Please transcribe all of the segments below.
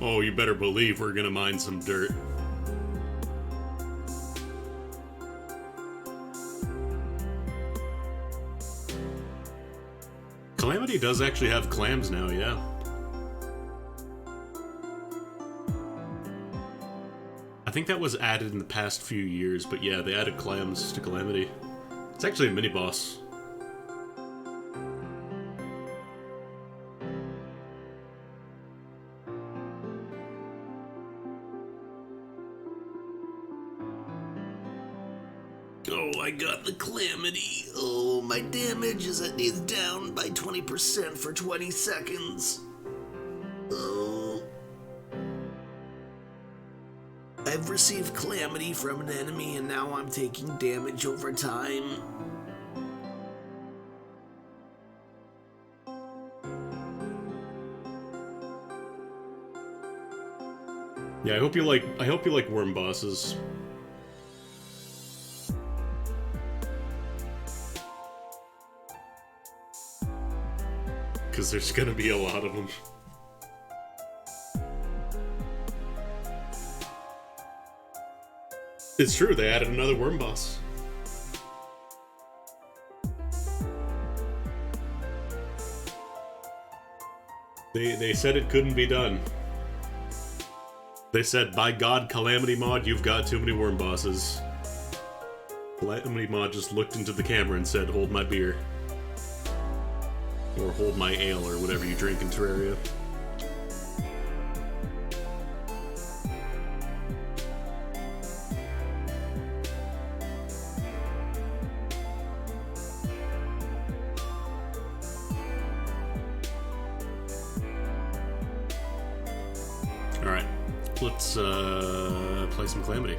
Oh, you better believe we're gonna mine some dirt. Calamity does actually have clams now, yeah. I think that was added in the past few years, but yeah, they added clams to Calamity. It's actually a mini-boss. Oh, I got the Calamity. Oh, my damage is down by 20% for 20 seconds. Oh. I've received Calamity from an enemy and now I'm taking damage over time. Yeah, I hope you like worm bosses. Because there's gonna be a lot of them. It's true, they added another worm boss. They said it couldn't be done. They said, by God, Calamity Mod, you've got too many worm bosses. Calamity Mod just looked into the camera and said, hold my beer. Or hold my ale, or whatever you drink in Terraria. Alright, let's play some Calamity.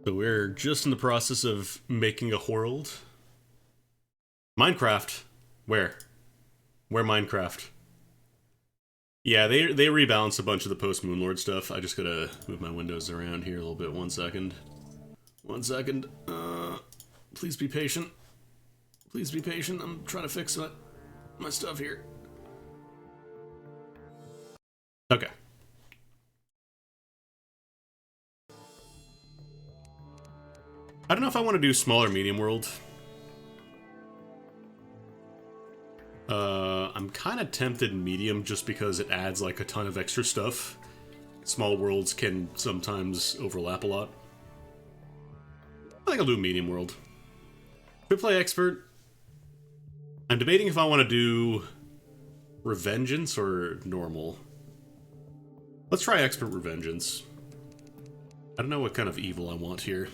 So we're just in the process of making a world. Minecraft? Where? Where Minecraft? Yeah, they rebalanced a bunch of the post-Moonlord stuff. I just gotta move my windows around here a little bit. 1 second. 1 second. Please be patient. Please be patient. I'm trying to fix my stuff here. Okay. I don't know if I want to do small or medium world. I'm kind of tempted medium just because it adds like a ton of extra stuff. Small worlds can sometimes overlap a lot. I think I'll do medium world. Quick play expert. I'm debating if I want to do Revengeance or normal. Let's try expert Revengeance. I don't know what kind of evil I want here.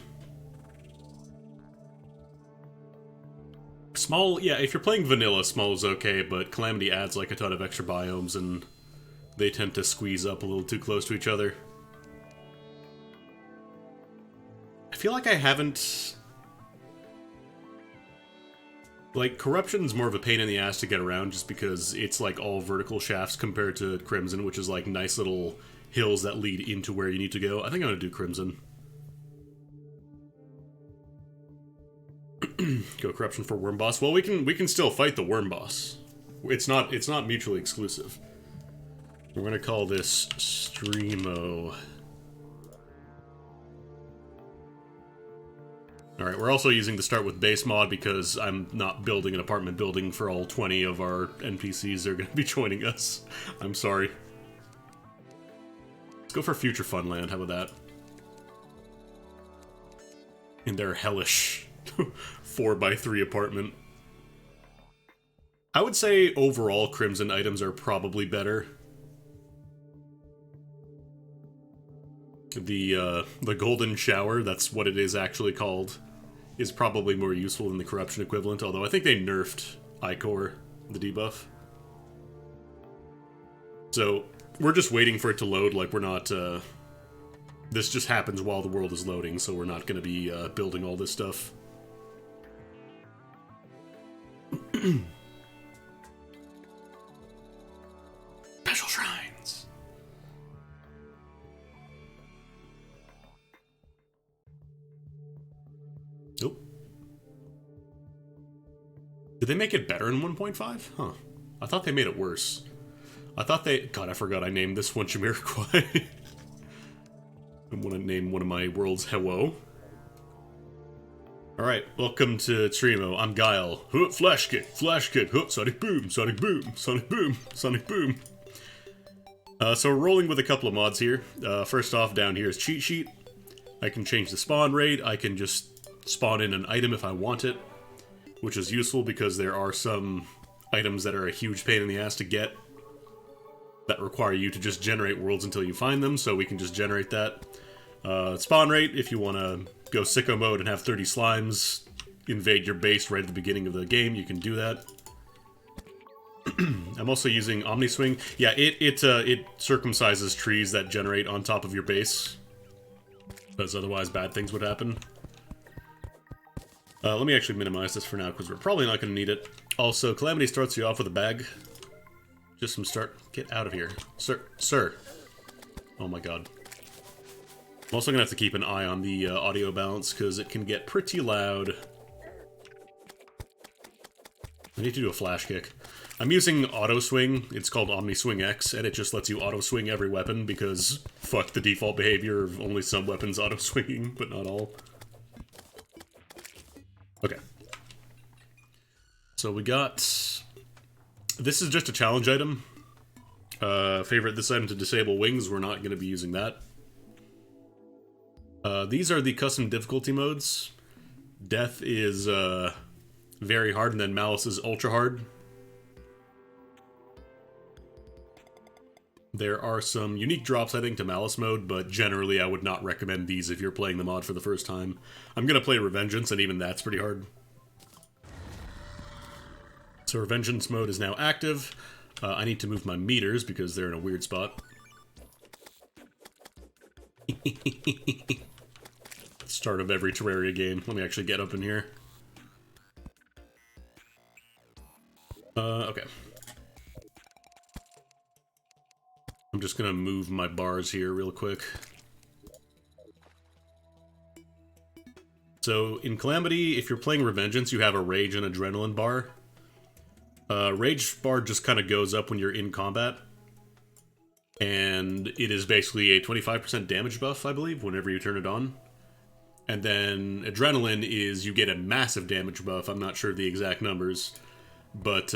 Small, yeah, if you're playing vanilla, small is okay, but Calamity adds like a ton of extra biomes and they tend to squeeze up a little too close to each other. I feel like I haven't... Like, Corruption's more of a pain in the ass to get around just because it's like all vertical shafts compared to Crimson, which is like nice little hills that lead into where you need to go. I think I'm gonna do Crimson. Go Corruption for Worm Boss. Well, we can still fight the Worm Boss. It's not mutually exclusive. We're gonna call this Streamo. Alright, we're also using the start with base mod because I'm not building an apartment building for all 20 of our NPCs that are gonna be joining us. I'm sorry. Let's go for Future Funland, how about that? In their hellish 4x3 apartment. I would say overall Crimson items are probably better. The Golden Shower, that's what it is actually called, is probably more useful than the Corruption equivalent, although I think they nerfed Icor, the debuff. So, we're just waiting for it to load, like we're not, this just happens while the world is loading, so we're not gonna be, building all this stuff. Special shrines! Nope. Did they make it better in 1.5? Huh. I thought they made it worse. I thought they... God, I forgot I named this one Jamiroquai. I want to name one of my worlds Hello. Alright, welcome to Trimo. I'm Guile. Huh, flash kick, huh, sonic boom, sonic boom, sonic boom, sonic boom. So we're rolling with a couple of mods here. First off, down here is cheat sheet. I can change the spawn rate. I can just spawn in an item if I want it, which is useful because there are some items that are a huge pain in the ass to get that require you to just generate worlds until you find them, so we can just generate that. Spawn rate, if you want to go sicko mode and have 30 slimes invade your base right at the beginning of the game, you can do that. I'm also using Omniswing. Yeah, it circumcises trees that generate on top of your base, because otherwise bad things would happen. Let me actually minimize this for now, because we're probably not going to need it. Also, Calamity starts you off with a bag. Just some start... Get out of here. Sir. Oh my god. I'm also going to have to keep an eye on the audio balance, because it can get pretty loud. I need to do a flash kick. I'm using auto swing. It's called Omni Swing X, and it just lets you auto swing every weapon because fuck the default behavior of only some weapons auto swinging, but not all. Okay. So we got... This is just a challenge item. Favorite this item to disable wings. We're not going to be using that. These are the custom difficulty modes. Death is very hard, and then Malice is ultra hard. There are some unique drops, I think, to Malice mode, but generally I would not recommend these if you're playing the mod for the first time. I'm going to play Revengeance, and even that's pretty hard. So Revengeance mode is now active. I need to move my meters because they're in a weird spot. Start of every Terraria game. Let me actually get up in here. Okay. I'm just gonna move my bars here real quick. So, in Calamity, if you're playing Revengeance, you have a Rage and Adrenaline bar. Rage bar just kind of goes up when you're in combat. And it is basically a 25% damage buff, I believe, whenever you turn it on. And then Adrenaline is you get a massive damage buff. I'm not sure the exact numbers. But,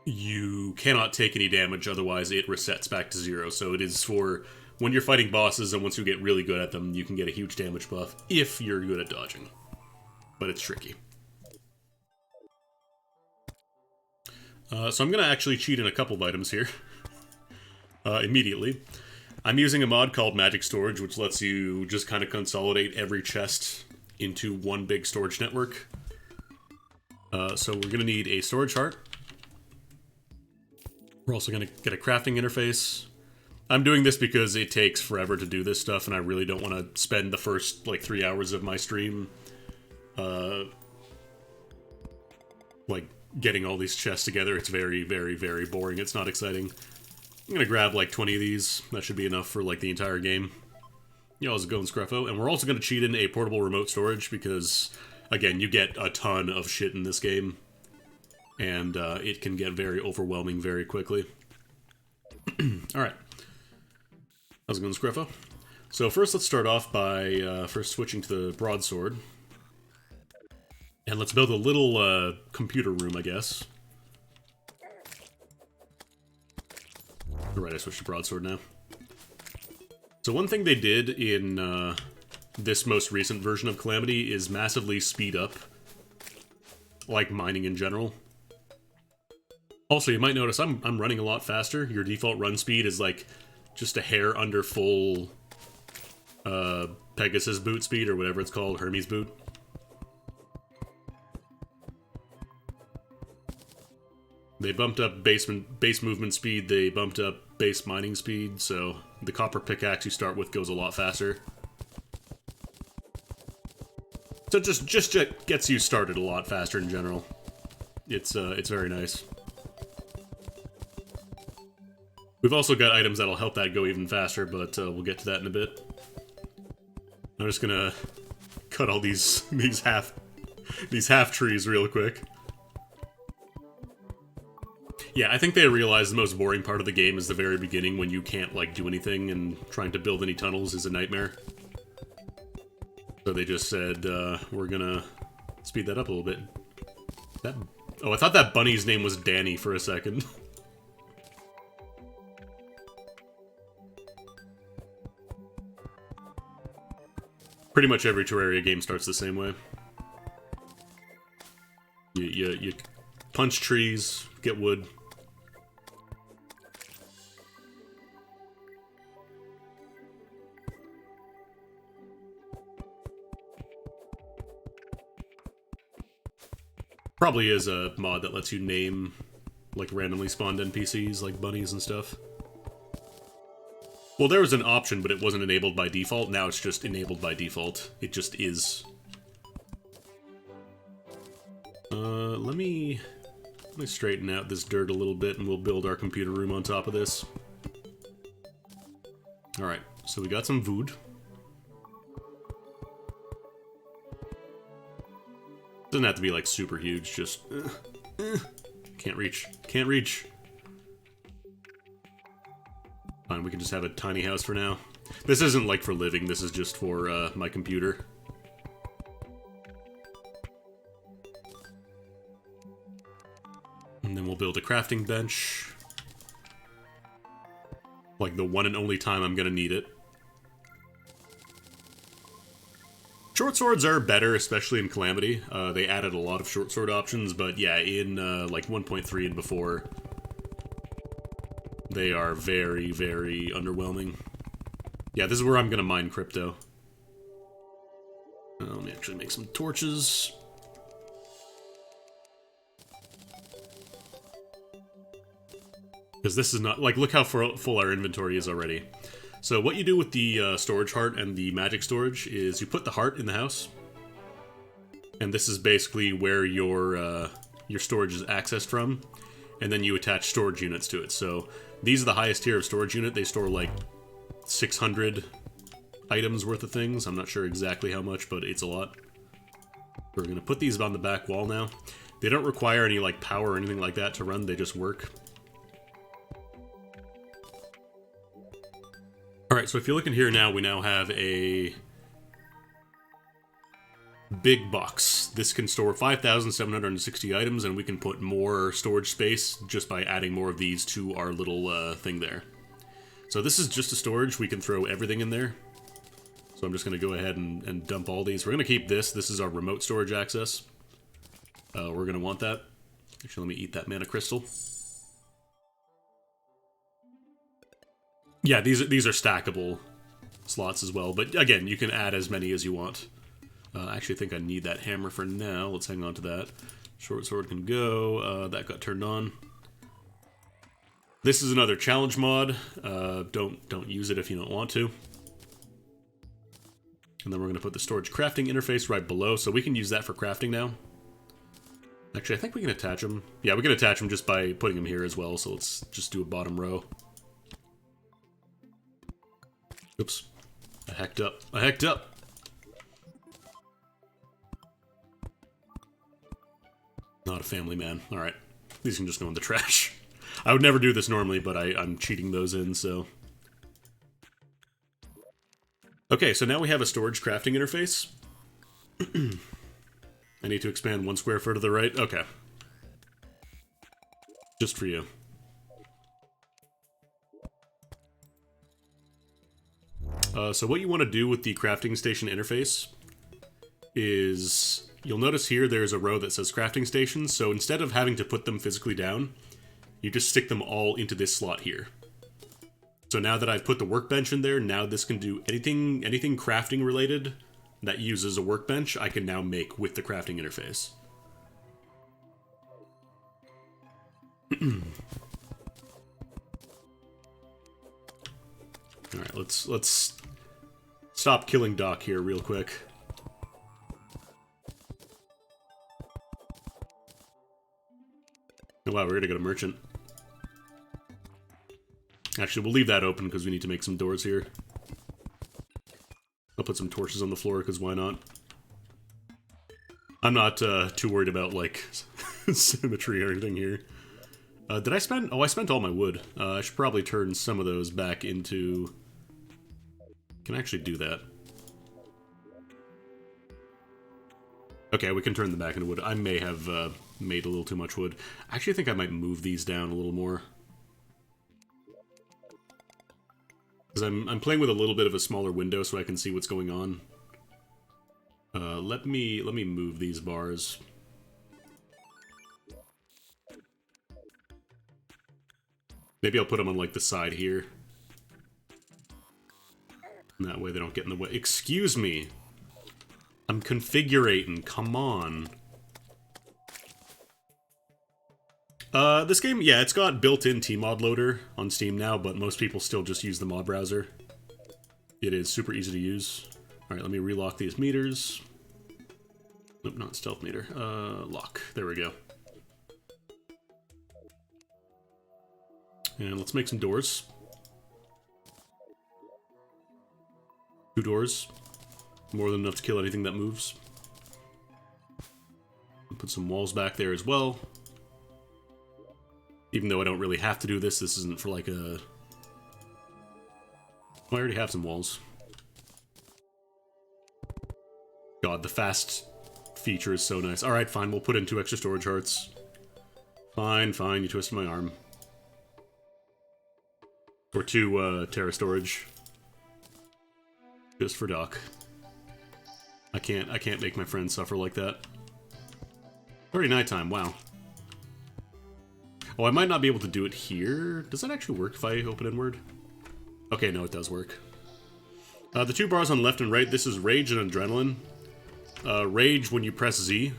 you cannot take any damage, otherwise it resets back to 0. So it is for when you're fighting bosses, and once you get really good at them, you can get a huge damage buff if you're good at dodging. But it's tricky. So I'm going to actually cheat in a couple of items here. Immediately. I'm using a mod called Magic Storage, which lets you just kind of consolidate every chest into one big storage network. So we're going to need a storage heart. We're also going to get a crafting interface. I'm doing this because it takes forever to do this stuff, and I really don't want to spend the first, like, 3 hours of my stream, like, getting all these chests together. It's very, very, very boring. It's not exciting. I'm going to grab, like, 20 of these. That should be enough for, like, the entire game. Yeah, how's it going, Scruffo? And we're also going to cheat in a portable remote storage because, again, you get a ton of shit in this game. And it can get very overwhelming very quickly. Alright. How's it going, Scruffo? So first let's start off by first switching to the broadsword. And let's build a little computer room, I guess. Alright, I switched to broadsword now. So one thing they did in this most recent version of Calamity is massively speed up, like, mining in general. Also, you might notice I'm running a lot faster. Your default run speed is, like, just a hair under full Pegasus boot speed, or whatever it's called, Hermes boot. They bumped up base movement speed, they bumped up base mining speed, so the copper pickaxe you start with goes a lot faster. So just gets you started a lot faster in general. It's very nice. We've also got items that'll help that go even faster, but we'll get to that in a bit. I'm just gonna cut all these half trees real quick. Yeah, I think they realized the most boring part of the game is the very beginning when you can't, like, do anything, and trying to build any tunnels is a nightmare. So they just said, we're gonna speed that up a little bit. Oh, I thought that bunny's name was Danny for a second. Pretty much every Terraria game starts the same way. You punch trees, get wood. Probably is a mod that lets you name, like, randomly spawned NPCs, like bunnies and stuff. Well, there was an option, but it wasn't enabled by default. Now it's just enabled by default. It just is. Let me straighten out this dirt a little bit, and we'll build our computer room on top of this. Alright, so we got some food. Doesn't have to be, like, super huge, just... Can't reach. Can't reach. Fine, we can just have a tiny house for now. This isn't, like, for living, this is just for, my computer. And then we'll build a crafting bench. Like, the one and only time I'm gonna need it. Short swords are better, especially in Calamity. They added a lot of short sword options, but yeah, in like 1.3 and before, they are very, very underwhelming. Yeah, this is where I'm gonna mine crypto. Let me actually make some torches. Because this is not, like, look how full our inventory is already. So what you do with the storage heart and the magic storage is you put the heart in the house. And this is basically where your storage is accessed from. And then you attach storage units to it. So these are the highest tier of storage unit. They store like 600 items worth of things. I'm not sure exactly how much, but it's a lot. We're going to put these on the back wall now. They don't require any, like, power or anything like that to run. They just work. Alright, so if you look in here now, we now have a big box. This can store 5,760 items, and we can put more storage space just by adding more of these to our little thing there. So this is just a storage. We can throw everything in there. So I'm just going to go ahead and dump all these. We're going to keep this. This is our remote storage access. We're going to want that. Actually, let me eat that mana crystal. Yeah, these are stackable slots as well, but again, you can add as many as you want. I actually think I need that hammer for now. Let's hang on to that. Short sword can go. That got turned on. This is another challenge mod. Don't use it if you don't want to. And then we're going to put the storage crafting interface right below, so we can use that for crafting now. Actually, I think we can attach them. Yeah, we can attach them just by putting them here as well, so let's just do a bottom row. Oops. I hacked up. I hacked up! Not a family man. Alright. These can just go in the trash. I would never do this normally, but I'm cheating those in, so... Okay, so now we have a storage crafting interface. I need to expand 1 square foot to the right? Okay. Just for you. So what you want to do with the crafting station interface is, you'll notice here there's a row that says crafting stations, so instead of having to put them physically down, you just stick them all into this slot here. So now that I've put the workbench in there, now this can do anything crafting related that uses a workbench, I can now make with the crafting interface. Alright, let's stop killing Doc here real quick. Oh wow, we're gonna get a merchant. Actually, we'll leave that open because we need to make some doors here. I'll put some torches on the floor because why not? I'm not too worried about, like, symmetry or anything here. Did I spend... Oh, I spent all my wood. I should probably turn some of those back into... Can I actually do that? Okay, we can turn them back into wood. I may have made a little too much wood. I actually think I might move these down a little more. Because I'm playing with a little bit of a smaller window so I can see what's going on. Let me move these bars. Maybe I'll put them on, like, the side here. And that way they don't get in the way. Excuse me! I'm configurating, come on. This game, yeah, it's got built-in T-Mod loader on Steam now, but most people still just use the mod browser. It is super easy to use. Alright, let me relock these meters. Nope, not stealth meter. Lock. There we go. And let's make some doors. 2 doors. More than enough to kill anything that moves. Put some walls back there as well. Even though I don't really have to do this, this isn't for like a... Oh, I already have some walls. God, the fast feature is so nice. Alright, fine, we'll put in 2 extra storage hearts. Fine, fine, you twisted my arm. Or 2 Terra storage. Just for Doc. I can't make my friends suffer like that. Already nighttime, wow. Oh, I might not be able to do it here. Does that actually work if I open inward? Okay, no, it does work. The 2 bars on left and right, this is Rage and Adrenaline. Rage, when you press Z,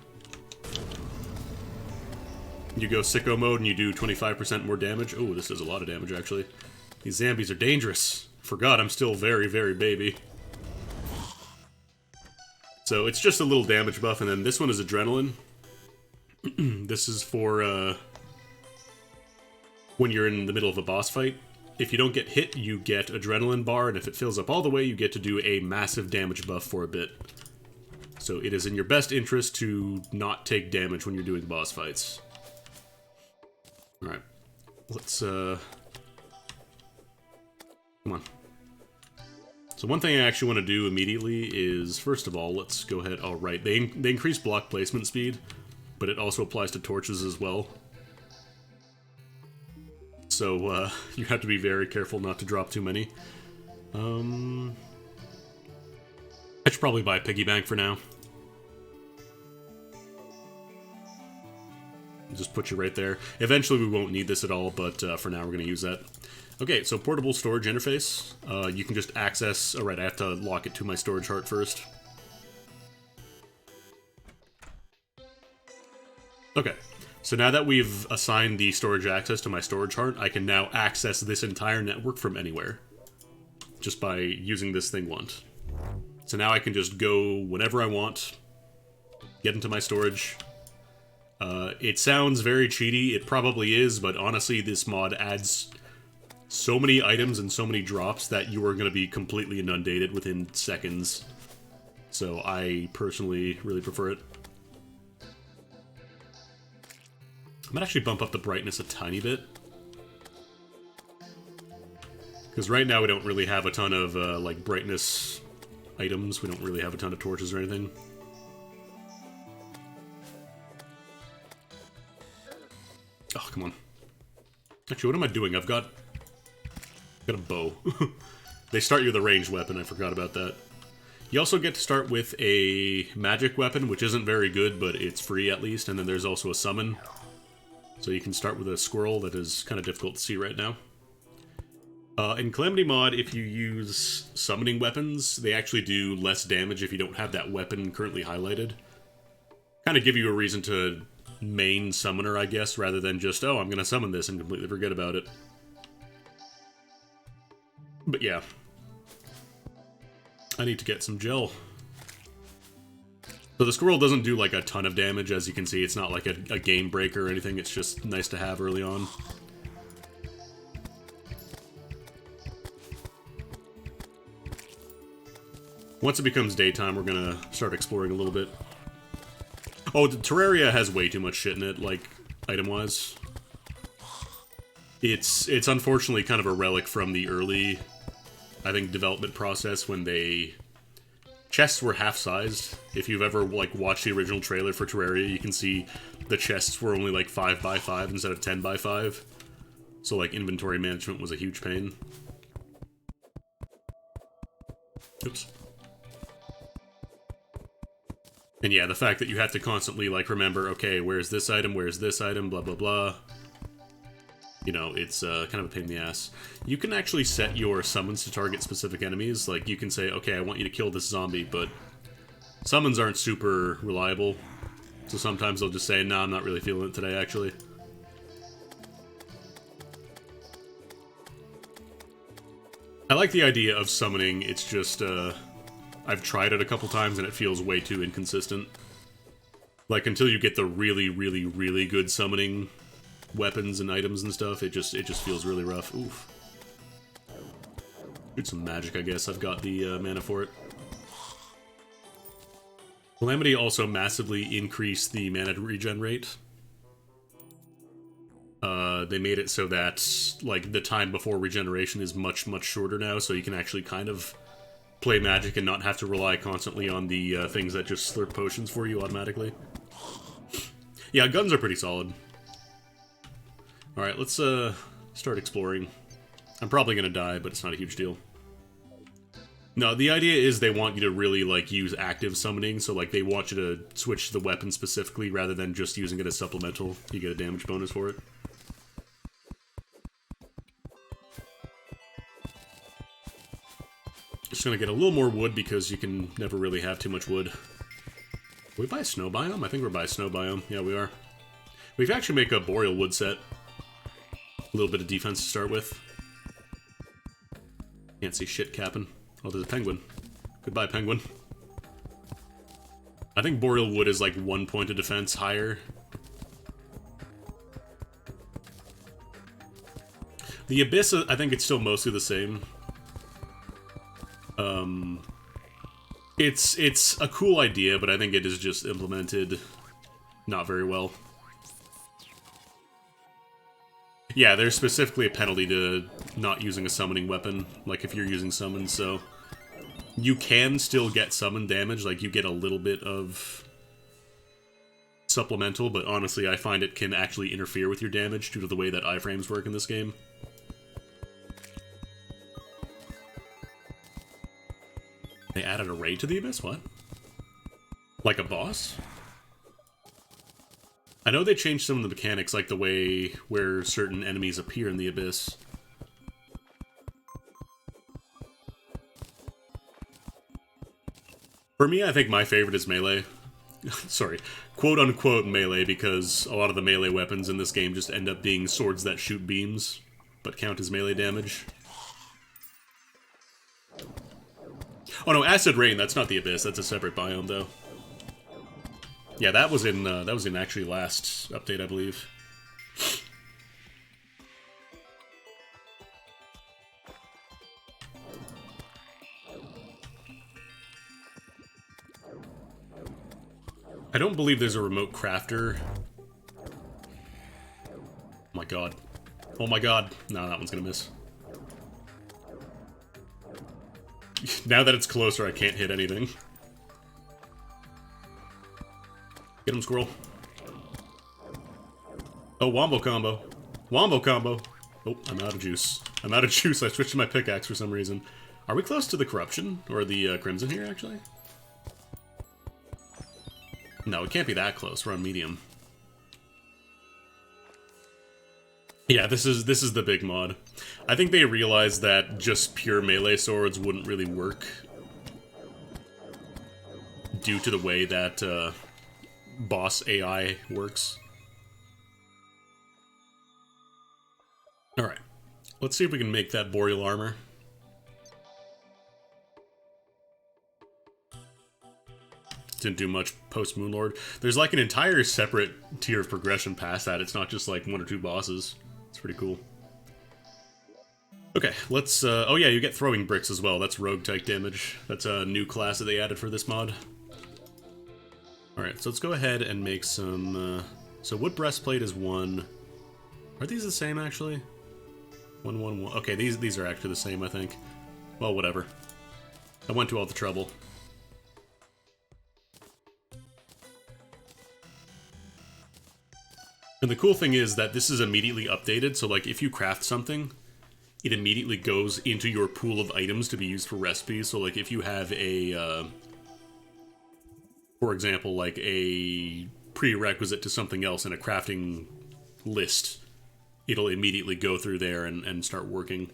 you go sicko mode and you do 25% more damage. Oh, this is a lot of damage, actually. These zombies are dangerous. Forgot I'm still very, very baby. So it's just a little damage buff, and then this one is Adrenaline. This is for, when you're in the middle of a boss fight. If you don't get hit, you get Adrenaline bar, and if it fills up all the way, you get to do a massive damage buff for a bit. So it is in your best interest to not take damage when you're doing boss fights. Alright. Let's, come on. So one thing I actually want to do immediately is, first of all, let's go ahead... Oh, right. They increase block placement speed, but it also applies to torches as well. So, you have to be very careful not to drop too many. I should probably buy a piggy bank for now. Just put you right there. Eventually we won't need this at all, but for now we're going to use that. Okay, so portable storage interface. You can just access... Alright, I have to lock it to my storage heart first. Okay, so now that we've assigned the storage access to my storage heart, I can now access this entire network from anywhere. Just by using this thing once. So now I can just go whenever I want, get into my storage. It sounds very cheaty, it probably is, but honestly this mod adds so many items and so many drops that you are going to be completely inundated within seconds. So I personally really prefer it. I might actually bump up the brightness a tiny bit. Because right now we don't really have a ton of, like, brightness items. We don't really have a ton of torches or anything. Oh, come on. Actually, what am I doing? I've got a bow. They start you with a ranged weapon, I forgot about that. You also get to start with a magic weapon, which isn't very good, but it's free at least, and then there's also a summon. So you can start with a squirrel that is kind of difficult to see right now. In Calamity Mod, if you use summoning weapons, they actually do less damage if you don't have that weapon currently highlighted. Kind of give you a reason to main summoner, I guess, rather than just, oh, I'm gonna summon this and completely forget about it. But yeah. I need to get some gel. So the squirrel doesn't do like a ton of damage, as you can see. It's not like a game breaker or anything, it's just nice to have early on. Once it becomes daytime, we're gonna start exploring a little bit. Oh, the Terraria has way too much shit in it, like, item-wise. It's unfortunately kind of a relic from the early, I think, development process when chests were half-sized. If you've ever like watched the original trailer for Terraria, you can see the chests were only like 5 by 5 instead of 10 by 5. So like inventory management was a huge pain. Oops. And yeah, the fact that you have to constantly like remember, okay, where's this item, blah blah blah. You know, it's kind of a pain in the ass. You can actually set your summons to target specific enemies. Like, you can say, okay, I want you to kill this zombie, but summons aren't super reliable. So sometimes they'll just say, no, I'm not really feeling it today, actually. I like the idea of summoning, it's just, I've tried it a couple times and it feels way too inconsistent. Like, until you get the really, really, really good summoning weapons and items and stuff, it just feels really rough. Oof. Shoot some magic, I guess. I've got the mana for it. Calamity also massively increased the mana regen rate. They made it so that, like, the time before regeneration is much, much shorter now, so you can actually kind of play magic and not have to rely constantly on the things that just slurp potions for you automatically. Yeah, guns are pretty solid. Alright, let's start exploring. I'm probably gonna die, but it's not a huge deal. No, the idea is they want you to really, like, use active summoning, so, like, they want you to switch the weapon specifically rather than just using it as supplemental. You get a damage bonus for it. Just gonna get a little more wood because you can never really have too much wood. Are we by a snow biome? I think we're by a snow biome. Yeah, we are. We can actually make a boreal wood set. A little bit of defense to start with. Can't see shit capping. Oh, there's a penguin. Goodbye, penguin. I think boreal wood is like 1 point of defense higher. The abyss, I think it's still mostly the same. It's a cool idea, but I think it is just implemented not very well. Yeah, there's specifically a penalty to not using a summoning weapon, like if you're using summons, so you can still get summon damage, like you get a little bit of supplemental, but honestly I find it can actually interfere with your damage due to the way that iframes work in this game. They added a raid to the Abyss? What? Like a boss? I know they changed some of the mechanics, like the way where certain enemies appear in the Abyss. For me, I think my favorite is melee. Sorry, quote-unquote melee, because a lot of the melee weapons in this game just end up being swords that shoot beams, but count as melee damage. Oh no, Acid Rain, that's not the Abyss, that's a separate biome, though. Yeah, that was in actually last update, I believe. I don't believe there's a remote crafter. Oh my god. Oh my god. No, that one's gonna miss. Now that it's closer, I can't hit anything. Get him, squirrel. Oh, wombo combo. Wombo combo. Oh, I'm out of juice. I'm out of juice. I switched to my pickaxe for some reason. Are we close to the corruption? Or the crimson here, actually? No, it can't be that close. We're on medium. Yeah, this is the big mod. I think they realized that just pure melee swords wouldn't really work due to the way that boss AI works. Alright, let's see if we can make that boreal armor. Didn't do much post Moonlord. There's like an entire separate tier of progression past that. It's not just like 1 or 2 bosses. It's pretty cool. Okay, let's, oh yeah, you get throwing bricks as well. That's rogue type damage. That's a new class that they added for this mod. Alright, so let's go ahead and make some, so wood breastplate is 1. Are these the same, actually? 111. Okay, these are actually the same, I think. Well, whatever. I went to all the trouble. And the cool thing is that this is immediately updated, so like if you craft something, it immediately goes into your pool of items to be used for recipes. So like if you have a, for example, like a prerequisite to something else in a crafting list, it'll immediately go through there and start working.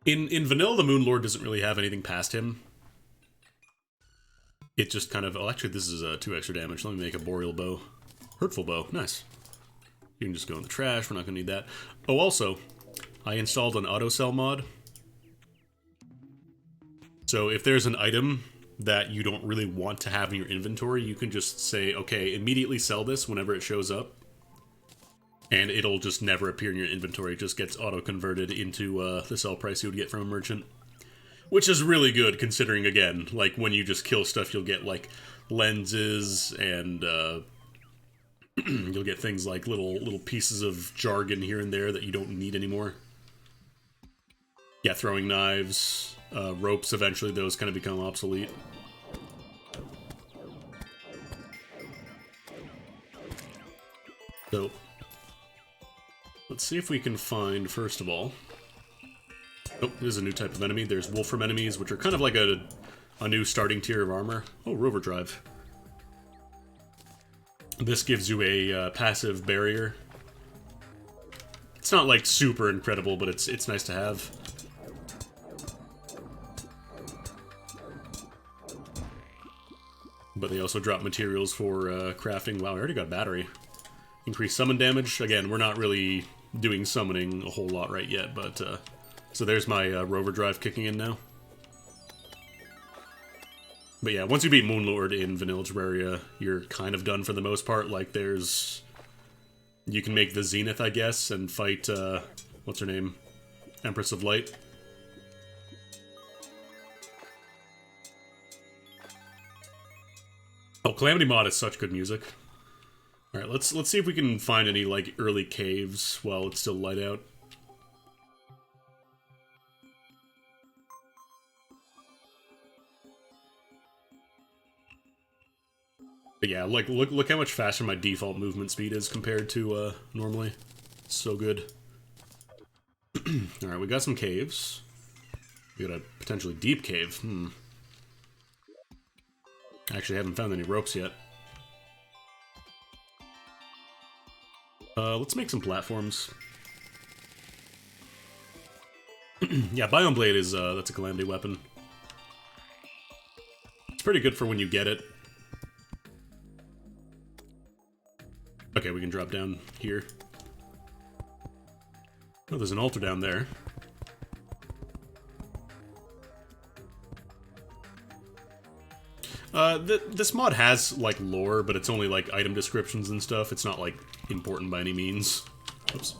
In Vanilla, the Moon Lord doesn't really have anything past him. It just kind of... Oh, actually, this is 2 extra damage. Let me make a Boreal Bow. Hurtful Bow. Nice. You can just go in the trash. We're not going to need that. Oh, also, I installed an auto-sell mod. So if there's an item that you don't really want to have in your inventory, you can just say, okay, immediately sell this whenever it shows up. And it'll just never appear in your inventory. It just gets auto-converted into the sell price you would get from a merchant. Which is really good, considering, again, like, when you just kill stuff, you'll get, like, lenses, and, you'll get things like little pieces of jargon here and there that you don't need anymore. Yeah, throwing knives, ropes, eventually those kind of become obsolete. So, let's see if we can find, first of all... Oh, there's a new type of enemy. There's Wolfram enemies, which are kind of like a new starting tier of armor. Oh, Rover Drive. This gives you a passive barrier. It's not, like, super incredible, but it's nice to have. But they also drop materials for crafting. Wow, I already got a battery. Increased summon damage. Again, we're not really doing summoning a whole lot right yet, but... So there's my Rover Drive kicking in now. But yeah, once you beat Moonlord in Vanilla Terraria, you're kind of done for the most part. Like, there's... You can make the Zenith, I guess, and fight, what's her name? Empress of Light. Oh, Calamity Mod is such good music. Alright, let's see if we can find any, like, early caves while it's still light out. But yeah, like, look how much faster my default movement speed is compared to, normally. It's so good. Alright, we got some caves. We got a potentially deep cave. Actually, haven't found any ropes yet. Let's make some platforms. Yeah, Biome Blade is, that's a Calamity weapon. It's pretty good for when you get it. Okay, we can drop down here. Oh, there's an altar down there. This mod has, like, lore, but it's only, like, item descriptions and stuff. It's not, like, important by any means. Oops.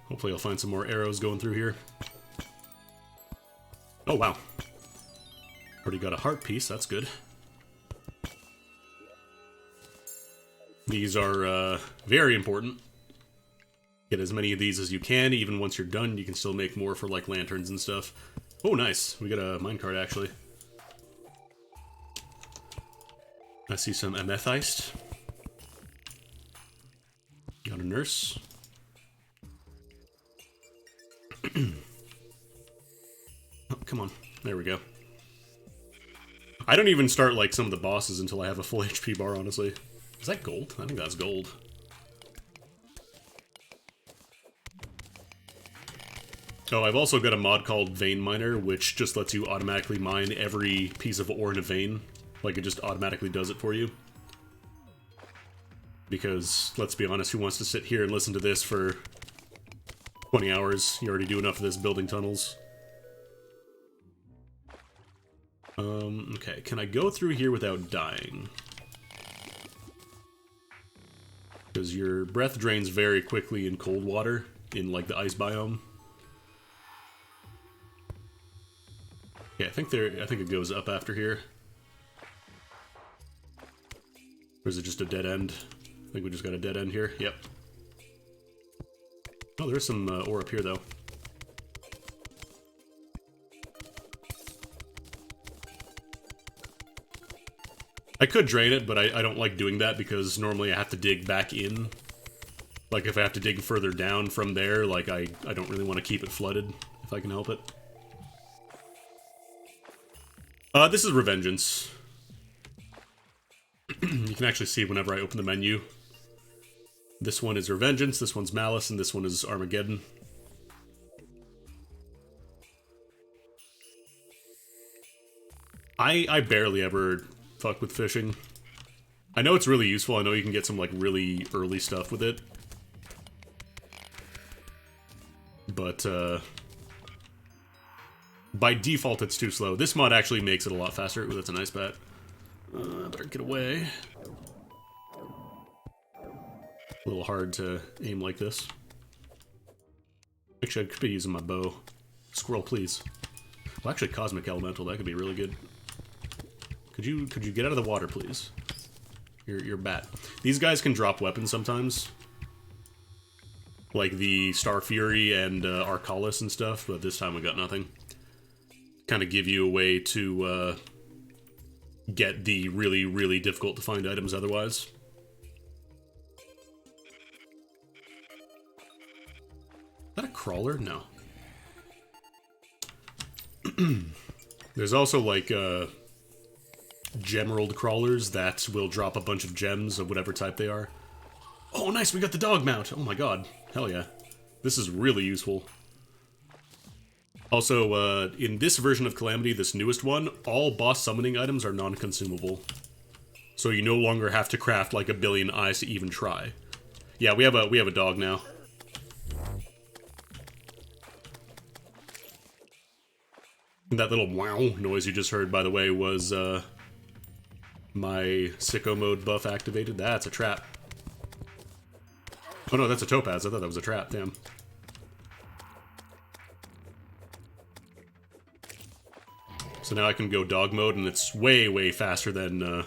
Hopefully I'll find some more arrows going through here. Oh, wow. Already got a heart piece, that's good. These are, very important. Get as many of these as you can. Even once you're done, you can still make more for, like, lanterns and stuff. Oh, nice. We got a minecart, actually. I see some amethyst. Got a nurse. Oh, come on. There we go. I don't even start, like, some of the bosses until I have a full HP bar, honestly. Is that gold? I think that's gold. Oh, I've also got a mod called Vein Miner, which just lets you automatically mine every piece of ore in a vein. Like, it just automatically does it for you. Because, let's be honest, who wants to sit here and listen to this for 20 hours? You already do enough of this building tunnels. Okay, can I go through here without dying? Because your breath drains very quickly in cold water, in, like, the ice biome. Yeah, I think it goes up after here. Or is it just a dead end? I think we just got a dead end here. Yep. Oh, there's some ore up here, though. I could drain it, but I don't like doing that because normally I have to dig back in. Like, if I have to dig further down from there, like, I don't really want to keep it flooded, if I can help it. This is Revengeance. You can actually see whenever I open the menu. This one is Revengeance, this one's Malice, and this one is Armageddon. I barely ever fuck with fishing. I know it's really useful, I know you can get some, like, really early stuff with it. But, by default, it's too slow. This mod actually makes it a lot faster. Ooh, that's a nice bat. Better get away. A little hard to aim like this. Actually, I could be using my bow. Squirrel, please. Well, actually, Cosmic Elemental, that could be really good. Could you get out of the water, please? Your bat. These guys can drop weapons sometimes. Like the Star Fury and Arcalis and stuff, but this time we got nothing. Kind of give you a way to get the really, really difficult to find items otherwise. Is that a crawler? No. There's also like gemerald crawlers that will drop a bunch of gems of whatever type they are. Oh, nice, we got the dog mount. Oh my god. Hell yeah. This is really useful. Also, in this version of Calamity, this newest one, all boss summoning items are non-consumable. So you no longer have to craft like a billion eyes to even try. Yeah, we have a dog now. And that little wow noise you just heard, by the way, was my sicko mode buff activated. That's a trap. Oh no, that's a topaz. I thought that was a trap. Damn. So now I can go dog mode, and it's way, way faster than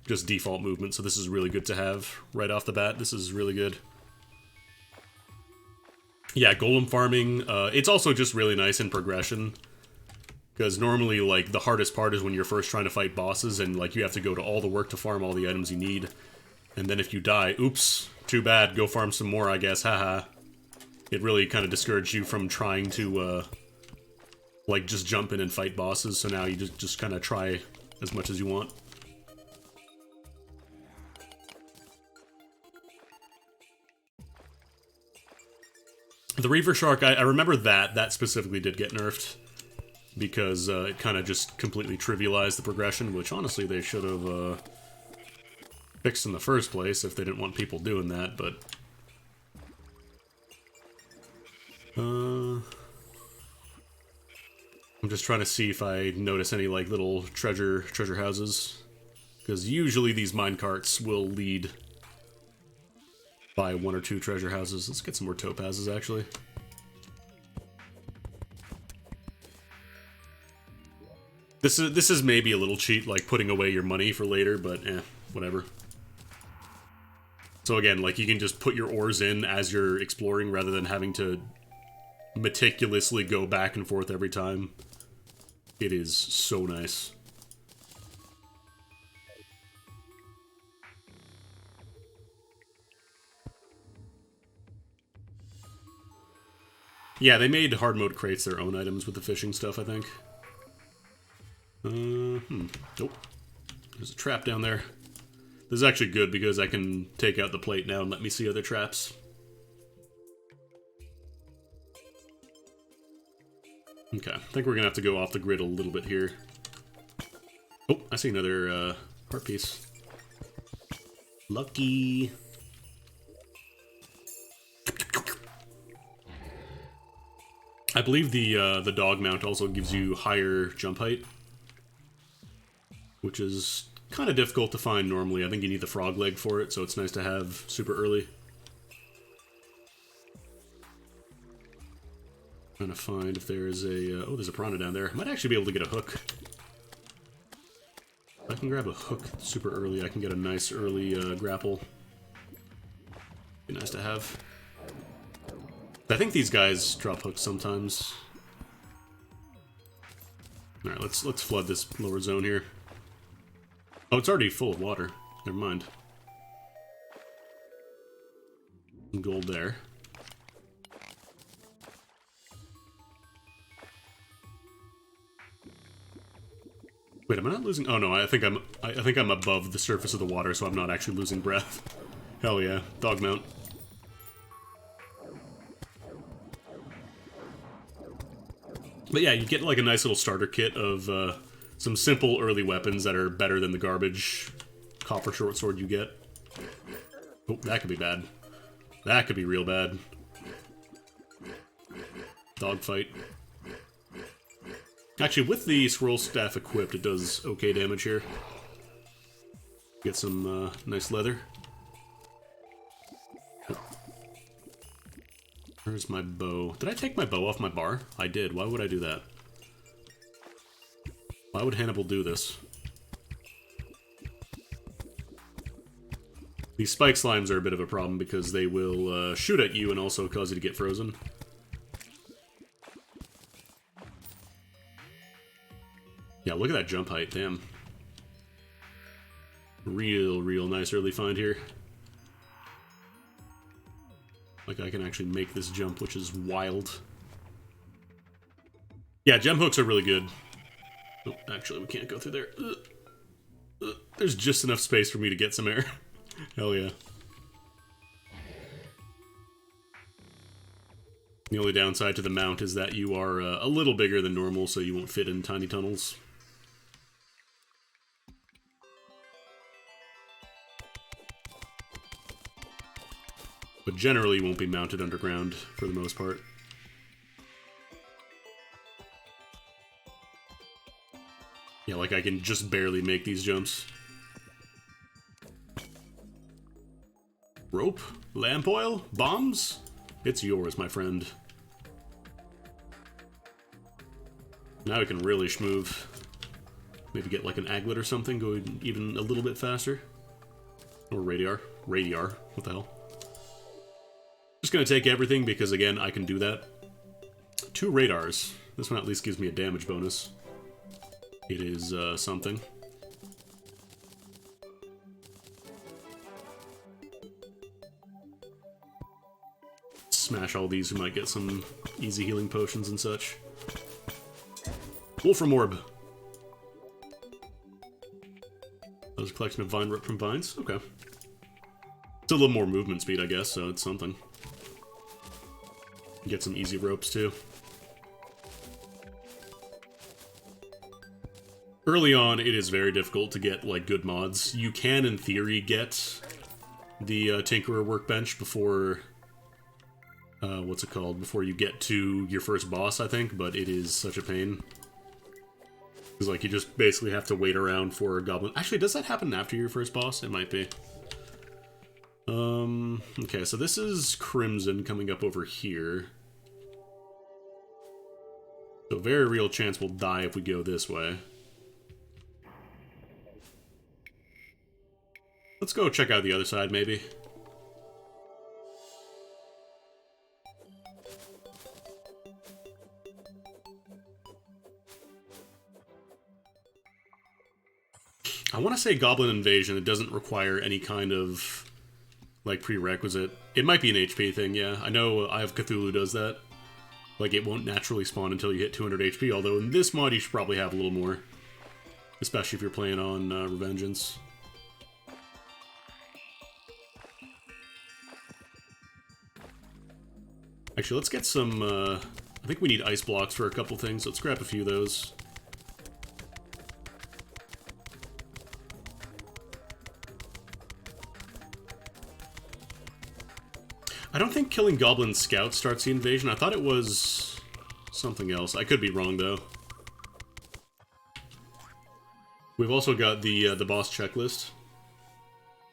just default movement, so this is really good to have right off the bat. This is really good. Yeah, golem farming. It's also just really nice in progression. Because normally, like, the hardest part is when you're first trying to fight bosses, and, like, you have to go to all the work to farm all the items you need. And then if you die, oops, too bad, go farm some more, I guess, haha. It really kind of discouraged you from trying to, like, just jump in and fight bosses, so now you just kind of try as much as you want. The Reaver Shark, I remember that specifically did get nerfed. Because it kind of just completely trivialized the progression, which honestly they should have fixed in the first place if they didn't want people doing that, but... I'm just trying to see if I notice any, like, little treasure houses. Because usually these minecarts will lead by 1 or 2 treasure houses. Let's get some more topazes, actually. This is maybe a little cheat, like putting away your money for later, but whatever. So again, like you can just put your ores in as you're exploring rather than having to meticulously go back and forth every time. It is so nice. Yeah, they made hard mode crates their own items with the fishing stuff, I think. Nope. There's a trap down there. This is actually good because I can take out the plate now and let me see other traps. Okay, I think we're gonna have to go off the grid a little bit here. Oh, I see another heart piece. Lucky. I believe the dog mount also gives you higher jump height, which is kind of difficult to find normally. I think you need the frog leg for it, so it's nice to have super early. Trying to find if there is a... oh, there's a piranha down there. I might actually be able to get a hook. If I can grab a hook super early, I can get a nice early grapple. Be nice to have. I think these guys drop hooks sometimes. Alright, let's flood this lower zone here. Oh, it's already full of water. Never mind. Some gold there. Wait, am I not losing? Oh no, I think I'm above the surface of the water, so I'm not actually losing breath. Hell yeah, dog mount. But yeah, you get like a nice little starter kit of some simple early weapons that are better than the garbage copper short sword you get. Oh, that could be bad. That could be real bad. Dogfight. Actually, with the scroll staff equipped, it does okay damage here. Get some nice leather. Where's my bow? Did I take my bow off my bar? I did. Why would I do that? Why would Hannibal do this? These spike slimes are a bit of a problem because they will shoot at you and also cause you to get frozen. Yeah, look at that jump height, damn. Real nice early find here. Like I can actually make this jump, which is wild. Yeah, gem hooks are really good. Oh, actually, we can't go through there. There's just enough space for me to get some air. Hell yeah. The only downside to the mount is that you are a little bigger than normal, so you won't fit in tiny tunnels. But generally you won't be mounted underground for the most part. Yeah, like I can just barely make these jumps. Rope? Lamp oil? Bombs? It's yours, my friend. Now we can really schmoove. Maybe get like an aglet or something, go even a little bit faster. Or radar. Radar. What the hell? Just gonna take everything because, again, I can do that. 2 radars. This one at least gives me a damage bonus. It is something. Smash all these who might get some easy healing potions and such. Wolfram Orb. That was a collection of vine root from vines? Okay. It's a little more movement speed, I guess, so it's something. Get some easy ropes, too. Early on, it is very difficult to get, like, good mods. You can, in theory, get the Tinkerer workbench before... what's it called? Before you get to your first boss, I think, but it is such a pain. Because, like, you just basically have to wait around for a goblin... Actually, does that happen after your first boss? It might be. Okay, so this is Crimson coming up over here. So very real chance we'll die if we go this way. Let's go check out the other side, maybe. I want to say Goblin Invasion. It doesn't require any kind of... like, prerequisite. It might be an HP thing, yeah. I know Eye of Cthulhu does that. Like, it won't naturally spawn until you hit 200 HP, although in this mod you should probably have a little more. Especially if you're playing on Revengeance. Actually, let's get some, I think we need ice blocks for a couple things. Let's grab a few of those. I don't think killing Goblin Scouts starts the invasion. I thought it was something else. I could be wrong, though. We've also got the boss checklist.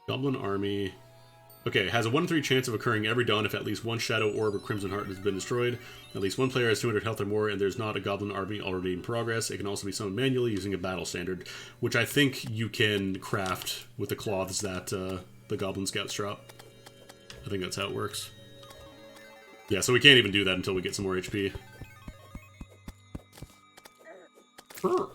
Goblin Army. Okay, it has a 1 in 3 chance of occurring every dawn if at least one Shadow Orb or Crimson Heart has been destroyed. At least one player has 200 health or more, and there's not a Goblin army already in progress. It can also be summoned manually using a battle standard, which I think you can craft with the cloths that the Goblin Scouts drop. I think that's how it works. Yeah, so we can't even do that until we get some more HP. Brr.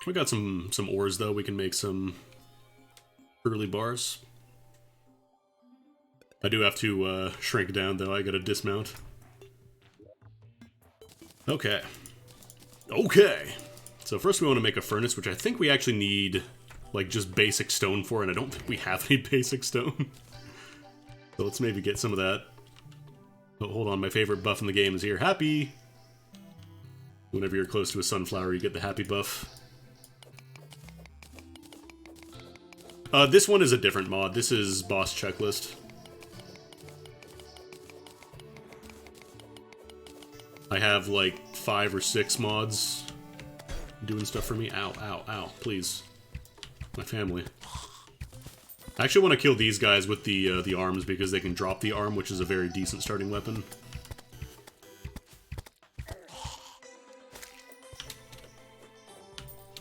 We got some ores, though. We can make some early bars. I do have to shrink down, though. I gotta dismount. Okay. Okay. So first we want to make a furnace, which I think we actually need, like, just basic stone for, and I don't think we have any basic stone. So let's maybe get some of that. Oh, hold on, my favorite buff in the game is here. Happy! Whenever you're close to a sunflower, you get the happy buff. This one is a different mod. This is boss checklist. I have like 5 or 6 mods doing stuff for me. Ow, ow, ow, please. My family. I actually want to kill these guys with the arms because they can drop the arm, which is a very decent starting weapon.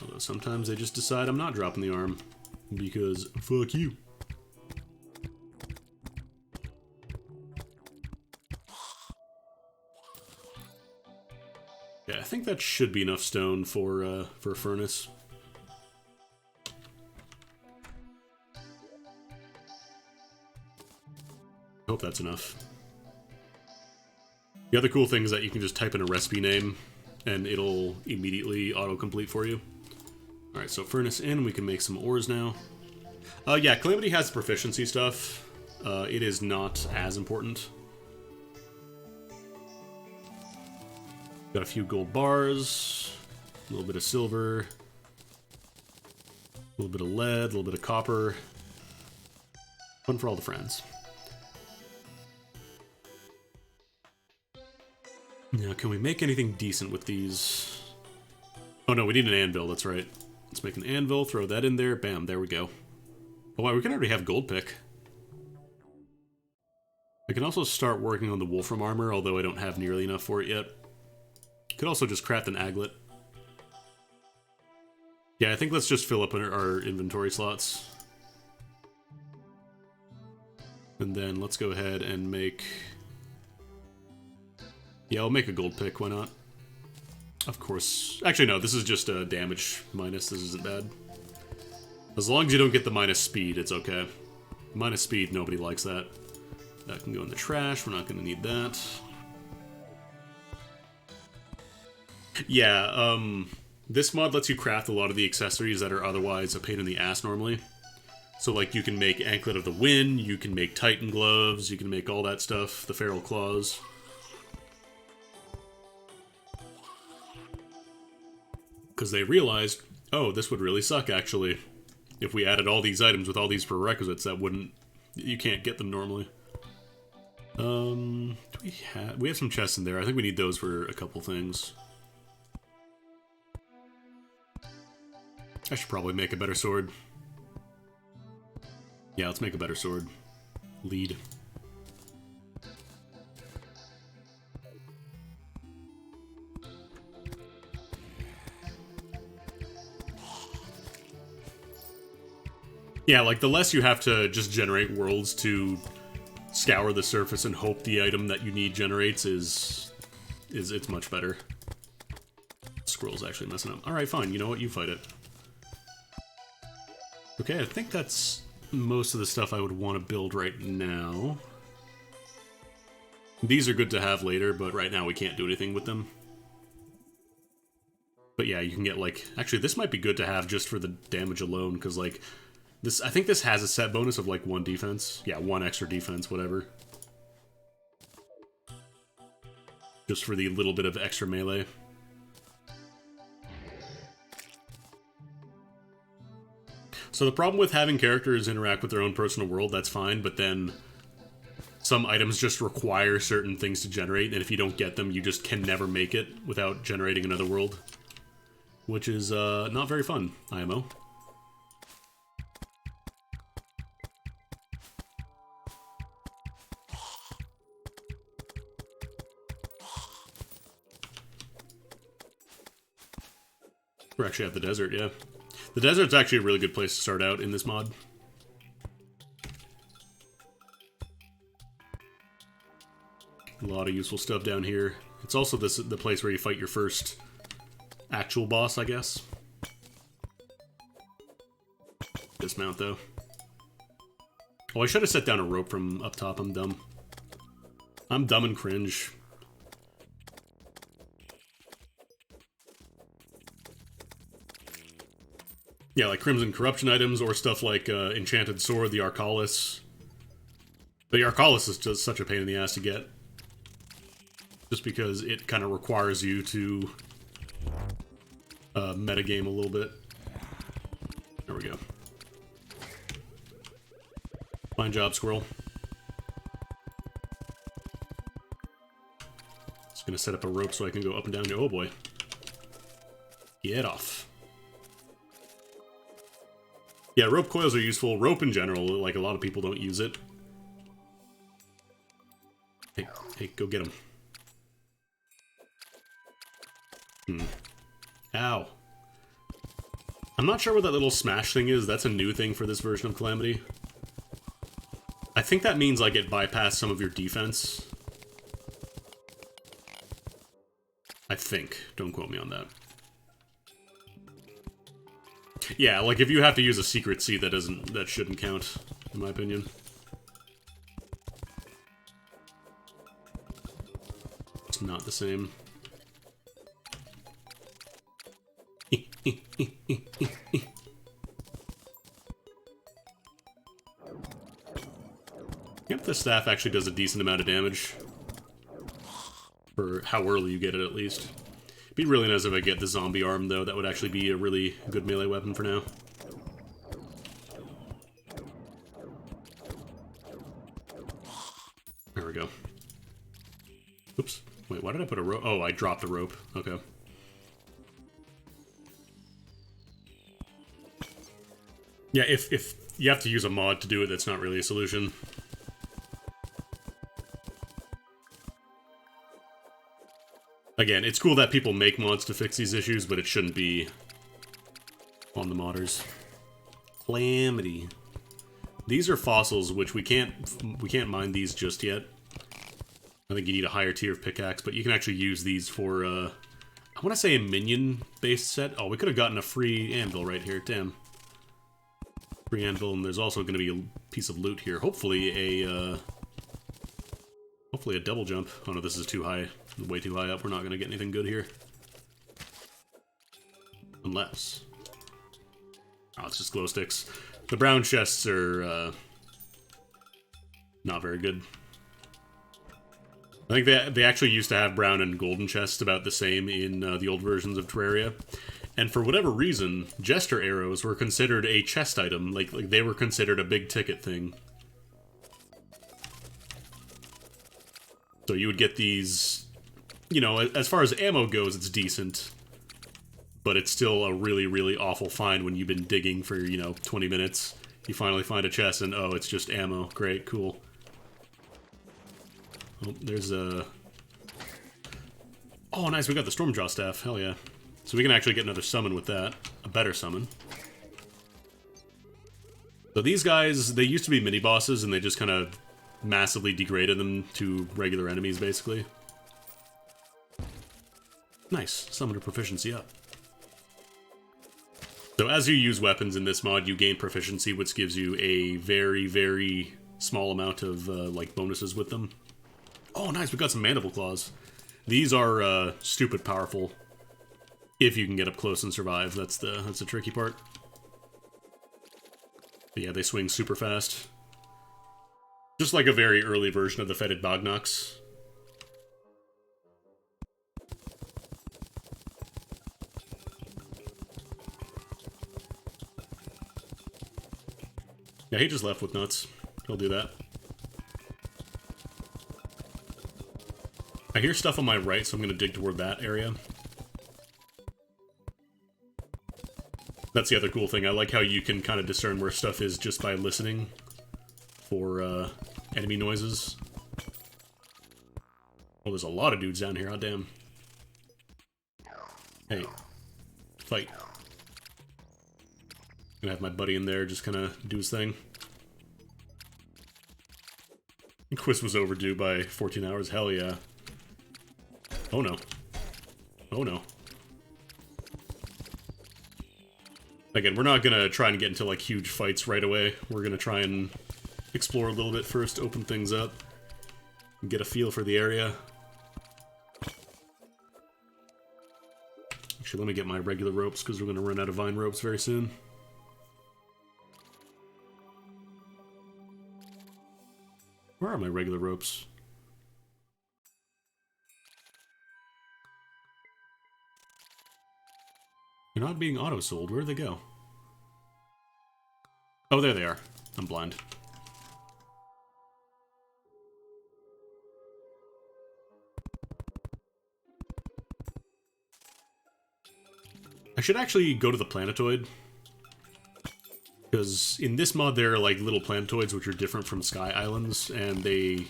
Although sometimes they just decide I'm not dropping the arm. Because, fuck you. Yeah, I think that should be enough stone for a furnace. I hope that's enough. The other cool thing is that you can just type in a recipe name, and it'll immediately autocomplete for you. Alright, so furnace in, we can make some ores now. Yeah, Calamity has proficiency stuff. It is not as important. Got a few gold bars, a little bit of silver, a little bit of lead, a little bit of copper. Fun for all the friends. Now, can we make anything decent with these? Oh no, we need an anvil, that's right. Let's make an anvil, throw that in there, bam, there we go. Oh wow, we can already have gold pick. I can also start working on the Wolfram armor, although I don't have nearly enough for it yet. Could also just craft an aglet. Yeah, I think let's just fill up our inventory slots. And then let's go ahead and make... Yeah, I'll make a gold pick, why not? Of course. Actually, no, this is just a damage minus. This isn't bad. As long as you don't get the minus speed, it's okay. Minus speed, nobody likes that. That can go in the trash. We're not going to need that. Yeah, this mod lets you craft a lot of the accessories that are otherwise a pain in the ass normally. So, like, you can make Anklet of the Wind, you can make Titan Gloves, you can make all that stuff, the Feral Claws. Because they realized, oh, this would really suck, actually. If we added all these items with all these prerequisites, that wouldn't... You can't get them normally. Do we have some chests in there. I think we need those for a couple things. I should probably make a better sword. Yeah, let's make a better sword. Lead. Yeah, like, the less you have to just generate worlds to scour the surface and hope the item that you need generates it's much better. Scroll's actually messing up. Alright, fine. You know what? You fight it. Okay, I think that's most of the stuff I would want to build right now. These are good to have later, but right now we can't do anything with them. But yeah, you can get, like... Actually, this might be good to have just for the damage alone, because, like... I think this has a set bonus of, like, 1 defense. Yeah, 1 extra defense, whatever. Just for the little bit of extra melee. So the problem with having characters interact with their own personal world, that's fine, but then some items just require certain things to generate, and if you don't get them, you just can never make it without generating another world. which is not very fun, IMO. We're actually at the desert, yeah. The desert's actually a really good place to start out in this mod. A lot of useful stuff down here. It's also the place where you fight your first actual boss, I guess. Dismount, though. Oh, I should have set down a rope from up top. I'm dumb. I'm dumb and cringe. Yeah, like Crimson Corruption items, or stuff like Enchanted Sword, the Arcalis. The Arcalis is just such a pain in the ass to get. Just because it kind of requires you to metagame a little bit. There we go. Fine job, squirrel. Just gonna set up a rope so I can go up and down. Oh boy. Get off. Yeah, rope coils are useful. Rope in general, like a lot of people don't use it. Hey, go get him. Ow. I'm not sure what that little smash thing is. That's a new thing for this version of Calamity. I think that means like it bypassed some of your defense. I think. Don't quote me on that. Yeah, like if you have to use a secret seed, that shouldn't count, in my opinion. It's not the same. Yep, the staff actually does a decent amount of damage. For how early you get it, at least. It'd be really nice if I get the zombie arm, though. That would actually be a really good melee weapon for now. There we go. Oops. Wait, why did I put a rope? Oh, I dropped the rope. Okay. Yeah, if you have to use a mod to do it, that's not really a solution. Again, it's cool that people make mods to fix these issues, but it shouldn't be on the modders. Calamity. These are fossils, which we can't mine these just yet. I think you need a higher tier of pickaxe, but you can actually use these for, I want to say a minion-based set. Oh, we could have gotten a free anvil right here, damn. Free anvil, and there's also going to be a piece of loot here. Hopefully a double jump. Oh no, this is too high. Way too high up. We're not going to get anything good here. Unless... oh, it's just glow sticks. The brown chests are, not very good. I think they actually used to have brown and golden chests about the same in the old versions of Terraria. And for whatever reason, Jester arrows were considered a chest item. Like they were considered a big ticket thing. So you would get these, you know, as far as ammo goes, it's decent. But it's still a really, really awful find when you've been digging for, you know, 20 minutes. You finally find a chest and, oh, it's just ammo. Great, cool. Oh, there's a... oh, nice, we got the Stormjaw staff. Hell yeah. So we can actually get another summon with that. A better summon. So these guys, they used to be mini-bosses, and they just kind of massively degraded them to regular enemies, basically. Nice. Summoner proficiency up. So as you use weapons in this mod, you gain proficiency, which gives you a very, very small amount of, like, bonuses with them. Oh, nice, we got some mandible claws. These are, stupid powerful. If you can get up close and survive, that's the tricky part. But yeah, they swing super fast. Just like a very early version of the Fetid Bognox. Yeah, he just left with nuts. He'll do that. I hear stuff on my right, so I'm going to dig toward that area. That's the other cool thing. I like how you can kind of discern where stuff is just by listening for enemy noises. Oh, there's a lot of dudes down here. Oh, damn. Hey. Fight. Gonna have my buddy in there just kind of do his thing. Quiz was overdue by 14 hours. Hell yeah. Oh no. Oh no. Again, we're not gonna try and get into like huge fights right away. We're gonna try and explore a little bit first, open things up, and get a feel for the area. Actually, let me get my regular ropes because we're gonna run out of vine ropes very soon. Where are my regular ropes? They're not being auto-sold. Where'd they go? Oh, there they are. I'm blind. I should actually go to the planetoid. Because in this mod there are like little planetoids which are different from Sky Islands, and they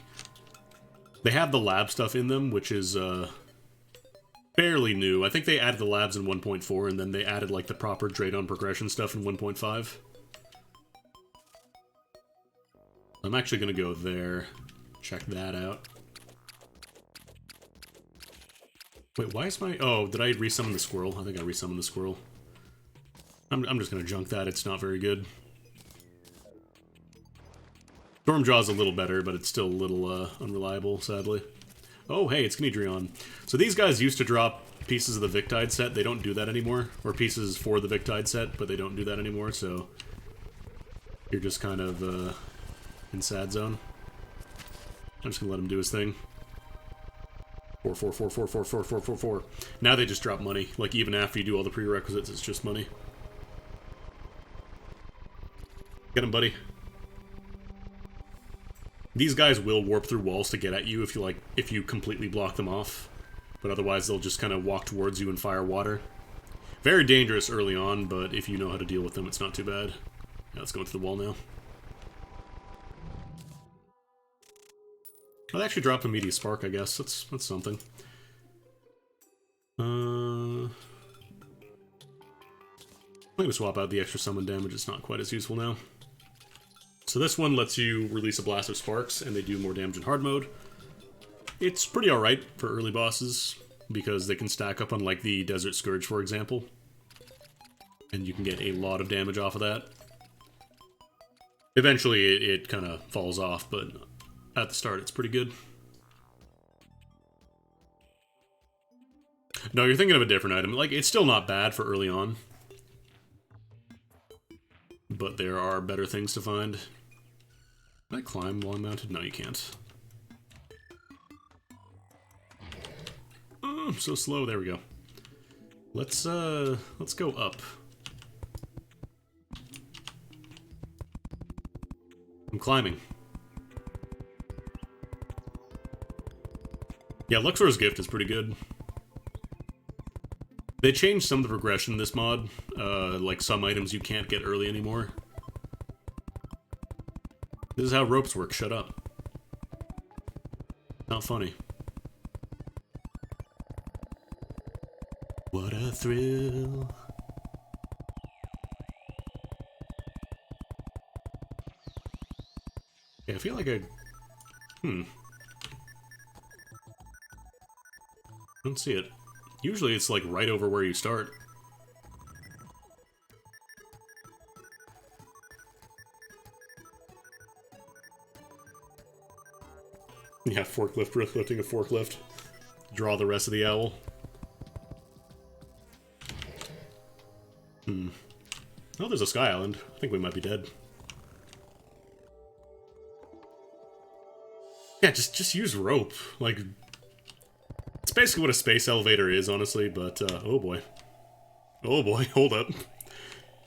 have the lab stuff in them, which is fairly new. I think they added the labs in 1.4, and then they added like the proper Draydon progression stuff in 1.5. I'm actually gonna go there, check that out. Wait, why is my... Oh, did I resummon the squirrel? I think I resummoned the squirrel. I'm just gonna junk that, it's not very good. Stormjaw's a little better, but it's still a little unreliable, sadly. Oh, hey, it's Knedrion. So these guys used to drop pieces of the Victide set. They don't do that anymore. Or pieces for the Victide set, but they don't do that anymore, so... You're just kind of in sad zone. I'm just gonna let him do his thing. 4, 4, 4, 4, 4, 4, 4, 4, 4. Now they just drop money. Like, even after you do all the prerequisites, it's just money. Get him, buddy. These guys will warp through walls to get at you if you completely block them off. But otherwise, they'll just kind of walk towards you and fire water. Very dangerous early on, but if you know how to deal with them, it's not too bad. Yeah, let's go into the wall now. Oh, they actually dropped a Meteor Spark, I guess. That's something. I'm gonna swap out the extra summon damage. It's not quite as useful now. So this one lets you release a blast of sparks, and they do more damage in hard mode. It's pretty alright for early bosses, because they can stack up on, like, the Desert Scourge, for example. And you can get a lot of damage off of that. Eventually, it kind of falls off, but at the start, it's pretty good. No, you're thinking of a different item. Like, it's still not bad for early on. But there are better things to find. Can I climb while I'm mounted? No, you can't. Oh, I'm so slow. There we go. Let's go up. I'm climbing. Yeah, Luxor's Gift is pretty good. They changed some of the progression in this mod. Like some items you can't get early anymore. This is how ropes work, shut up. Not funny. What a thrill. Yeah, I feel like I... I don't see it. Usually it's like right over where you start. Yeah, forklift, lifting a forklift. Draw the rest of the owl. Oh, there's a Sky Island. I think we might be dead. Yeah, just use rope. Like, it's basically what a space elevator is, honestly, but, oh boy. Oh boy, hold up.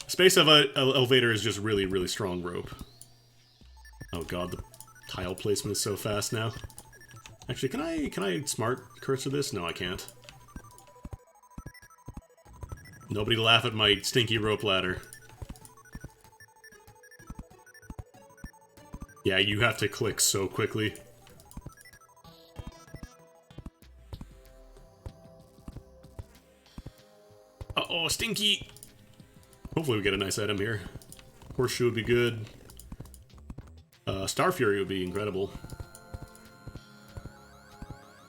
Space elevator is just really, really strong rope. Oh god, the tile placement is so fast now. Actually, can I smart cursor this? No, I can't. Nobody laugh at my stinky rope ladder. Yeah, you have to click so quickly. Uh-oh, stinky! Hopefully we get a nice item here. Horseshoe would be good. Star Fury would be incredible.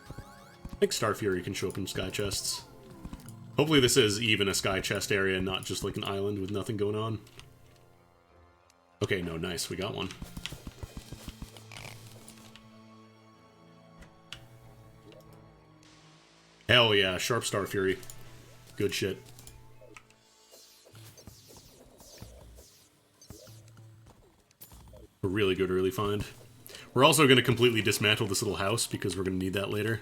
I think Star Fury can show up in sky chests. Hopefully this is even a sky chest area, not just like an island with nothing going on. Okay, no, nice, we got one. Hell yeah, Sharp Star Fury. Good shit. A really good early find. We're also going to completely dismantle this little house because we're going to need that later.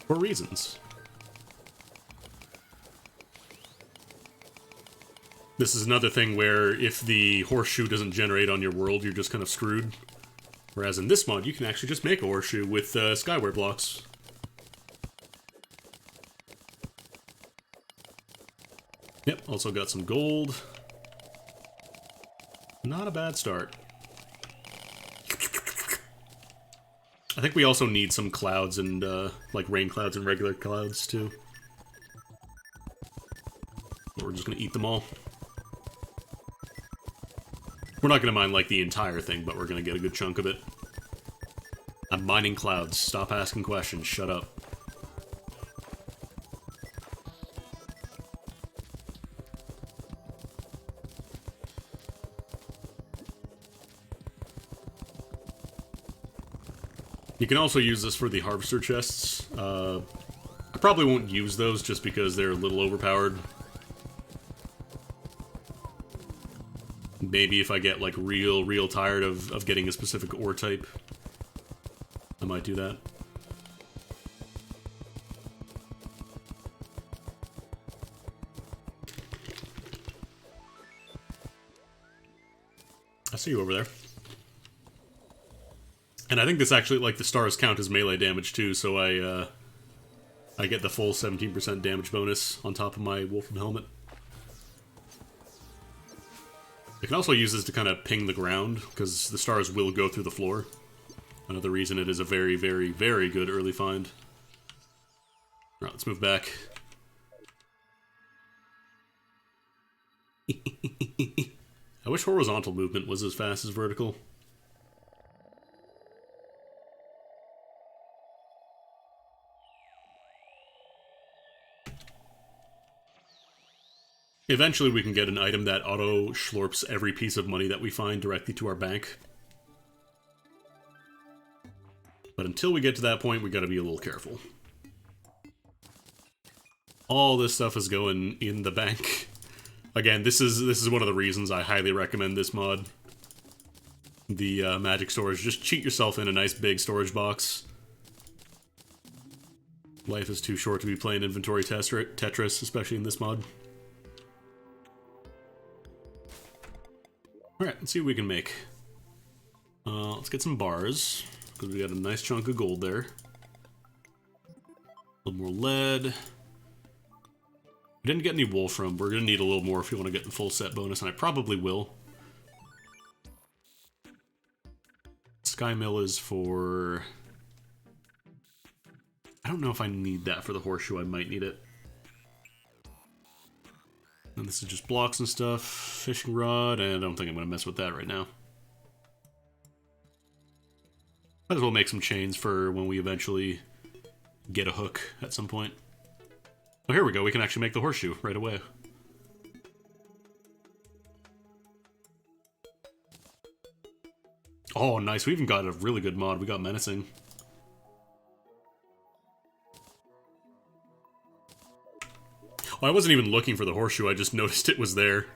For reasons. This is another thing where if the horseshoe doesn't generate on your world, you're just kind of screwed. Whereas in this mod, you can actually just make a horseshoe with skyware blocks. Yep, also got some gold. Not a bad start. I think we also need some clouds and, like rain clouds and regular clouds, too. But we're just gonna eat them all. We're not gonna mine, like, the entire thing, but we're gonna get a good chunk of it. I'm mining clouds. Stop asking questions. Shut up. You can also use this for the harvester chests. I probably won't use those just because they're a little overpowered. Maybe if I get, like, real tired of getting a specific ore type, I might do that. I see you over there. And I think this actually, like, the stars count as melee damage, too, so I get the full 17% damage bonus on top of my Wolfram helmet. I can also use this to kind of ping the ground, because the stars will go through the floor. Another reason it is a very, very, very good early find. Alright, let's move back. I wish horizontal movement was as fast as vertical. Eventually we can get an item that auto-schlorps every piece of money that we find directly to our bank. But until we get to that point, we gotta be a little careful. All this stuff is going in the bank. Again, this is one of the reasons I highly recommend this mod. The magic storage. Just cheat yourself in a nice big storage box. Life is too short to be playing inventory Tetris, especially in this mod. Alright, let's see what we can make. Let's get some bars, because we got a nice chunk of gold there. A little more lead. We didn't get any wolfram. We're going to need a little more if you want to get the full set bonus, and I probably will. Sky Mill is for... I don't know if I need that for the horseshoe. I might need it. And this is just blocks and stuff. Fishing rod, and I don't think I'm going to mess with that right now. Might as well make some chains for when we eventually get a hook at some point. Oh, here we go. We can actually make the horseshoe right away. Oh, nice. We even got a really good mod. We got menacing. Oh, I wasn't even looking for the horseshoe. I just noticed it was there.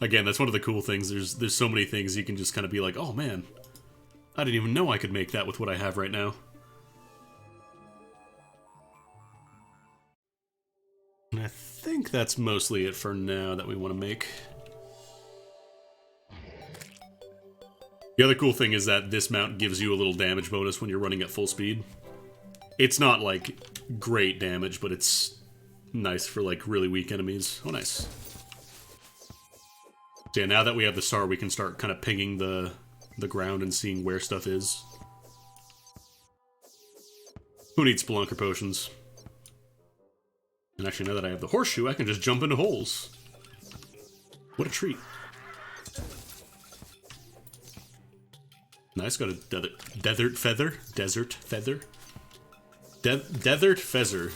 Again, that's one of the cool things. There's so many things you can just kind of be like, oh man, I didn't even know I could make that with what I have right now. And I think that's mostly it for now that we want to make. The other cool thing is that this mount gives you a little damage bonus when you're running at full speed. It's not, like, great damage, but it's nice for like really weak enemies. Oh, nice. So yeah, now that we have the star, we can start kind of pinging the ground and seeing where stuff is. Who needs Spelunker potions? And actually, now that I have the horseshoe, I can just jump into holes. What a treat. Nice, got a desert feather. Desert feather. Desert feather.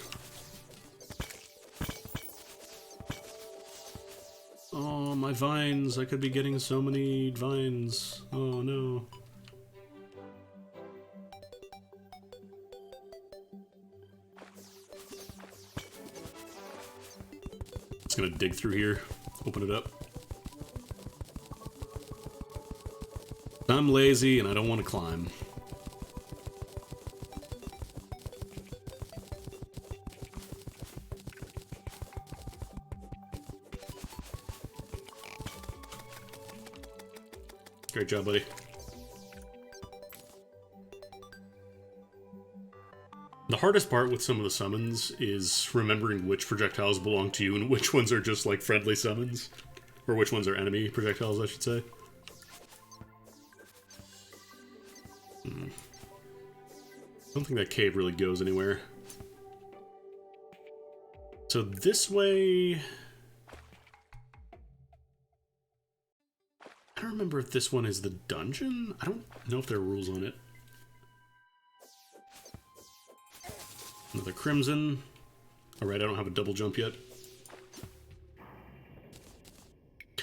Oh, my vines. I could be getting so many vines. Oh, no. Just gonna dig through here. Open it up. I'm lazy and I don't want to climb. Great job, buddy. The hardest part with some of the summons is remembering which projectiles belong to you and which ones are just like friendly summons. Or which ones are enemy projectiles, I should say. I don't think that cave really goes anywhere. So this way... I don't remember if this one is the dungeon? I don't know if there are rules on it. Another crimson. Alright, I don't have a double jump yet.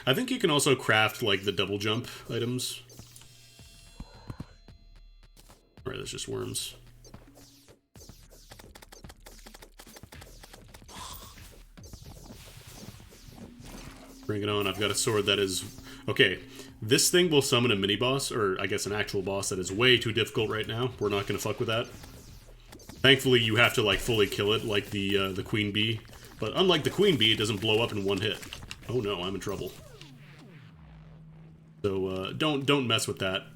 I think you can also craft, like, the double jump items. Alright, that's just worms. Bring it on, I've got a sword that is... Okay, this thing will summon a mini-boss, or I guess an actual boss that is way too difficult right now. We're not gonna fuck with that. Thankfully, you have to, like, fully kill it, like the queen bee. But unlike the queen bee, it doesn't blow up in one hit. Oh no, I'm in trouble. So, don't mess with that.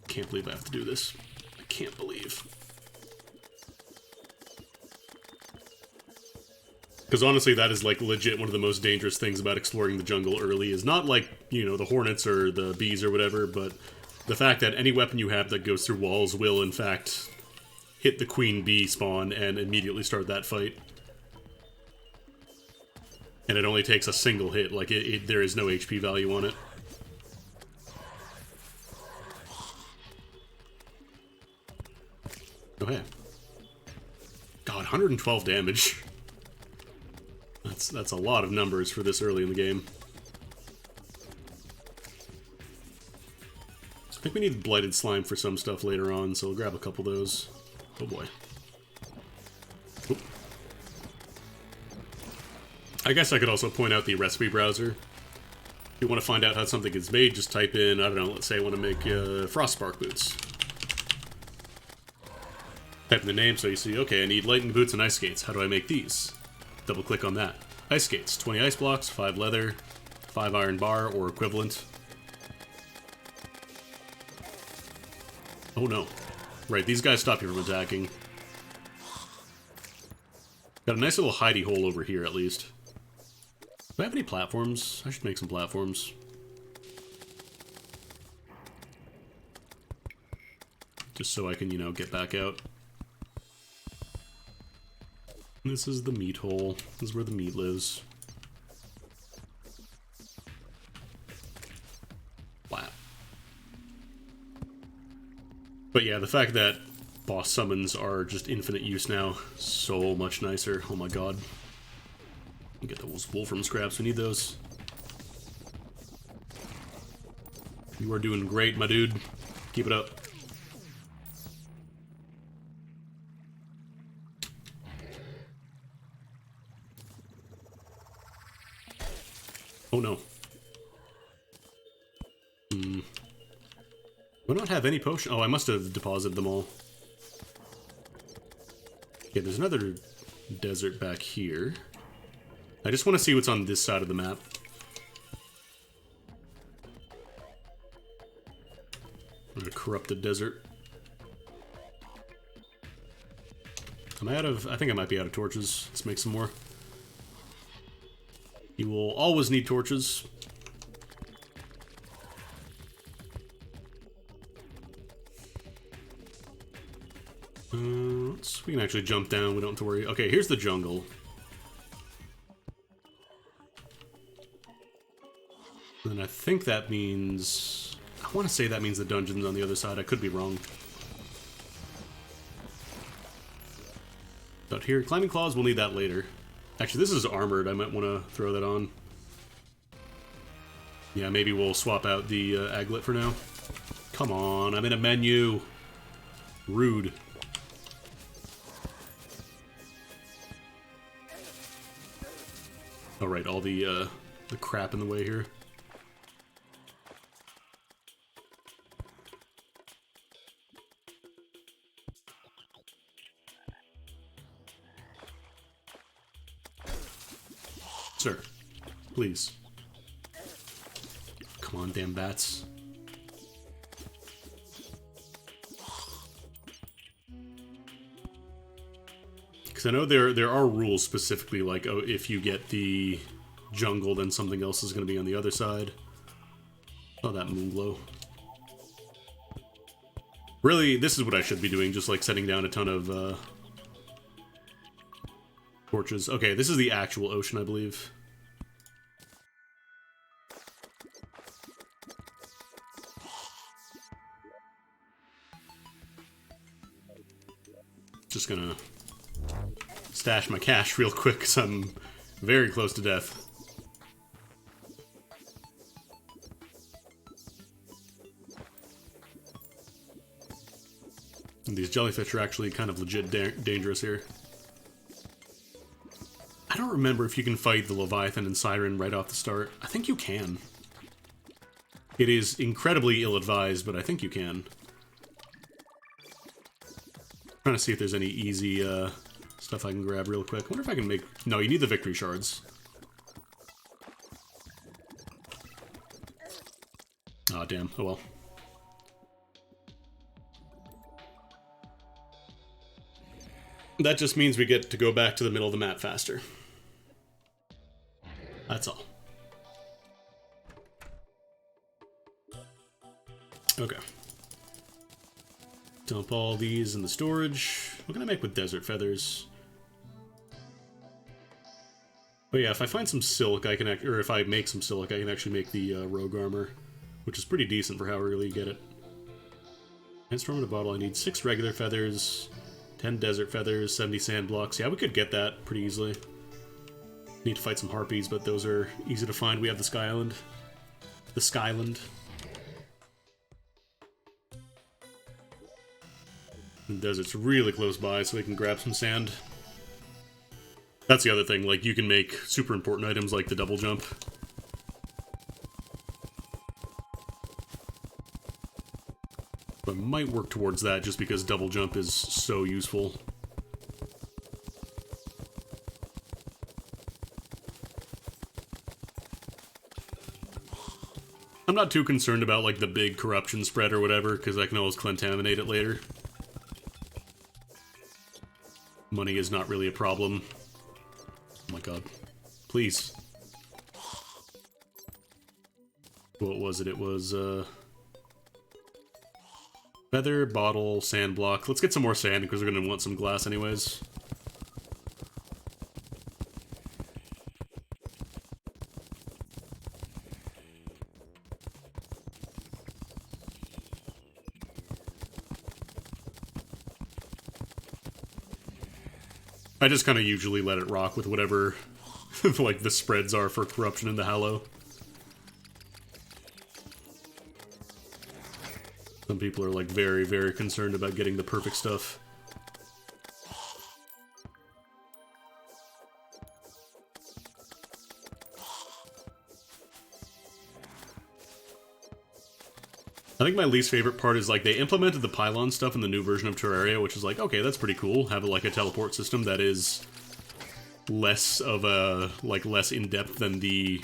Can't believe I have to do this. I can't believe. Because honestly, that is, like, legit one of the most dangerous things about exploring the jungle early, is not, like, you know, the hornets or the bees or whatever, but the fact that any weapon you have that goes through walls will, in fact, hit the queen bee spawn and immediately start that fight. And it only takes a single hit, like, there is no HP value on it. Oh, hey. God, 112 damage. That's a lot of numbers for this early in the game. I think we need Blighted Slime for some stuff later on, so we'll grab a couple of those. Oh boy. Oop. I guess I could also point out the recipe browser. If you want to find out how something is made, just type in, I don't know, let's say I want to make Frostspark boots. Type in the name so you see, okay, I need lightning boots and ice skates. How do I make these? Double click on that. Ice skates, 20 ice blocks, 5 leather, 5 iron bar or equivalent. Oh no. Right, these guys stop you from attacking. Got a nice little hidey hole over here at least. Do I have any platforms? I should make some platforms. Just so I can, you know, get back out. This is the meat hole. This is where the meat lives. Wow. But yeah, the fact that boss summons are just infinite use now, so much nicer. Oh my god. Get those wolfram scraps, we need those. You are doing great, my dude. Keep it up. Oh no. Do I not have any potion? Oh, I must have deposited them all. Okay, there's another desert back here. I just want to see what's on this side of the map. A corrupted desert. Am I out of... I think I might be out of torches. Let's make some more. You will always need torches. We can actually jump down. We don't have to worry. Okay, here's the jungle. And I think that means... I want to say that means the dungeon's on the other side. I could be wrong. But here, climbing claws, we'll need that later. Actually, this is armored. I might want to throw that on. Yeah, maybe we'll swap out the aglet for now. Come on, I'm in a menu. Rude. All right, all the crap in the way here. Sir, please. Come on, damn bats. Because I know there are rules specifically, like, oh, if you get the jungle, then something else is going to be on the other side. Oh, that moon glow. Really, this is what I should be doing, just like setting down a ton of torches. Okay, this is the actual ocean, I believe. Just gonna stash my cash real quick because I'm very close to death. And these jellyfish are actually kind of legit dangerous here. I don't remember if you can fight the Leviathan and Siren right off the start. I think you can. It is incredibly ill-advised, but I think you can. Trying to see if there's any easy stuff I can grab real quick. I wonder if I can make... No, you need the victory shards. Aw, damn. Oh well. That just means we get to go back to the middle of the map faster. That's all. Okay. Dump all these in the storage. What can I make with desert feathers? Oh yeah, if I find some silk, I can or if I make some silk, I can actually make the rogue armor, which is pretty decent for how early you get it. And storm in a bottle, I need 6 regular feathers, 10 desert feathers, 70 sand blocks. Yeah, we could get that pretty easily. Need to fight some harpies, but those are easy to find. We have the Sky Island. The Skyland. The desert's really close by, so we can grab some sand. That's the other thing, like, you can make super important items like the double jump. I might work towards that just because double jump is so useful. I'm not too concerned about, like, the big corruption spread or whatever, because I can always contaminate it later. Money is not really a problem. Oh my god. Please. What was it? It was, feather, bottle, sand block. Let's get some more sand, because we're going to want some glass anyways. I just kind of usually let it rock with whatever, like, the spreads are for corruption in the Hallow. Some people are, like, very, very concerned about getting the perfect stuff. I think my least favorite part is, like, they implemented the pylon stuff in the new version of Terraria, which is like, okay, that's pretty cool. Have, like, a teleport system that is less of a, like, less in-depth than the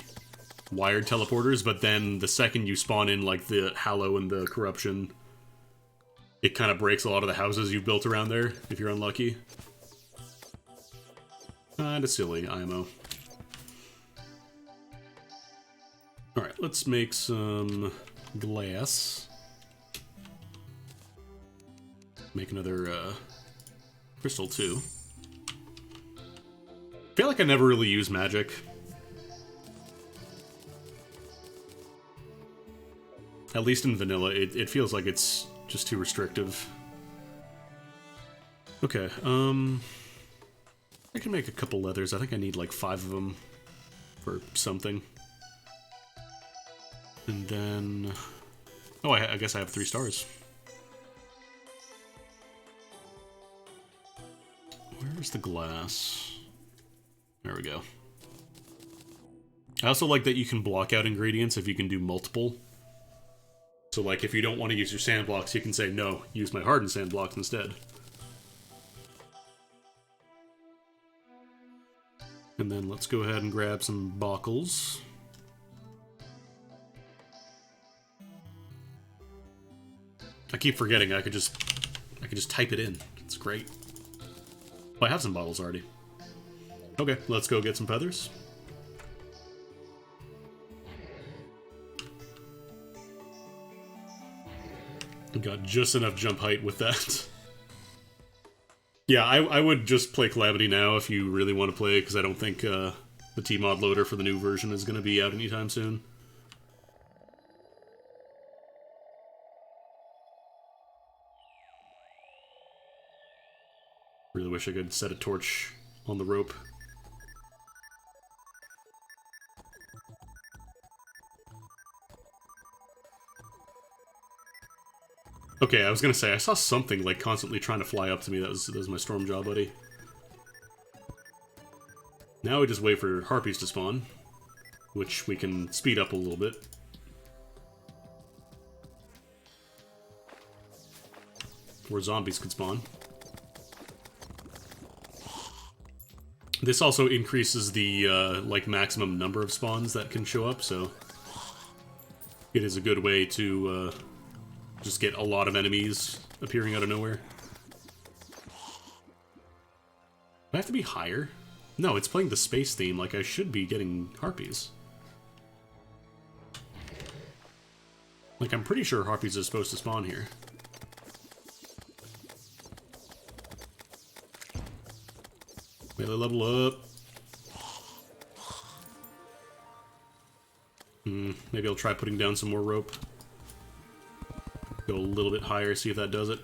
wired teleporters, but then the second you spawn in, like, the Hallow and the Corruption, it kind of breaks a lot of the houses you've built around there, if you're unlucky. Kinda silly, IMO. Alright, let's make some glass. Make another crystal too. I feel like I never really use magic. At least in vanilla, it feels like it's just too restrictive. Okay, I can make a couple leathers. I think I need like 5 of them for something. And then... oh, I guess I have 3 stars. Where's the glass? There we go. I also like that you can block out ingredients if you can do multiple. So, like, if you don't want to use your sand blocks, you can say, no, use my hardened sand blocks instead. And then let's go ahead and grab some bockles. I keep forgetting I could just type it in. It's great. Oh, I have some bottles already. Okay, let's go get some feathers. Got just enough jump height with that. Yeah, I would just play Calamity now if you really want to play it, because I don't think the T-Mod loader for the new version is going to be out anytime soon. Really wish I could set a torch on the rope. Okay, I was gonna say, I saw something, like, constantly trying to fly up to me. That was my storm jaw buddy. Now we just wait for harpies to spawn, which we can speed up a little bit. Or zombies could spawn. This also increases the, like, maximum number of spawns that can show up, so... it is a good way to, just get a lot of enemies appearing out of nowhere. Do I have to be higher? No, it's playing the space theme, like I should be getting harpies. Like, I'm pretty sure harpies are supposed to spawn here. Melee level up. Maybe I'll try putting down some more rope. Go a little bit higher, see if that does it.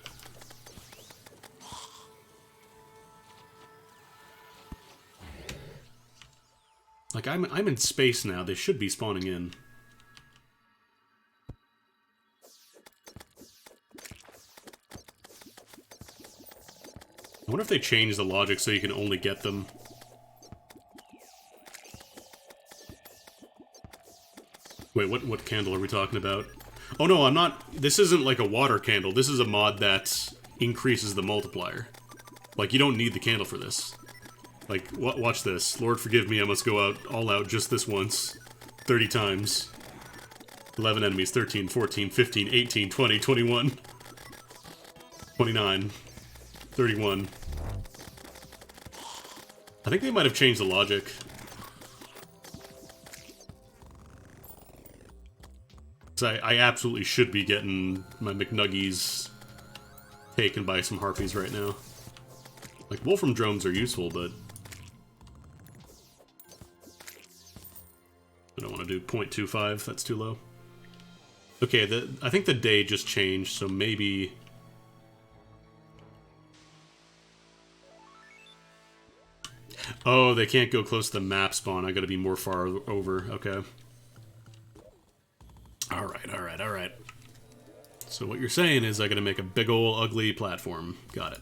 Like, I'm in space now. They should be spawning in. I wonder if they changed the logic so you can only get them. Wait, what candle are we talking about? Oh no, I'm not... this isn't like a water candle. This is a mod that increases the multiplier. Like, you don't need the candle for this. Like, watch this. Lord forgive me, I must go out all out just this once. 30 times. 11 enemies, 13, 14, 15, 18, 20, 21. 29. 31. I think they might have changed the logic. So I absolutely should be getting my McNuggies taken by some harpies right now. Like, Wolfram drones are useful, but... I don't want to do 0.25, that's too low. Okay, I think the day just changed, so maybe... oh, they can't go close to the map spawn. I gotta be more far over. Okay. Alright. So what you're saying is I gotta make a big ol' ugly platform. Got it.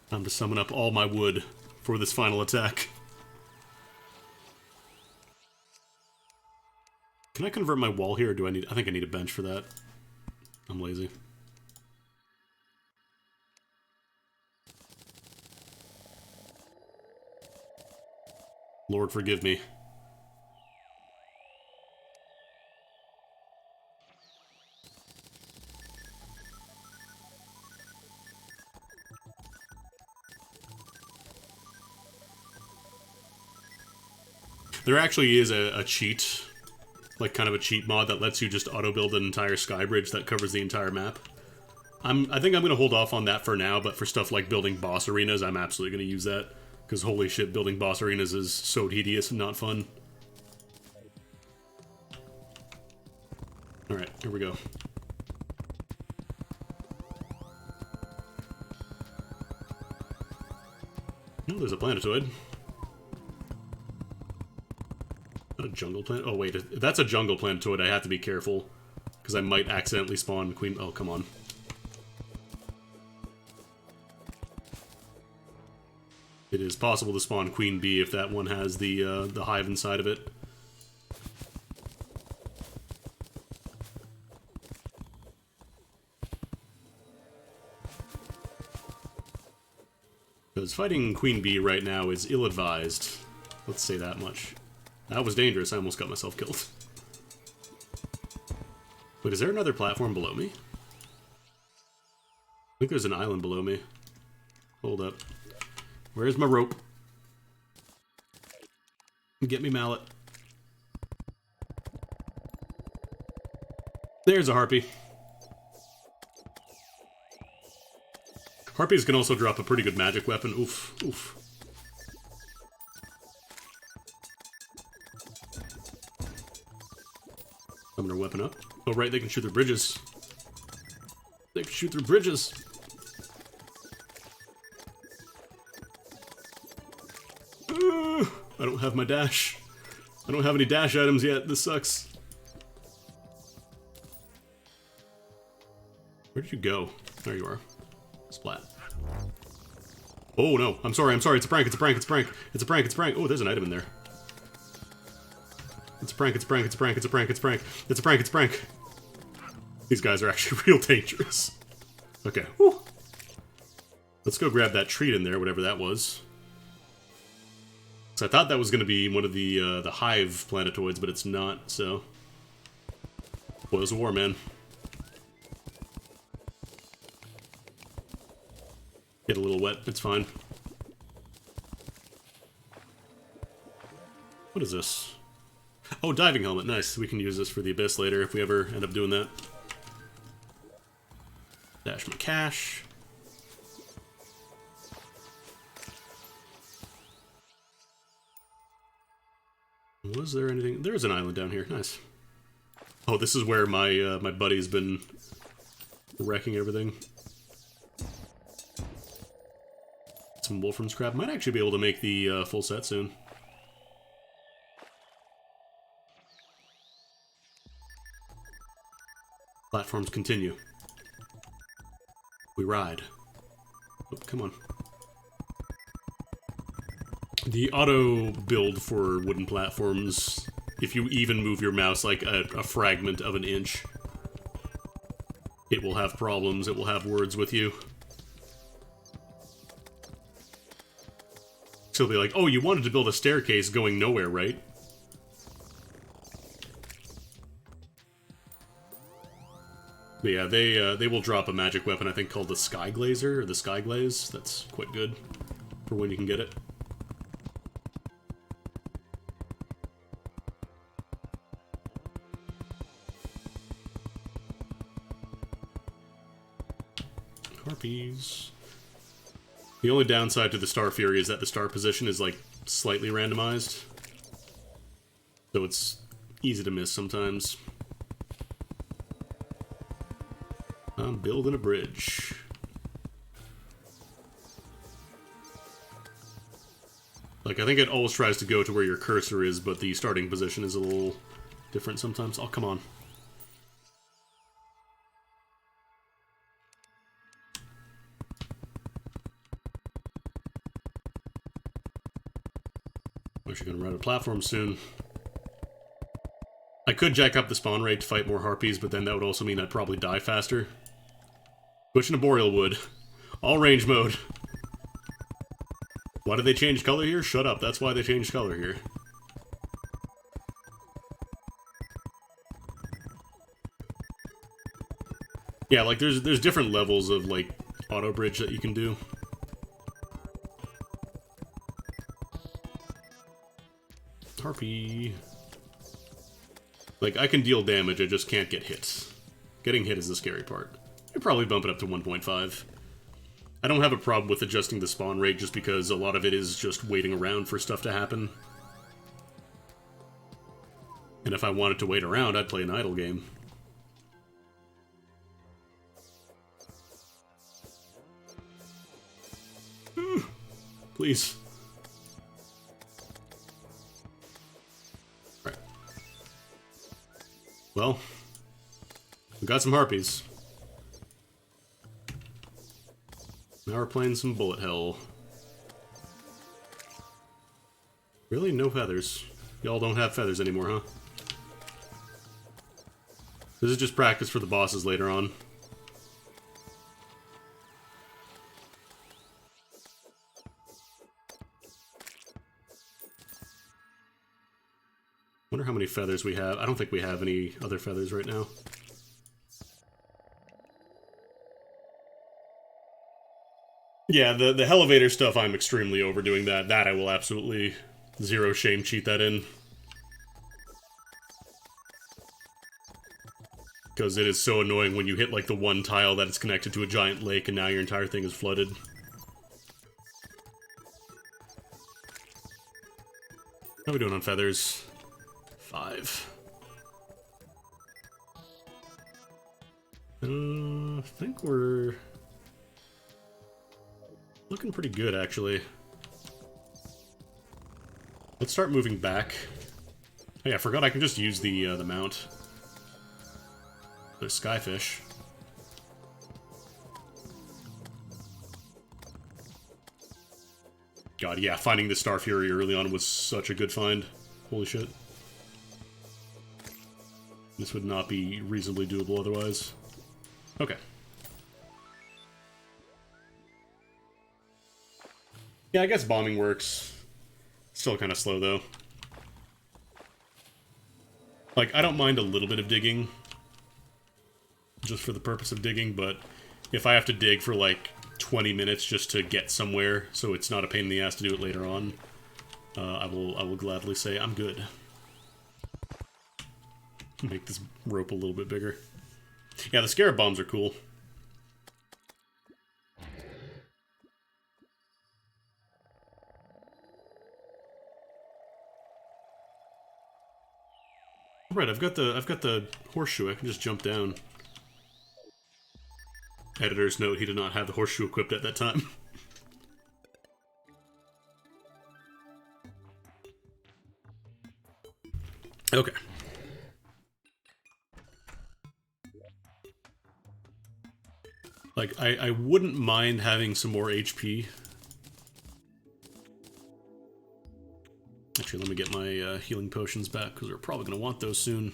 Time to summon up all my wood for this final attack. Can I convert my wall here, or do I need... I think I need a bench for that. I'm lazy. Lord forgive me. There actually is a cheat, like kind of a cheat mod that lets you just auto-build an entire sky bridge that covers the entire map. I think I'm going to hold off on that for now, but for stuff like building boss arenas, I'm absolutely going to use that. Because holy shit, building boss arenas is so tedious and not fun. Alright, here we go. Oh, there's a planetoid. Not a jungle planet? Oh wait, if that's a jungle planetoid, I have to be careful. Because I might accidentally spawn queen... Oh, come on. It is possible to spawn queen bee if that one has the hive inside of it. Because fighting queen bee right now is ill-advised. Let's say that much. That was dangerous. I almost got myself killed. Wait, is there another platform below me? I think there's an island below me. Hold up. Where's my rope? Get me mallet. There's a harpy. Harpies can also drop a pretty good magic weapon. Oof, oof. Summon their weapon up. Oh, right, they can shoot through bridges. They can shoot through bridges. I don't have my dash. I don't have any dash items yet. This sucks. Where did you go? There you are. Splat. Oh no, I'm sorry, it's a prank, it's a prank, it's a prank. It's a prank, it's a prank. Oh, there's an item in there. It's a prank, it's a prank, it's a prank, it's a prank, it's a prank. It's a prank, it's a prank. These guys are actually real dangerous. Okay, whew. Let's go grab that treat in there, whatever that was. So I thought that was going to be one of the hive planetoids, but it's not, so... Spoils of war, man. Get a little wet, it's fine. What is this? Oh, diving helmet, nice. We can use this for the abyss later if we ever end up doing that. Dash my cash. Was there anything? There's an island down here. Nice. Oh, this is where my my buddy's been wrecking everything. Some Wolfram scrap. Might actually be able to make the full set soon. Platforms continue. We ride. Oh, come on. The auto build for wooden platforms, if you even move your mouse like a fragment of an inch, it will have problems, it will have words with you. So they'll be like, oh, you wanted to build a staircase going nowhere, right? But yeah, they will drop a magic weapon, I think, called the Sky Glazer, or the Sky Glaze. That's quite good for when you can get it. Harpies. The only downside to the Star Fury is that the star position is, like, slightly randomized. So it's easy to miss sometimes. I'm building a bridge. Like, I think it always tries to go to where your cursor is, but the starting position is a little different sometimes. Oh, come on. I'm actually gonna run a platform soon. I could jack up the spawn rate to fight more harpies, but then that would also mean I'd probably die faster. Pushing a boreal wood. All range mode. Why did they change color here? Shut up, that's why they changed color here. Yeah, like there's different levels of like auto bridge that you can do. harpy. Like, I can deal damage, I just can't get hits. Getting hit is the scary part. I'd probably bump it up to 1.5. I don't have a problem with adjusting the spawn rate just because a lot of it is just waiting around for stuff to happen. And if I wanted to wait around, I'd play an idle game. Please. Right. Well, we got some harpies. Now we're playing some bullet hell. Really? No feathers. Y'all don't have feathers anymore, huh? This is just practice for the bosses later on. Wonder how many feathers we have. I don't think we have any other feathers right now. Yeah, the elevator stuff, I'm extremely overdoing that. That I will absolutely zero shame cheat that in. Because it is so annoying when you hit like the one tile that is connected to a giant lake and now your entire thing is flooded. How are we doing on feathers? 5. I think we're looking pretty good, actually. Let's start moving back. Oh yeah, I forgot I can just use the mount. There's skyfish. God, yeah, finding the Star Fury early on was such a good find. Holy shit. This would not be reasonably doable otherwise. Okay. Yeah, I guess bombing works. Still kind of slow, though. Like, I don't mind a little bit of digging. Just for the purpose of digging, but if I have to dig for, like, 20 minutes just to get somewhere, so it's not a pain in the ass to do it later on, I will gladly say I'm good. Make this rope a little bit bigger. Yeah, the scarab bombs are cool. Right, I've got the horseshoe. I can just jump down. Editor's note: he did not have the horseshoe equipped at that time. Okay. Like, I wouldn't mind having some more HP. Actually, let me get my healing potions back, because we're probably going to want those soon.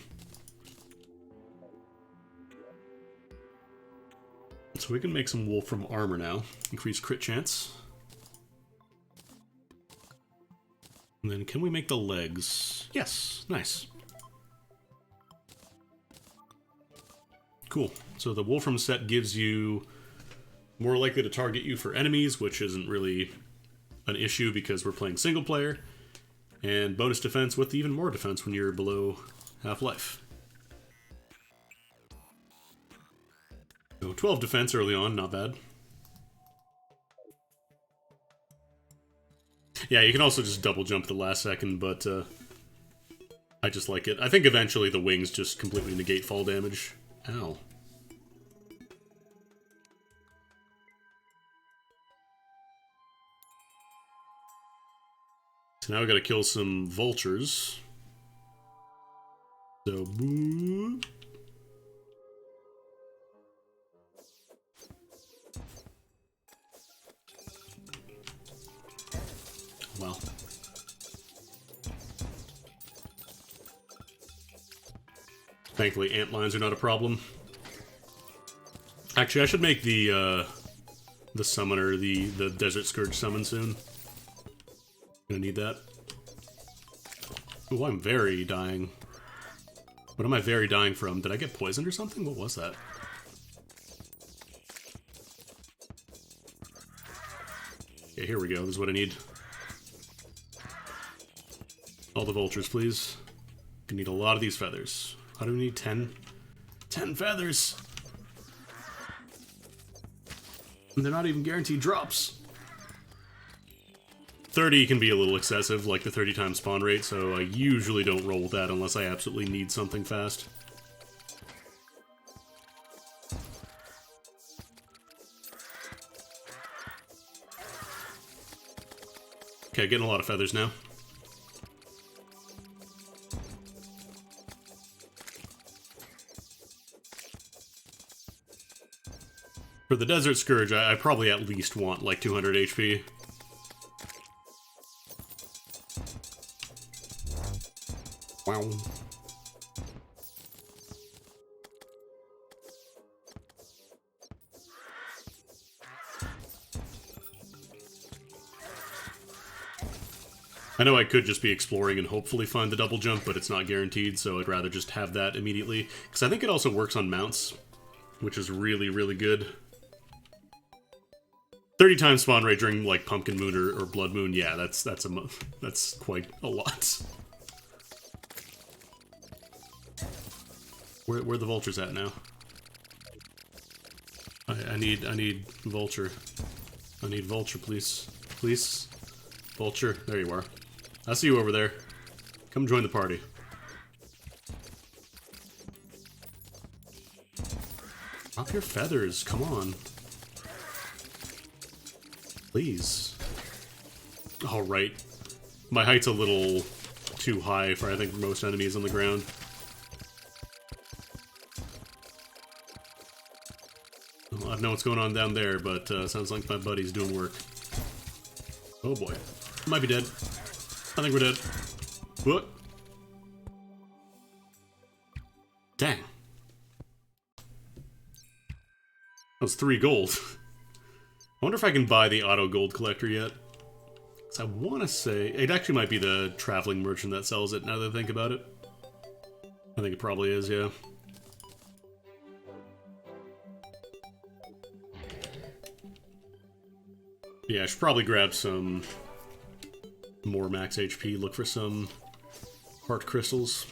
So we can make some Wolfram armor now. Increase crit chance. And then can we make the legs? Yes, nice. Cool. So the Wolfram set gives you more likely to target you for enemies, which isn't really an issue because we're playing single player. And bonus defense with even more defense when you're below half-life. So 12 defense early on, not bad. Yeah, you can also just double jump the last second, but I just like it. I think eventually the wings just completely negate fall damage. Ow. So now we gotta kill some vultures. So, boo. Wow. Thankfully, ant lines are not a problem. Actually, I should make the summoner, the Desert Scourge summon soon. Gonna need that. Oh, I'm very dying. What am I very dying from? Did I get poisoned or something? What was that? Okay, here we go. This is what I need. All the vultures, please. We need a lot of these feathers. How do we need 10? 10 feathers! And they're not even guaranteed drops. 30 can be a little excessive, like the 30 times spawn rate, so I usually don't roll with that unless I absolutely need something fast. Okay, getting a lot of feathers now. For the Desert Scourge, I probably at least want like 200 HP. Wow. I know I could just be exploring and hopefully find the double jump, but it's not guaranteed, so I'd rather just have that immediately. Because I think it also works on mounts, which is really, really good. 30 times spawn rate during, like, Pumpkin Moon or Blood Moon, yeah, that's quite a lot. Where are the vultures at now? I need vulture. I need vulture, please. Please? Vulture, there you are. I see you over there. Come join the party. Drop your feathers, come on. Please. Alright. My height's a little too high for, I think, most enemies on the ground. Well, I don't know what's going on down there, but sounds like my buddy's doing work. Oh boy. Might be dead. I think we're dead. What? Dang. That was 3 gold. I wonder if I can buy the auto gold collector yet. Because I want to say... It actually might be the traveling merchant that sells it, now that I think about it. I think it probably is, yeah. Yeah, I should probably grab some more max HP, look for some heart crystals.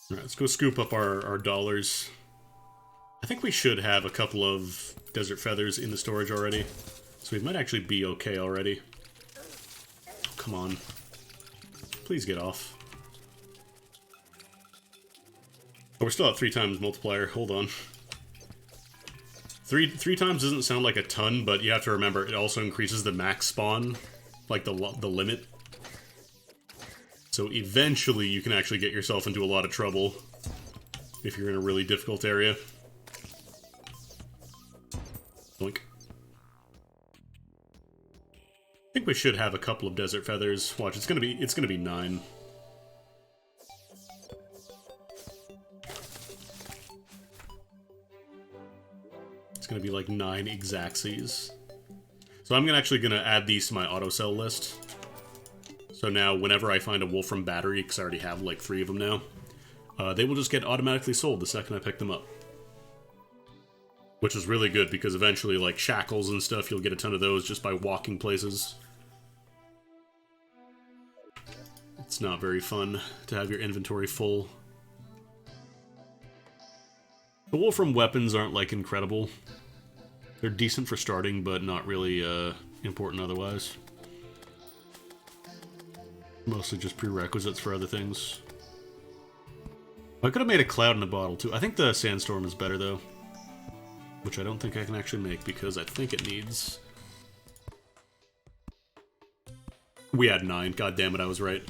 Alright, let's go scoop up our dollars. I think we should have a couple of desert feathers in the storage already, so we might actually be okay already. Come on. Please get off. Oh, we're still at 3 times multiplier. Hold on. Three times doesn't sound like a ton, but you have to remember it also increases the max spawn, like the limit. So eventually you can actually get yourself into a lot of trouble if you're in a really difficult area. Blink. I think we should have a couple of desert feathers. Watch, it's gonna be 9. It's gonna be like 9 exactsies. So I'm actually gonna add these to my auto sell list. So now whenever I find a Wolfram battery, because I already have like 3 of them now, they will just get automatically sold the second I pick them up. Which is really good because eventually, like shackles and stuff, you'll get a ton of those just by walking places. It's not very fun to have your inventory full. The Wolfram weapons aren't like incredible. They're decent for starting, but not really important otherwise. Mostly just prerequisites for other things. I could have made a cloud in a bottle too. I think the sandstorm is better though. Which I don't think I can actually make because I think it needs... We had 9. God damn it, I was right.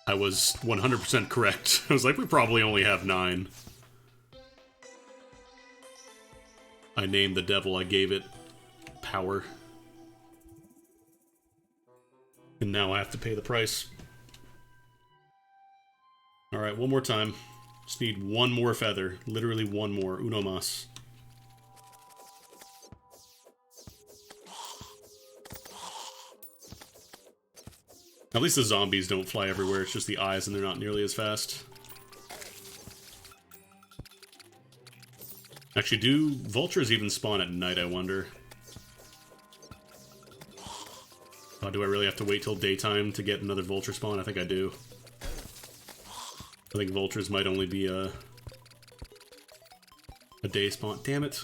I was 100% correct. I was like, we probably only have 9. I named the devil, I gave it power. And now I have to pay the price. Alright, one more time. Just need 1 more feather. Literally 1 more. Uno mas. At least the zombies don't fly everywhere, it's just the eyes and they're not nearly as fast. Actually, do vultures even spawn at night, I wonder? Oh, do I really have to wait till daytime to get another vulture spawn? I think I do. I think vultures might only be a day spawn. Damn it.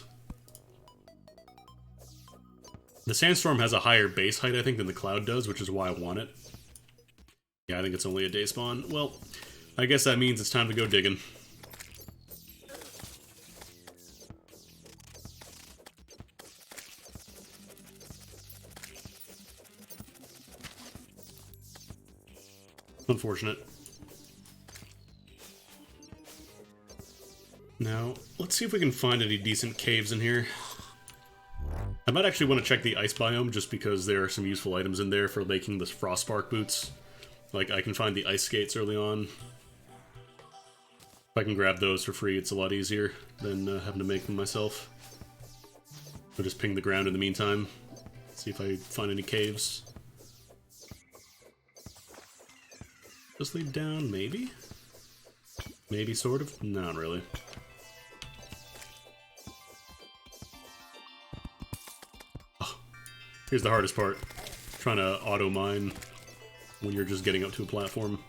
The sandstorm has a higher base height, I think, than the cloud does, which is why I want it. Yeah, I think it's only a day spawn. Well, I guess that means it's time to go digging. Unfortunate. Now, let's see if we can find any decent caves in here. I might actually want to check the ice biome, just because there are some useful items in there for making the frost spark boots. Like, I can find the ice skates early on. If I can grab those for free, it's a lot easier than having to make them myself. I'll just ping the ground in the meantime. See if I find any caves. Just lead down, maybe? Maybe, sort of? Not really. Oh, here's the hardest part. Trying to auto-mine when you're just getting up to a platform.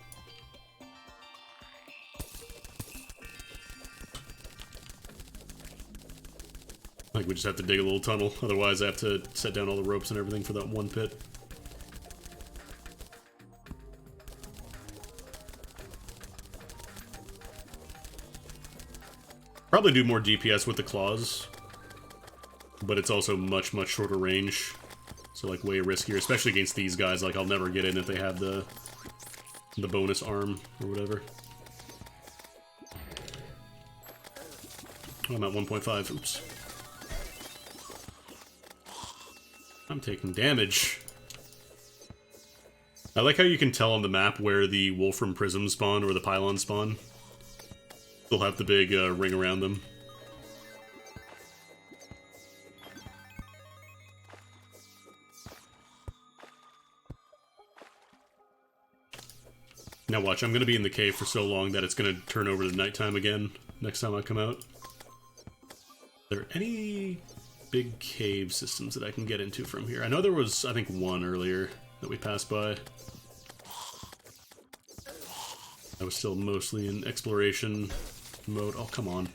Like, we just have to dig a little tunnel, otherwise I have to set down all the ropes and everything for that one pit. Probably do more DPS with the claws, but it's also much shorter range, so like way riskier, especially against these guys. Like, I'll never get in if they have the bonus arm or whatever. Oh, I'm at 1.5. Oops. I'm taking damage. I like how you can tell on the map where the Wolfram Prism spawn or the Pylon spawn. They'll have the big ring around them. Now watch, I'm going to be in the cave for so long that it's going to turn over to nighttime again next time I come out. Are there any big cave systems that I can get into from here? I know there was, I think, one earlier that we passed by. I was still mostly in exploration mode. Oh, come on.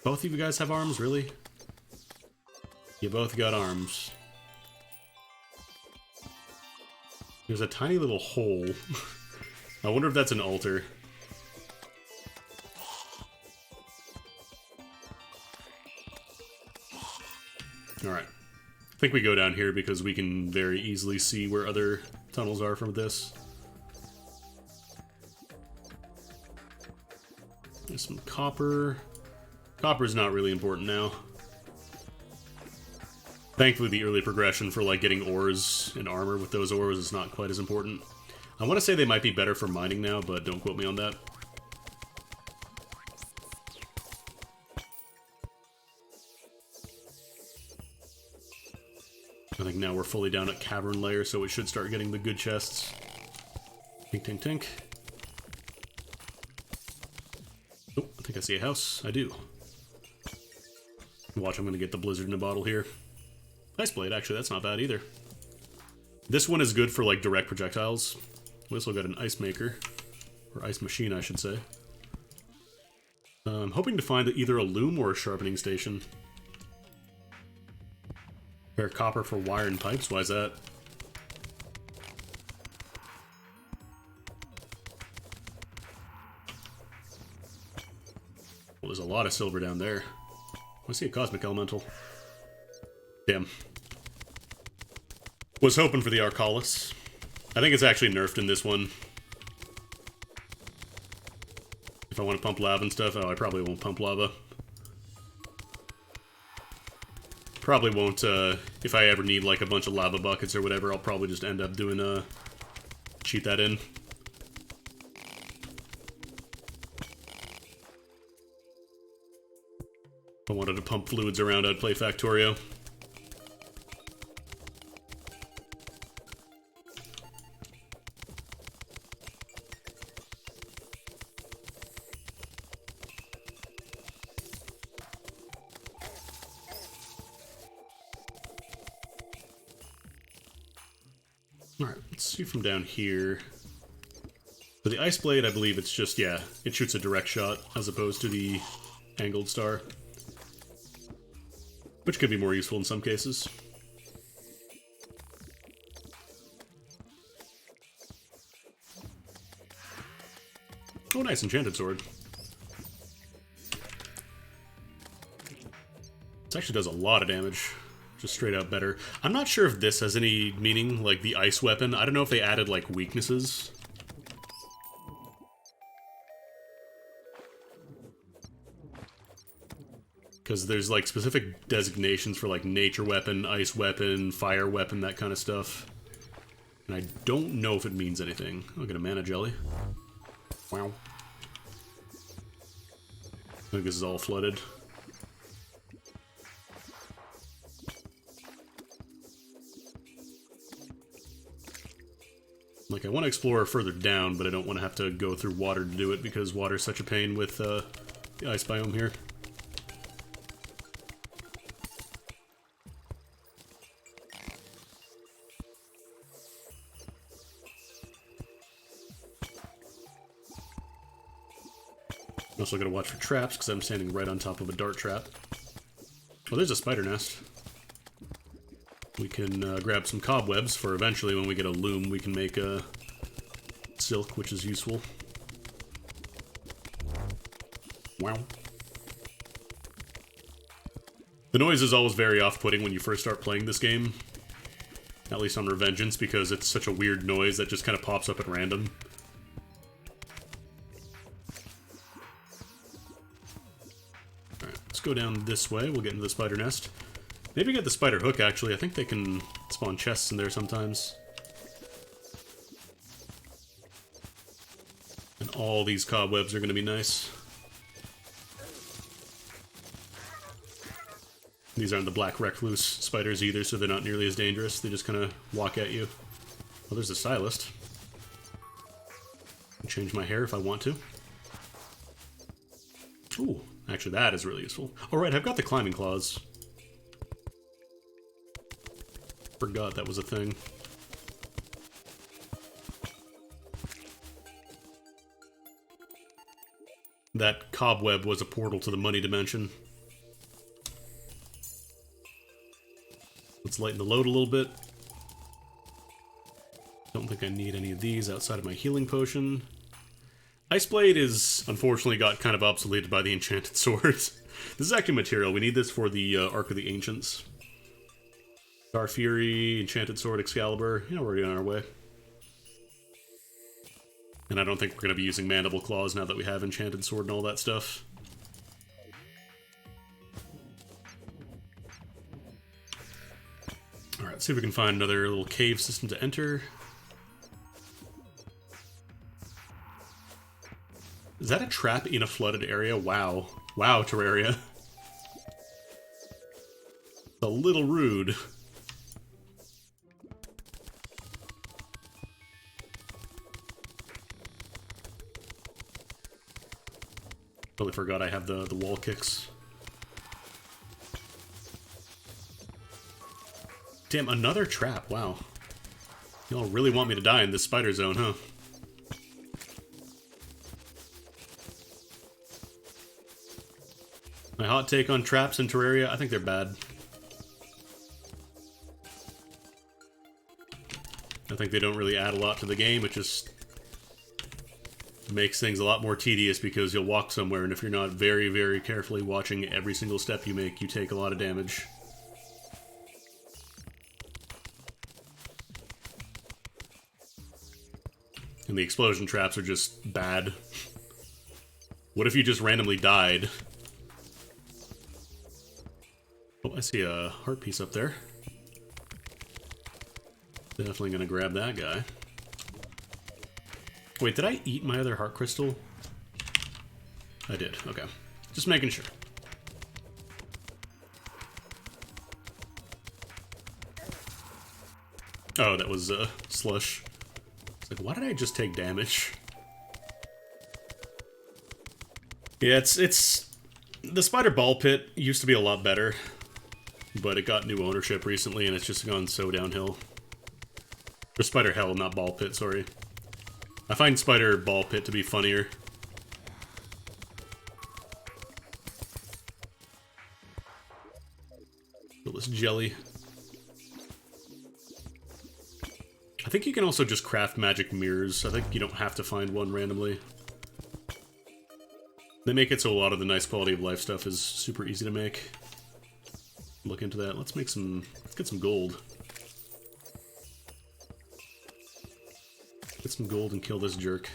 Both of you guys have arms, really? You both got arms. There's a tiny little hole. I wonder if that's an altar. Alright. I think we go down here because we can very easily see where other tunnels are from this. There's some copper. Copper's not really important now. Thankfully, the early progression for, like, getting ores and armor with those ores is not quite as important. I want to say they might be better for mining now, but don't quote me on that. I think now we're fully down at cavern layer, so we should start getting the good chests. Tink, tink, tink. Oh, I think I see a house. I do. Watch, I'm going to get the blizzard in a bottle here. Ice blade, actually, that's not bad either. This one is good for, like, direct projectiles. We also got an ice maker. Or ice machine, I should say. I'm hoping to find either a loom or a sharpening station. Fair copper for wire and pipes, why is that? Well, there's a lot of silver down there. I see a cosmic elemental. Damn. Was hoping for the Arcalis. I think it's actually nerfed in this one. If I want to pump lava and stuff, oh, I probably won't pump lava. Probably won't, if I ever need, like, a bunch of lava buckets or whatever, I'll probably just end up doing, cheat that in. If I wanted to pump fluids around, I'd play Factorio. Alright, let's see from down here. For the Ice Blade, I believe it's just, yeah, it shoots a direct shot as opposed to the angled star. Which could be more useful in some cases. Oh, nice enchanted sword. This actually does a lot of damage. Just straight out better. I'm not sure if this has any meaning, like the ice weapon. I don't know if they added, like, weaknesses. Because there's, like, specific designations for, like, nature weapon, ice weapon, fire weapon, that kind of stuff. And I don't know if it means anything. I'll get a mana jelly. Wow. I think this is all flooded. Like, I want to explore further down, but I don't want to have to go through water to do it, because water's such a pain with the ice biome here. I'm also going to watch for traps, because I'm standing right on top of a dart trap. Oh, there's a spider nest. We can grab some cobwebs for eventually when we get a loom we can make silk, which is useful. Wow. The noise is always very off-putting when you first start playing this game. At least on Revengeance, because it's such a weird noise that just kind of pops up at random. Alright, let's go down this way. We'll get into the spider nest. Maybe get the spider hook, actually. I think they can spawn chests in there sometimes. And all these cobwebs are going to be nice. These aren't the black recluse spiders either, so they're not nearly as dangerous. They just kind of walk at you. Oh, there's a stylist. I can change my hair if I want to. Ooh, actually that is really useful. Alright, I've got the climbing claws. Forgot that was a thing. That cobweb was a portal to the money dimension. Let's lighten the load a little bit. Don't think I need any of these outside of my healing potion. Ice Blade is, unfortunately, got kind of obsoleted by the enchanted swords. This is actually material. We need this for the Arc of the Ancients. Star Fury, Enchanted Sword, Excalibur. You know, we're on our way. And I don't think we're going to be using Mandible Claws now that we have Enchanted Sword and all that stuff. Alright, let's see if we can find another little cave system to enter. Is that a trap in a flooded area? Wow. Wow, Terraria. It's a little rude. Totally forgot I have the wall kicks. Damn, another trap, wow. Y'all really want me to die in this spider zone, huh? My hot take on traps in Terraria, I think they're bad. I think they don't really add a lot to the game, it just makes things a lot more tedious because you'll walk somewhere and if you're not very, very carefully watching every single step you make, you take a lot of damage. And the explosion traps are just bad. What if you just randomly died? Oh, I see a heart piece up there. Definitely gonna grab that guy. Wait, did I eat my other heart crystal? I did, okay. Just making sure. Oh, that was slush. It's like, why did I just take damage? Yeah, it's... The spider ball pit used to be a lot better, but it got new ownership recently and it's just gone so downhill. Or spider hell, not ball pit, sorry. I find spider ball pit to be funnier. Fill this jelly. I think you can also just craft magic mirrors. I think you don't have to find one randomly. They make it so a lot of the nice quality of life stuff is super easy to make. Look into that. Let's get some gold. Get some gold and kill this jerk.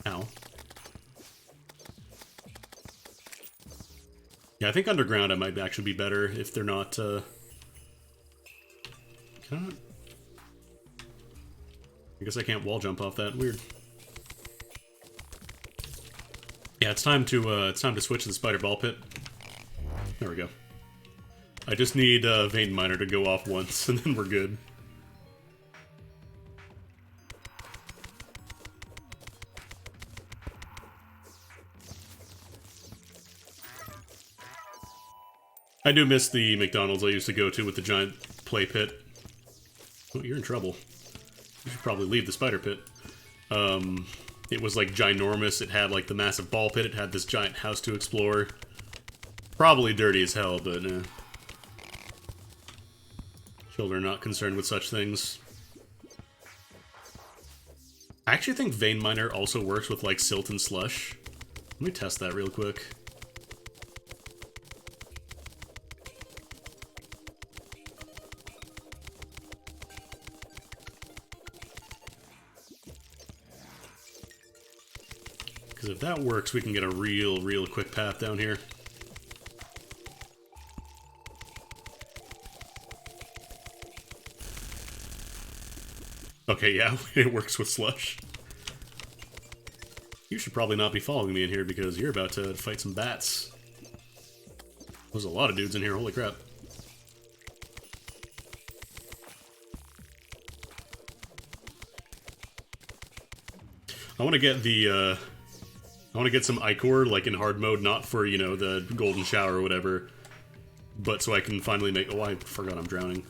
Ow. Yeah, I think underground I might actually be better if they're not, Can I? I guess I can't wall jump off that. Weird. Yeah, it's time to switch to the spider ball pit. There we go. I just need Vein Miner to go off once, and then we're good. I do miss the McDonald's I used to go to with the giant play pit. Oh, you're in trouble. You should probably leave the spider pit. It was like ginormous. It had like the massive ball pit. It had this giant house to explore. Probably dirty as hell, but children are not concerned with such things. I actually think Vein Miner also works with like silt and slush. Let me test that real quick. Because if that works, we can get a real quick path down here. Okay, yeah, it works with slush. You should probably not be following me in here because you're about to fight some bats. There's a lot of dudes in here, holy crap. I want to get the, I want to get some Ichor, like in hard mode, not for, you know, the golden shower or whatever, but so I can finally make... Oh, I forgot I'm drowning.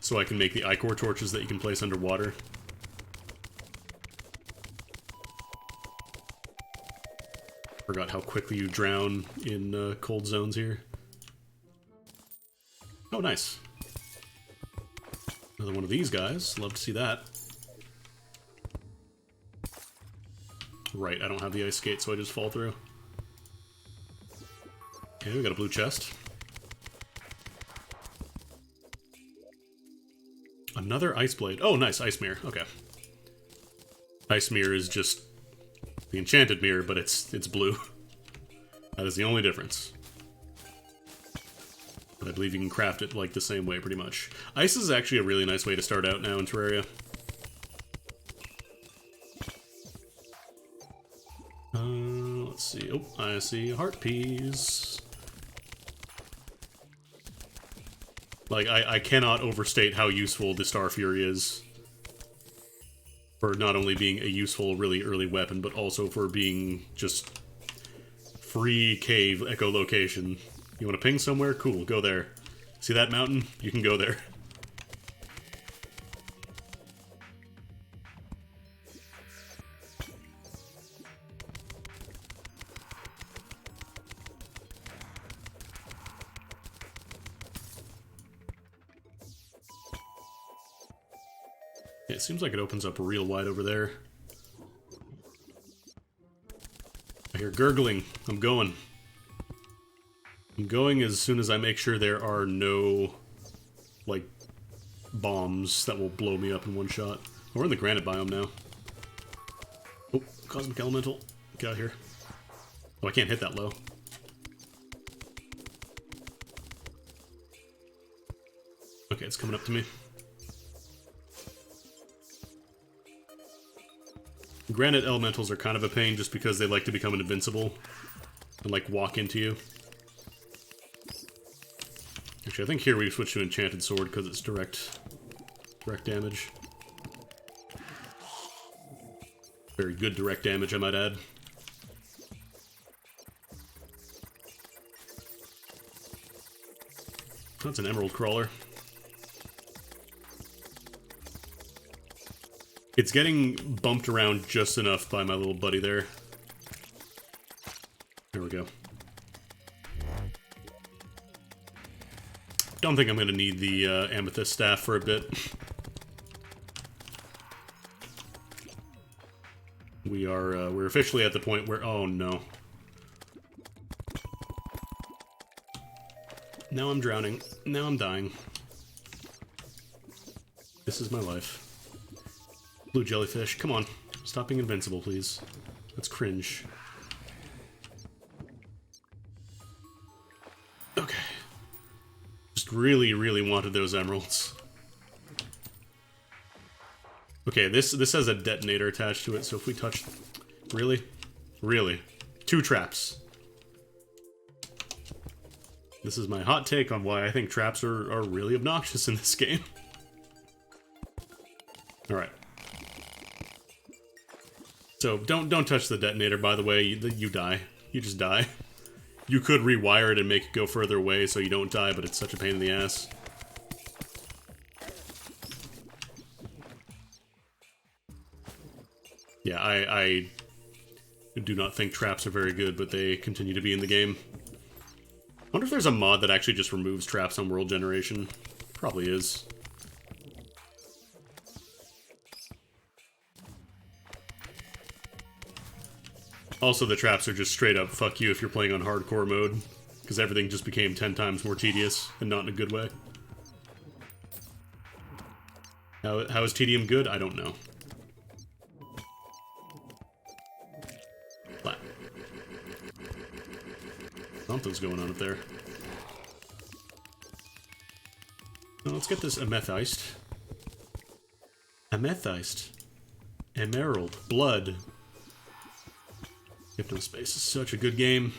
So I can make the Ichor torches that you can place underwater. Forgot how quickly you drown in cold zones here. Oh, nice. Another one of these guys. Love to see that. Right, I don't have the ice skate, so I just fall through. Okay, we got a blue chest. Another ice blade. Oh, nice, ice mirror. Okay. Ice mirror is just the enchanted mirror, but it's blue. That is the only difference. But I believe you can craft it like the same way, pretty much. Ice is actually a really nice way to start out now in Terraria. Let's see. Oh, I see heart peas. Like, I cannot overstate how useful the Star Fury is. For not only being a useful, really early weapon, but also for being just free cave echolocation. You want to ping somewhere? Cool, go there. See that mountain? You can go there. It seems like it opens up real wide over there. I hear gurgling. I'm going. I'm going as soon as I make sure there are no, like, bombs that will blow me up in one shot. We're in the granite biome now. Oh, Cosmic Elemental. Get out here. Oh, I can't hit that low. Okay, it's coming up to me. Granite elementals are kind of a pain just because they like to become invincible and like walk into you. Actually, I think here we switch to Enchanted Sword because it's direct damage. Very good direct damage, I might add. That's an emerald crawler. It's getting bumped around just enough by my little buddy there. There we go. Don't think I'm going to need the amethyst staff for a bit. We're officially at the point where... Oh, no. Now I'm drowning. Now I'm dying. This is my life. Blue jellyfish, come on. Stop being invincible, please. That's cringe. Okay. Just really, really wanted those emeralds. Okay, this has a detonator attached to it, so if we touch... Really? Really? 2 traps. This is my hot take on why I think traps are really obnoxious in this game. Alright. So, don't touch the detonator, by the way. You die. You just die. You could rewire it and make it go further away so you don't die, but it's such a pain in the ass. Yeah, I do not think traps are very good, but they continue to be in the game. I wonder if there's a mod that actually just removes traps on world generation. Probably is. Also, the traps are just straight up fuck you if you're playing on hardcore mode, because everything just became 10 times more tedious, and not in a good way. How is tedium good? I don't know. Flat. Something's going on up there. Now let's get this amethyst. Amethyst. Emerald. Blood. Hypnospace is such a good game.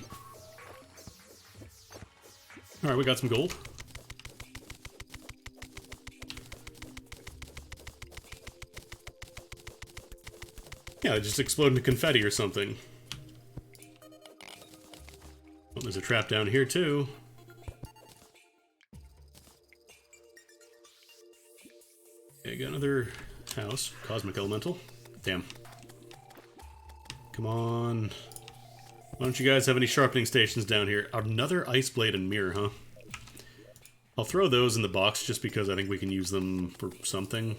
Alright, we got some gold. Yeah, it just exploded into confetti or something. Oh, there's a trap down here too. Okay, got another house. Cosmic Elemental. Damn. Come on. Why don't you guys have any sharpening stations down here? Another ice blade and mirror, huh? I'll throw those in the box just because I think we can use them for something.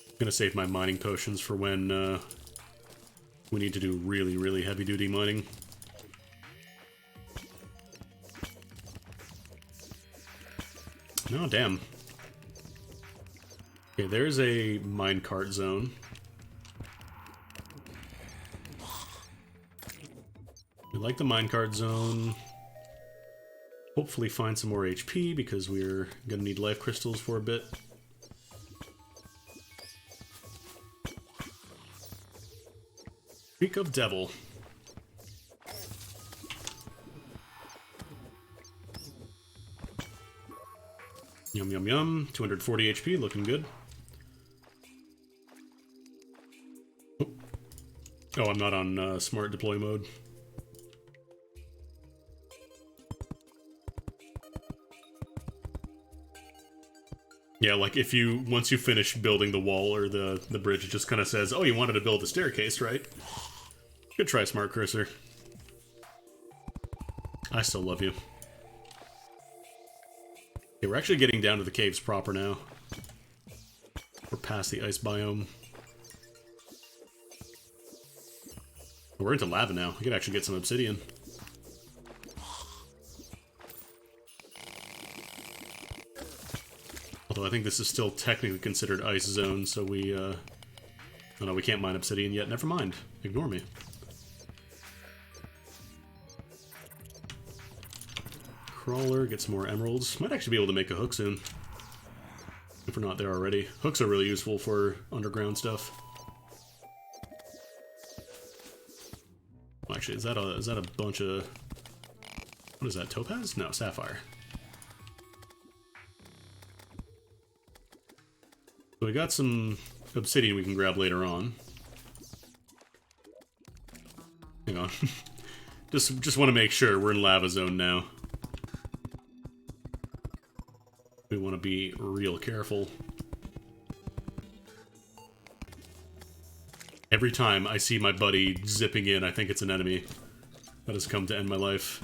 I'm gonna save my mining potions for when we need to do really, really heavy-duty mining. Oh, damn. Okay, there's a minecart zone. We like the minecart zone. Hopefully find some more HP, because we're gonna need life crystals for a bit. Creek of Devil. Yum yum yum. 240 HP, looking good. Oh, I'm not on smart deploy mode. Yeah, like if you, once you finish building the wall or the bridge, it just kind of says, oh, you wanted to build a staircase, right? Good try, smart cursor. I still love you. Okay, we're actually getting down to the caves proper now. We're past the ice biome. We're into lava now. We could actually get some obsidian. Although I think this is still technically considered ice zone, so we, oh no, we can't mine obsidian yet. Never mind. Ignore me. Crawler, get some more emeralds. Might actually be able to make a hook soon. If we're not there already. Hooks are really useful for underground stuff. Well, actually, is that a bunch of... What is that, topaz? No, sapphire. So we got some obsidian we can grab later on. Hang on. just want to make sure we're in lava zone now. to be real careful. Every time I see my buddy zipping in, I think it's an enemy that has come to end my life.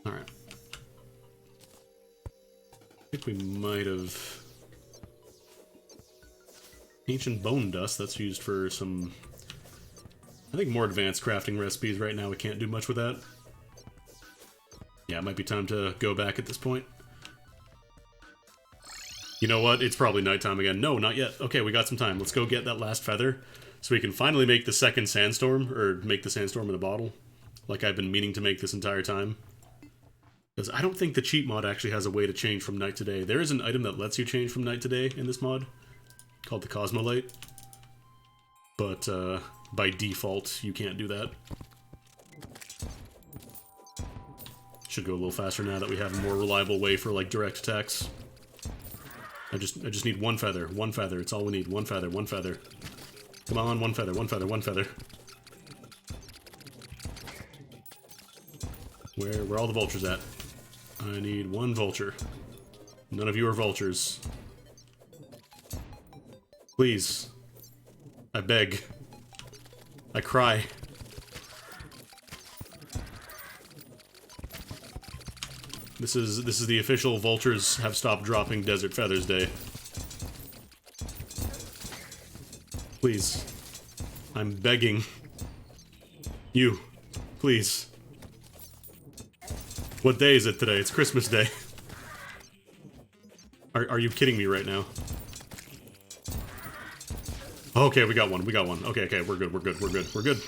Alright. I think we might have... Ancient bone dust, that's used for some... I think more advanced crafting recipes right now. We can't do much with that. Yeah, it might be time to go back at this point. You know what? It's probably nighttime again. No, not yet. Okay, we got some time. Let's go get that last feather so we can finally make the second sandstorm, or make the sandstorm in a bottle, like I've been meaning to make this entire time. Because I don't think the cheat mod actually has a way to change from night to day. There is an item that lets you change from night to day in this mod, called the Cosmolite. But, by default, you can't do that. Should go a little faster now that we have a more reliable way for, like, direct attacks. I just need one feather. One feather. It's all we need. One feather. One feather. Come on, one feather. One feather. One feather. Where are all the vultures at? I need one vulture. None of you are vultures. Please. I beg. I cry. This is the official vultures have stopped dropping desert feathers day. Please. I'm begging. You. Please. What day is it today? It's Christmas Day. Are you kidding me right now? Okay, we got one. We got one. Okay, okay, we're good. We're good. We're good. We're good.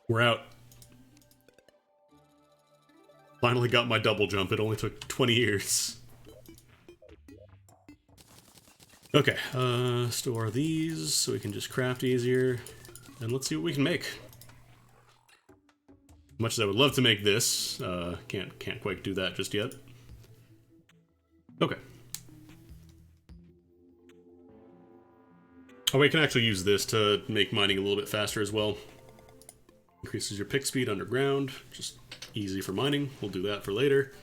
We're out. Finally got my double jump. It only took 20 years. Okay, store these so we can just craft easier. And let's see what we can make. Much as I would love to make this, can't quite do that just yet. Okay. Oh, we can actually use this to make mining a little bit faster as well. Increases your pick speed underground, just easy for mining. We'll do that for later.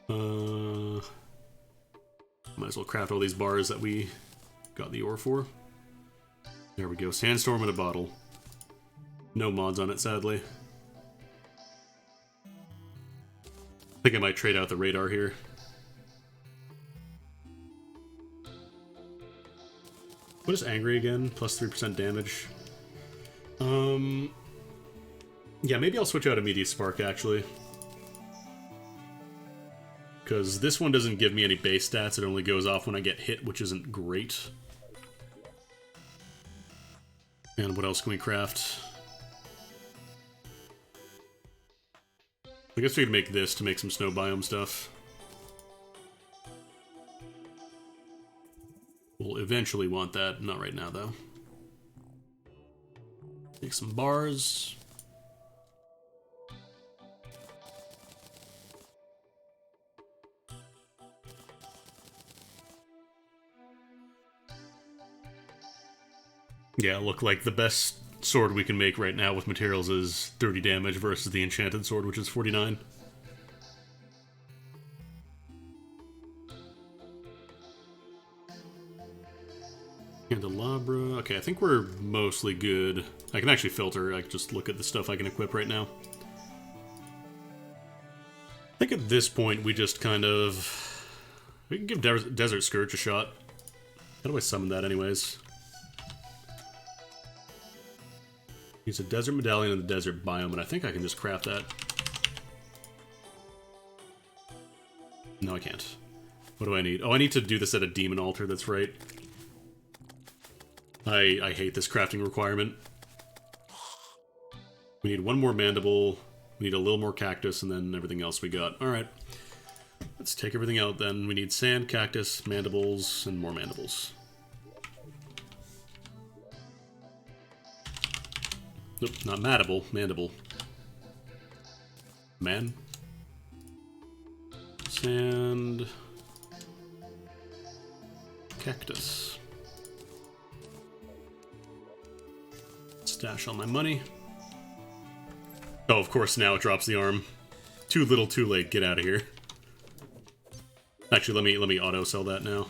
Might as well craft all these bars that we got the ore for. There we go, sandstorm in a bottle. No mods on it, sadly. I think I might trade out the radar here. What is angry again? Plus 3% damage. Yeah, maybe I'll switch out Immediate Spark, actually. Because this one doesn't give me any base stats, it only goes off when I get hit, which isn't great. And what else can we craft? I guess we could make this to make some snow biome stuff. We'll eventually want that, not right now though. Make some bars. Yeah, look, like the best sword we can make right now with materials is 30 damage versus the enchanted sword, which is 49. Candelabra. Okay, I think we're mostly good. I can actually filter. I can just look at the stuff I can equip right now. I think at this point we just kind of... We can give Desert Scourge a shot. How do I summon that anyways? Use a desert medallion in the desert biome, and I think I can just craft that. No, I can't. What do I need? Oh, I need to do this at a demon altar, that's right. I hate this crafting requirement. We need one more mandible, we need a little more cactus, and then everything else we got. Alright. Let's take everything out then. We need sand, cactus, mandibles, and more mandibles. Nope, not mandible, mandible. Man. Sand. Cactus. Dash all my money. Oh, of course, now it drops the arm. Too little, too late. Get out of here. Actually, let me auto-sell that now.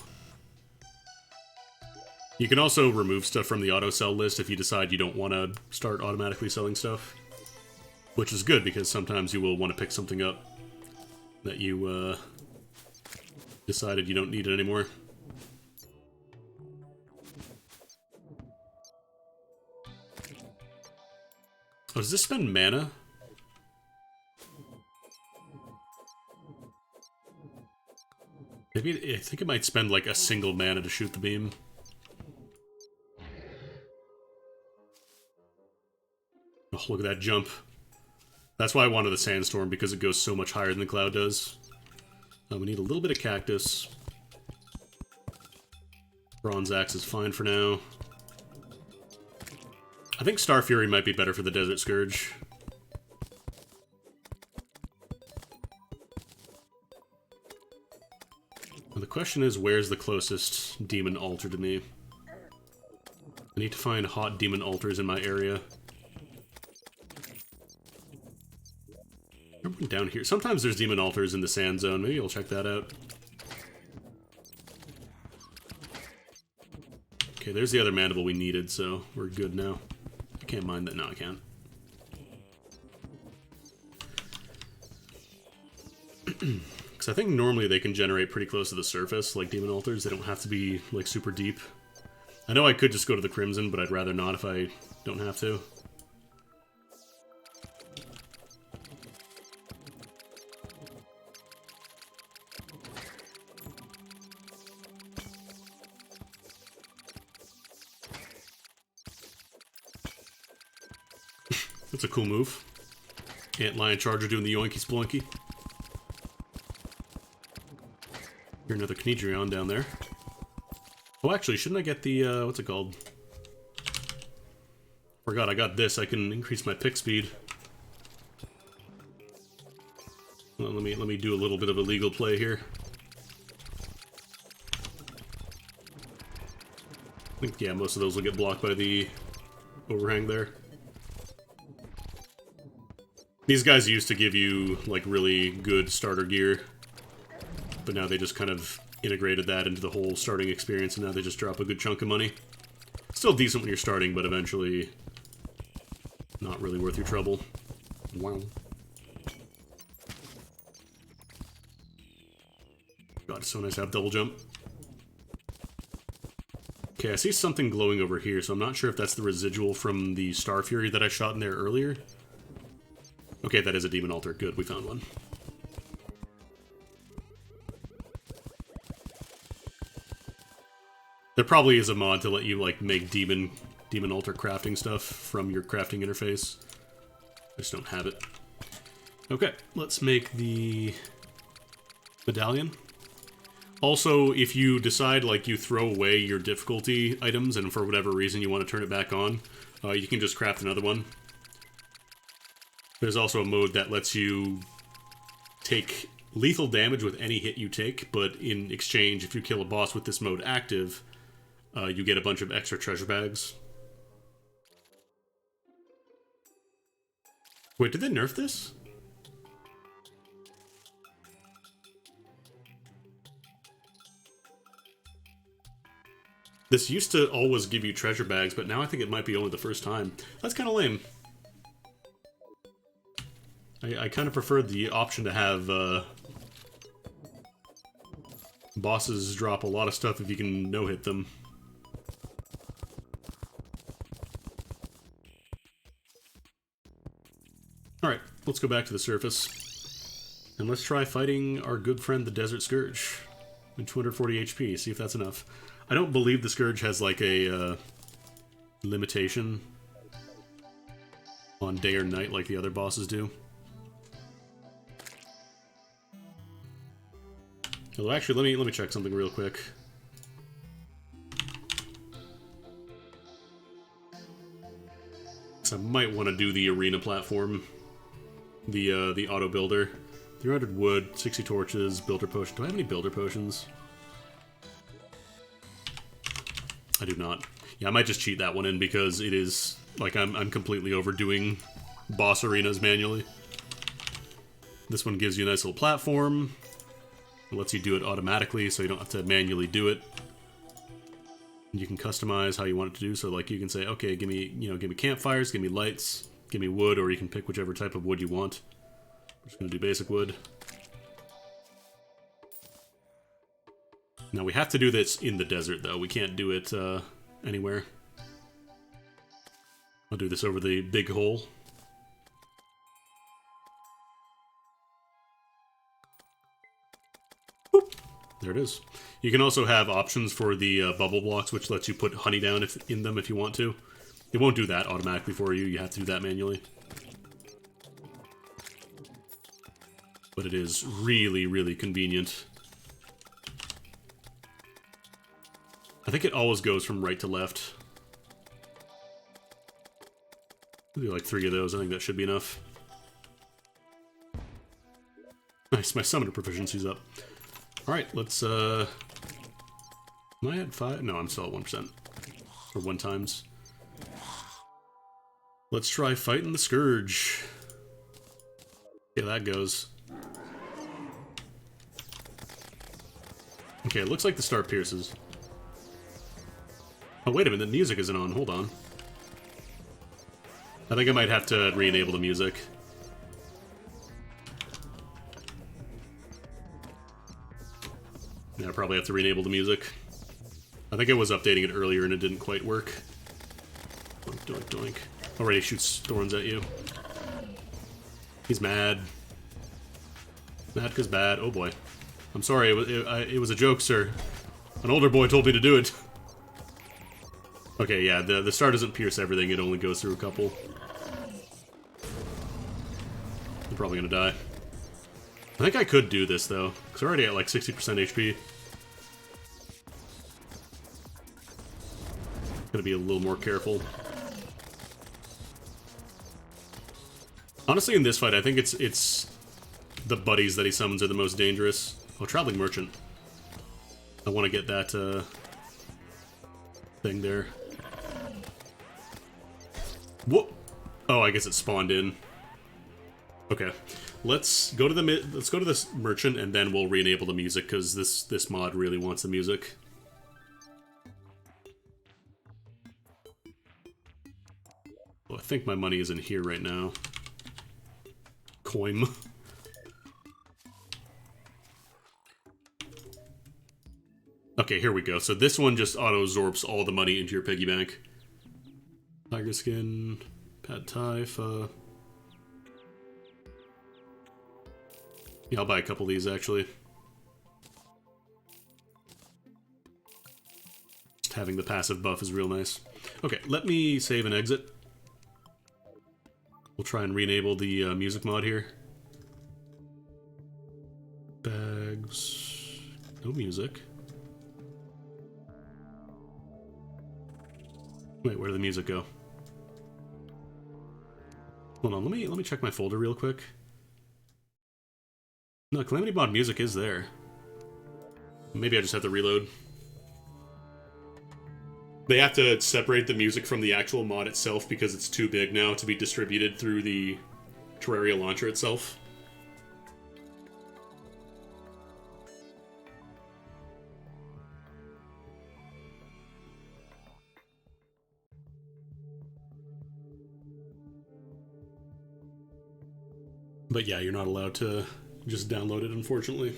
You can also remove stuff from the auto-sell list if you decide you don't want to start automatically selling stuff. Which is good, because sometimes you will want to pick something up that you decided you don't need it anymore. Oh, does this spend mana? Maybe, I think it might spend like a single mana to shoot the beam. Oh, look at that jump. That's why I wanted the sandstorm, because it goes so much higher than the cloud does. We need a little bit of cactus. Bronze axe is fine for now. I think Star Fury might be better for the Desert Scourge. Well, the question is, where's the closest demon altar to me? I need to find hot demon altars in my area. Down here. Sometimes there's demon altars in the sand zone. Maybe I'll check that out. Okay, there's the other mandible we needed, so we're good now. I can't mine that. No, I can't. Because I think normally they can generate pretty close to the surface, like demon altars. They don't have to be, like, super deep. I know I could just go to the Crimson, but I'd rather not if I don't have to. That's a cool move. Antlion Charger doing the yoinky sploinky. Here's another Knedrion down there. Oh, actually, shouldn't I get the, what's it called? Forgot I got this. I can increase my pick speed. Well, let me do a little bit of illegal play here. I think, yeah, most of those will get blocked by the overhang there. These guys used to give you, like, really good starter gear, but now they just kind of integrated that into the whole starting experience, and now they just drop a good chunk of money. Still decent when you're starting, but eventually not really worth your trouble. Wow. God, it's so nice to have double jump. Okay, I see something glowing over here, so I'm not sure if that's the residual from the Star Fury that I shot in there earlier. Okay, that is a demon altar. Good, we found one. There probably is a mod to let you, like, make demon altar crafting stuff from your crafting interface. I just don't have it. Okay, let's make the medallion. Also, if you decide, like, you throw away your difficulty items and for whatever reason you want to turn it back on, you can just craft another one. There's also a mode that lets you take lethal damage with any hit you take, but in exchange, if you kill a boss with this mode active, you get a bunch of extra treasure bags. Wait, did they nerf this? This used to always give you treasure bags, but now I think it might be only the first time. That's kind of lame. I kind of prefer the option to have bosses drop a lot of stuff if you can no-hit them. Alright, let's go back to the surface. And let's try fighting our good friend the Desert Scourge. With 240 HP, see if that's enough. I don't believe the Scourge has like a limitation on day or night like the other bosses do. Although actually, let me check something real quick. So I might want to do the arena platform, the auto builder. 300 wood, 60 torches, builder potion. Do I have any builder potions? I do not. Yeah, I might just cheat that one in because it is Like, I'm completely overdoing boss arenas manually. This one gives you a nice little platform. It lets you do it automatically, so you don't have to manually do it. You can customize how you want it to do, so like you can say, okay, give me campfires, give me lights, give me wood, or you can pick whichever type of wood you want. I'm just gonna do basic wood. Now we have to do this in the desert, though. We can't do it anywhere. I'll do this over the big hole. Boop. There it is. You can also have options for the bubble blocks, which lets you put honey down in them if you want to. It won't do that automatically for you. You have to do that manually. But it is really, really convenient. I think it always goes from right to left. I'll do like 3 of those. I think that should be enough. Nice, my summoner proficiency's up. Alright, let's, am I at 5? No, I'm still at 1%. Or 1 times. Let's try fighting the Scourge. Yeah, that goes. Okay, it looks like the star pierces. Oh, wait a minute, the music isn't on. Hold on. I think I might have to re-enable the music. Yeah, I probably have to re-enable the music. I think I was updating it earlier and it didn't quite work. Doink, doink, doink. Already shoots thorns at you. He's mad. Mad 'cause bad. Oh boy. I'm sorry, it was a joke, sir. An older boy told me to do it. Okay, yeah, the star doesn't pierce everything, it only goes through a couple. I'm probably gonna die. I think I could do this, though, because we're already at like 60% HP. Gotta be a little more careful. Honestly, in this fight, I think it's the buddies that he summons are the most dangerous. Oh, Traveling Merchant. I want to get that thing there. Whoop! Oh, I guess it spawned in. Okay, let's go to this merchant, and then we'll re-enable the music because this mod really wants the music. Well, I think my money is in here right now. Coin. Okay, here we go. So this one just auto-absorbs all the money into your piggy bank. Tiger skin, pad thai, pho. Yeah, I'll buy a couple of these, actually. Just having the passive buff is real nice. Okay, let me save and exit. We'll try and re-enable the music mod here. Bags... no music. Wait, where did the music go? Hold on, let me check my folder real quick. No, Calamity Mod music is there. Maybe I just have to reload. They have to separate the music from the actual mod itself because it's too big now to be distributed through the Terraria launcher itself. But yeah, you're not allowed to just download it, unfortunately.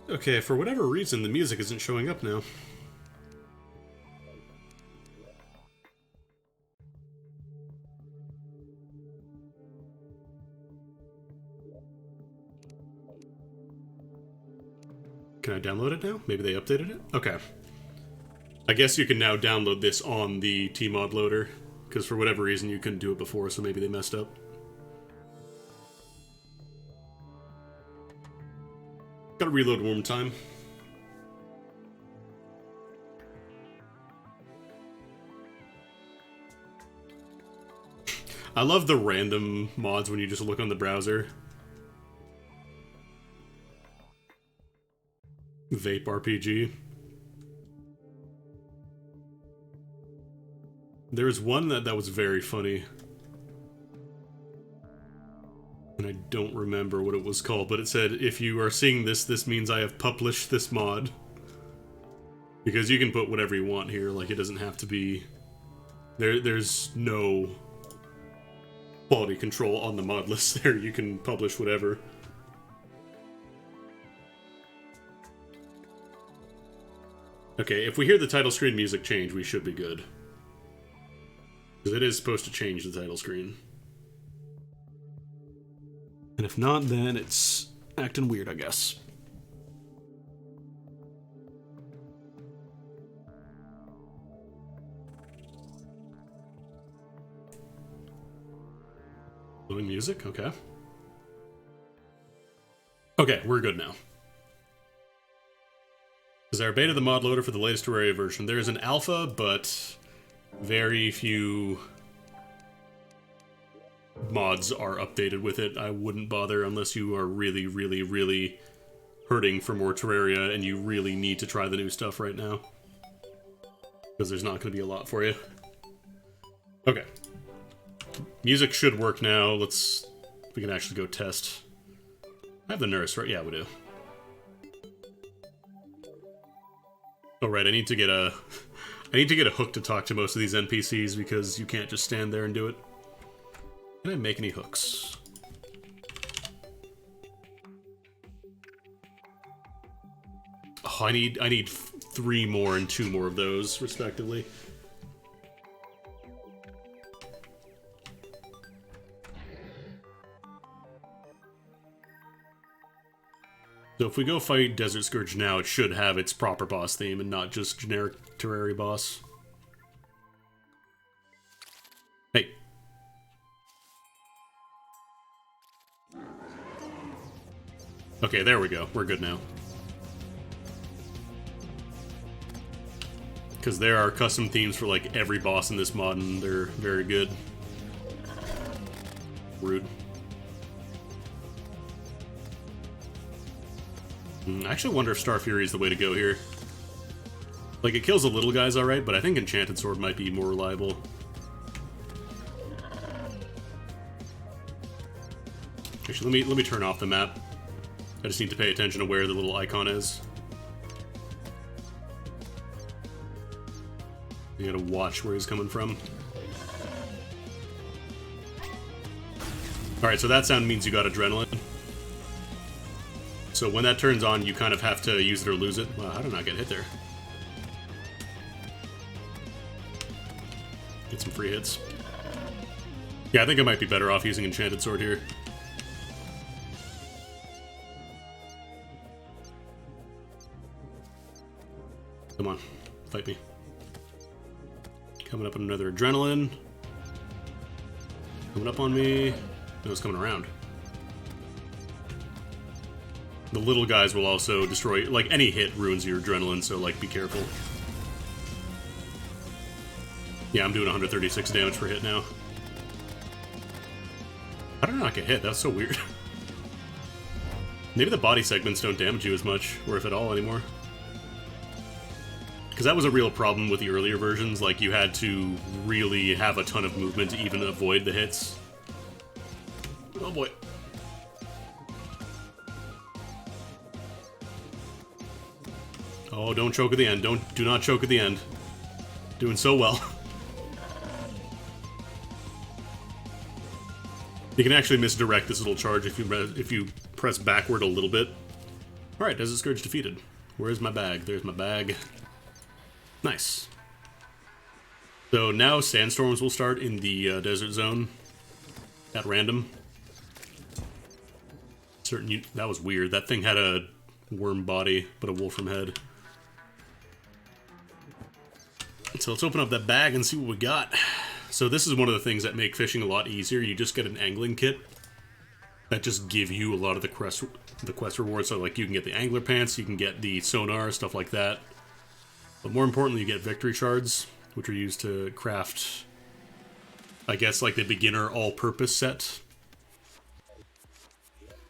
Okay, for whatever reason, the music isn't showing up now. Can I download it now? Maybe they updated it? Okay. I guess you can now download this on the T-Mod loader, because for whatever reason you couldn't do it before, so maybe they messed up. Gotta reload one more time. I love the random mods when you just look on the browser. Vape RPG. There's one that was very funny. And I don't remember what it was called, but it said, if you are seeing this, this means I have published this mod. Because you can put whatever you want here, like it doesn't have to be... There's no quality control on the mod list there, you can publish whatever. Okay, if we hear the title screen music change, we should be good. Because it is supposed to change the title screen. And if not, then it's acting weird, I guess. Loading music? Okay. Okay, we're good now. This is our beta of the mod loader for the latest Terraria version. There is an alpha, but very few mods are updated with it. I wouldn't bother unless you are really, really, really hurting for more Terraria and you really need to try the new stuff right now. Because there's not going to be a lot for you. Okay. Music should work now. We can actually go test. I have the nurse, right? Yeah, we do. Oh, right, I need to get a hook to talk to most of these NPCs because you can't just stand there and do it. Can I make any hooks? Oh, I need 3 more and 2 more of those, respectively. So if we go fight Desert Scourge now, it should have its proper boss theme and not just generic Terraria boss. Hey. Okay, there we go. We're good now. Because there are custom themes for like every boss in this mod and they're very good. Rude. I actually wonder if Star Fury is the way to go here. Like, it kills the little guys alright, but I think Enchanted Sword might be more reliable. Actually, let me turn off the map. I just need to pay attention to where the little icon is. You gotta watch where he's coming from. Alright, so that sound means you got adrenaline. So when that turns on, you kind of have to use it or lose it. Wow, how did I not get hit there? Get some free hits. Yeah, I think I might be better off using Enchanted Sword here. Come on, fight me. Coming up on another adrenaline. Coming up on me. No, it's coming around. The little guys will also destroy, like, any hit ruins your adrenaline, so, like, be careful. Yeah, I'm doing 136 damage per hit now. How did I not get hit? That's so weird. Maybe the body segments don't damage you as much, or if at all anymore. Because that was a real problem with the earlier versions, like, you had to really have a ton of movement to even avoid the hits. Oh boy. Oh, don't choke at the end. Do not choke at the end. Doing so well. You can actually misdirect this little charge if you press backward a little bit. Alright, Desert Scourge defeated. Where's my bag? There's my bag. Nice. So now sandstorms will start in the desert zone. At random. That was weird. That thing had a worm body, but a wolfram head. So let's open up that bag and see what we got. So this is one of the things that make fishing a lot easier. You just get an angling kit that just give you a lot of the the quest rewards. So like you can get the angler pants, you can get the sonar, stuff like that. But more importantly, you get victory shards, which are used to craft, I guess, like the beginner all-purpose set.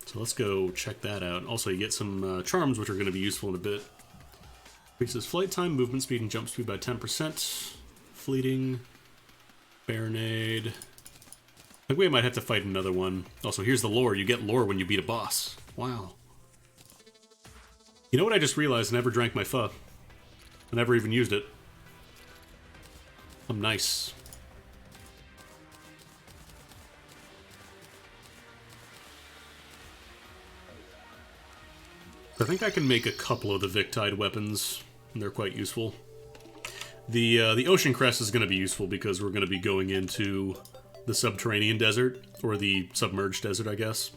So let's go check that out. Also, you get some charms, which are going to be useful in a bit. Increases flight time, movement speed, and jump speed by 10%. Fleeting. Baronade. I think we might have to fight another one. Also, here's the lore. You get lore when you beat a boss. Wow. You know what I just realized? I never drank my pho. I never even used it. I'm nice. I think I can make a couple of the Victide weapons, and they're quite useful. The Ocean Crest is going to be useful because we're going to be going into the subterranean desert, or the submerged desert, I guess.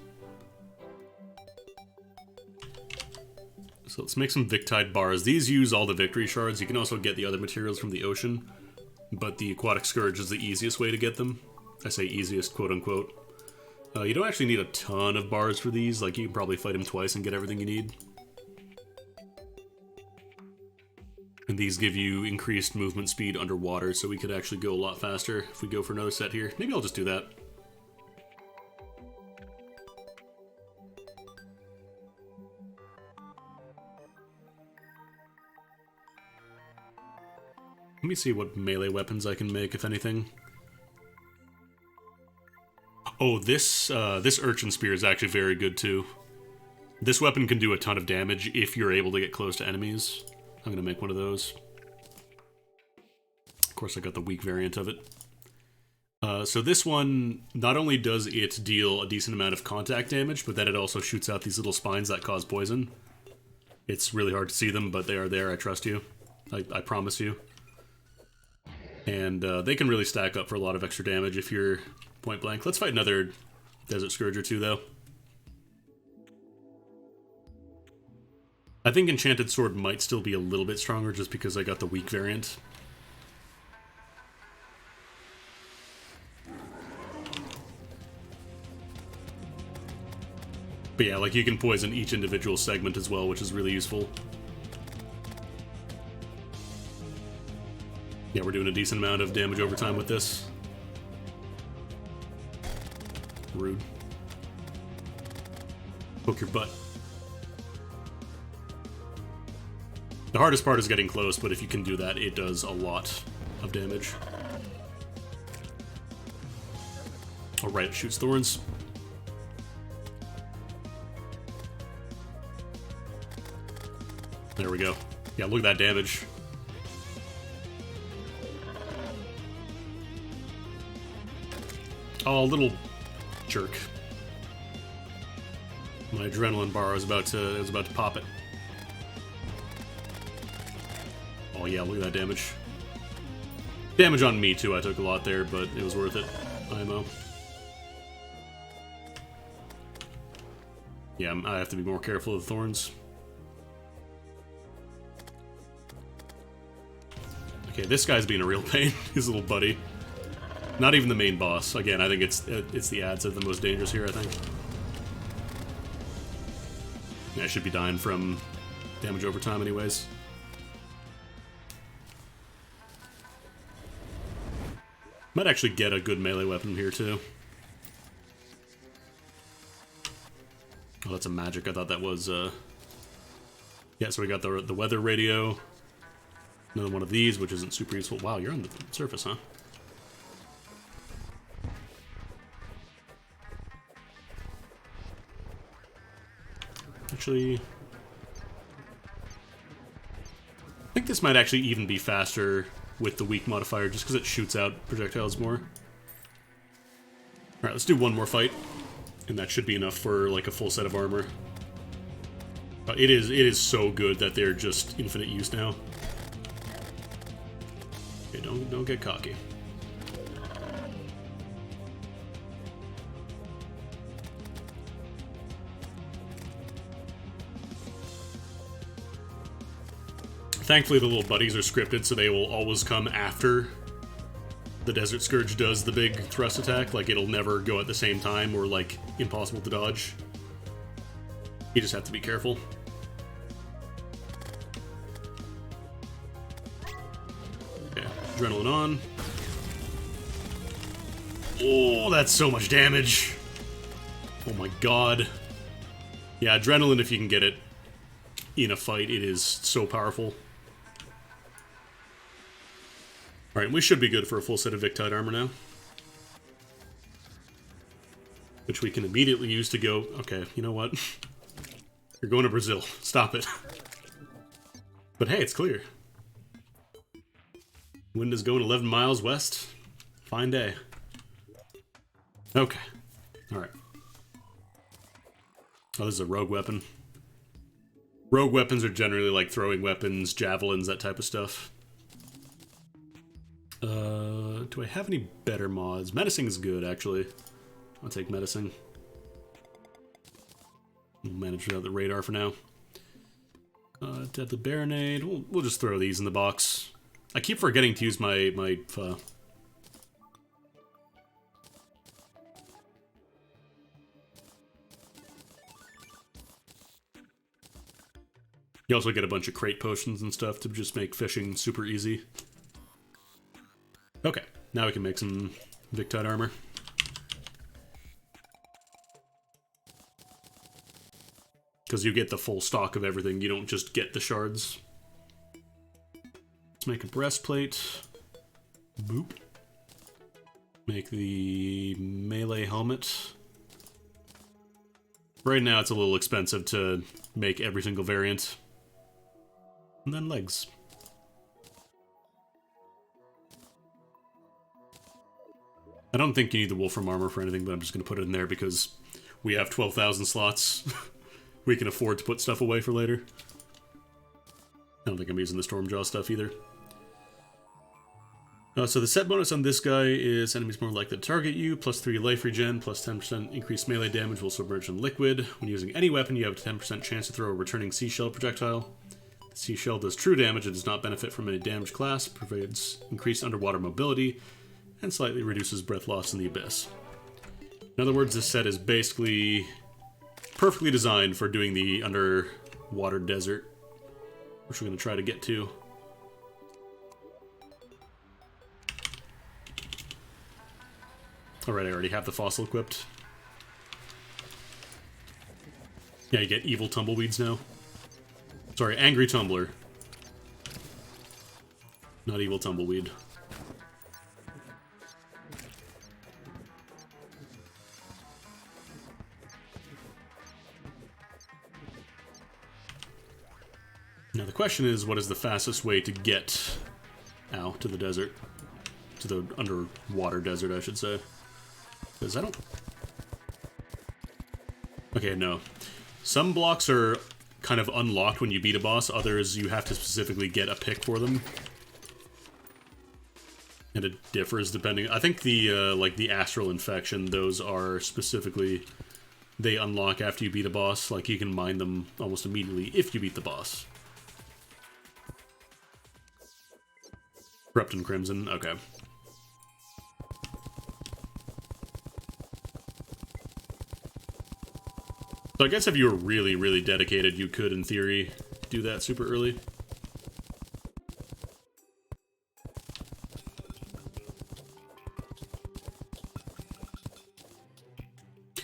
So let's make some Victide bars. These use all the victory shards. You can also get the other materials from the ocean, but the Aquatic Scourge is the easiest way to get them. I say easiest, quote-unquote. You don't actually need a ton of bars for these. Like, you can probably fight them twice and get everything you need. And these give you increased movement speed underwater, so we could actually go a lot faster if we go for another set here. Maybe I'll just do that. Let me see what melee weapons I can make, if anything. Oh, this Urchin Spear is actually very good, too. This weapon can do a ton of damage if you're able to get close to enemies. I'm gonna make one of those. Of course, I got the weak variant of it. So this one, not only does it deal a decent amount of contact damage, but then it also shoots out these little spines that cause poison. It's really hard to see them, but they are there, I trust you. I promise you. And they can really stack up for a lot of extra damage if you're point blank. Let's fight another Desert Scourge or two, though. I think Enchanted Sword might still be a little bit stronger just because I got the weak variant. But yeah, like you can poison each individual segment as well, which is really useful. Yeah, we're doing a decent amount of damage over time with this. Rude. Poke your butt. The hardest part is getting close, but if you can do that, it does a lot of damage. Alright, it shoots thorns. There we go. Yeah, look at that damage. Oh, little jerk. My adrenaline bar was about to pop it. Oh yeah, look at that damage. Damage on me too, I took a lot there, but it was worth it. IMO. Yeah, I have to be more careful of the thorns. Okay, this guy's being a real pain, his little buddy. Not even the main boss. Again, I think it's the ads that are the most dangerous here, I think. Yeah, I should be dying from damage over time anyways. Might actually get a good melee weapon here, too. Oh, that's a magic. I thought that was, Yeah, so we got the weather radio. Another one of these, which isn't super useful. Wow, you're on the surface, huh? Actually, I think this might actually even be faster with the weak modifier, just because it shoots out projectiles more. Alright, let's do one more fight, and that should be enough for, like, a full set of armor. It is so good that they're just infinite use now. Okay, don't get cocky. Thankfully, the little buddies are scripted, so they will always come after the Desert Scourge does the big thrust attack. Like, it'll never go at the same time or, like, impossible to dodge. You just have to be careful. Okay, adrenaline on. Oh, that's so much damage. Oh my god. Yeah, adrenaline, if you can get it in a fight, it is so powerful. Alright, we should be good for a full set of Victide armor now. Which we can immediately use to go... Okay, you know what? You're going to Brazil. Stop it. But hey, it's clear. Wind is going 11 miles west. Fine day. Okay. Alright. Oh, this is a rogue weapon. Rogue weapons are generally like throwing weapons, javelins, that type of stuff. Do I have any better mods? Menacing is good, actually. I'll take Menacing. We'll manage without the radar for now. Deadly Baronade. We'll just throw these in the box. I keep forgetting to use my You also get a bunch of crate potions and stuff to just make fishing super easy. Okay, now we can make some Victide armor. Because you get the full stock of everything, you don't just get the shards. Let's make a breastplate. Boop. Make the melee helmet. Right now it's a little expensive to make every single variant. And then legs. I don't think you need the Wolfram armor for anything, but I'm just going to put it in there because we have 12,000 slots. We can afford to put stuff away for later. I don't think I'm using the Stormjaw stuff either. So the set bonus on this guy is enemies more likely to target you, plus 3 life regen, plus 10% increased melee damage will submerge in liquid. When using any weapon, you have a 10% chance to throw a returning seashell projectile. The seashell does true damage and does not benefit from any damage class, provides increased underwater mobility, and slightly reduces breath loss in the abyss. In other words, this set is basically perfectly designed for doing the underwater desert, which we're going to try to get to. Alright, I already have the fossil equipped. Yeah, you get evil tumbleweeds now. Sorry, angry tumbler. Not evil tumbleweed. Now the question is, what is the fastest way to get to the desert? To the underwater desert, I should say. Because I don't... Okay, no. Some blocks are kind of unlocked when you beat a boss, others you have to specifically get a pick for them. And it differs depending... I think the, like, the Astral Infection, those are specifically... They unlock after you beat a boss, like you can mine them almost immediately if you beat the boss. Corrupt and Crimson, okay. So I guess if you were really, really dedicated, you could, in theory, do that super early.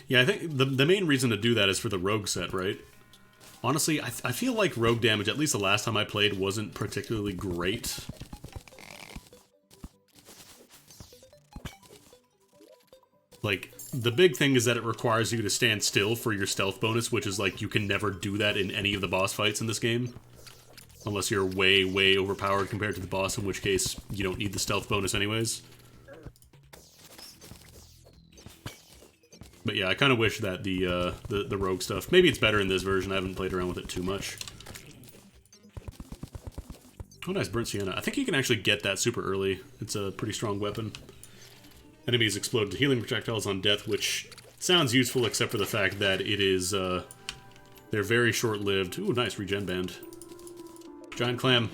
Yeah, I think the main reason to do that is for the rogue set, right? Honestly, I feel like rogue damage, at least the last time I played, wasn't particularly great. Like, the big thing is that it requires you to stand still for your stealth bonus, which is like, you can never do that in any of the boss fights in this game. Unless you're way, way overpowered compared to the boss, in which case you don't need the stealth bonus anyways. But yeah, I kind of wish that the rogue stuff... Maybe it's better in this version, I haven't played around with it too much. Oh nice, Burnt Sienna. I think you can actually get that super early. It's a pretty strong weapon. Enemies explode to healing projectiles on death, which sounds useful except for the fact that it is, they're very short-lived. Ooh, nice, regen band. Giant clam.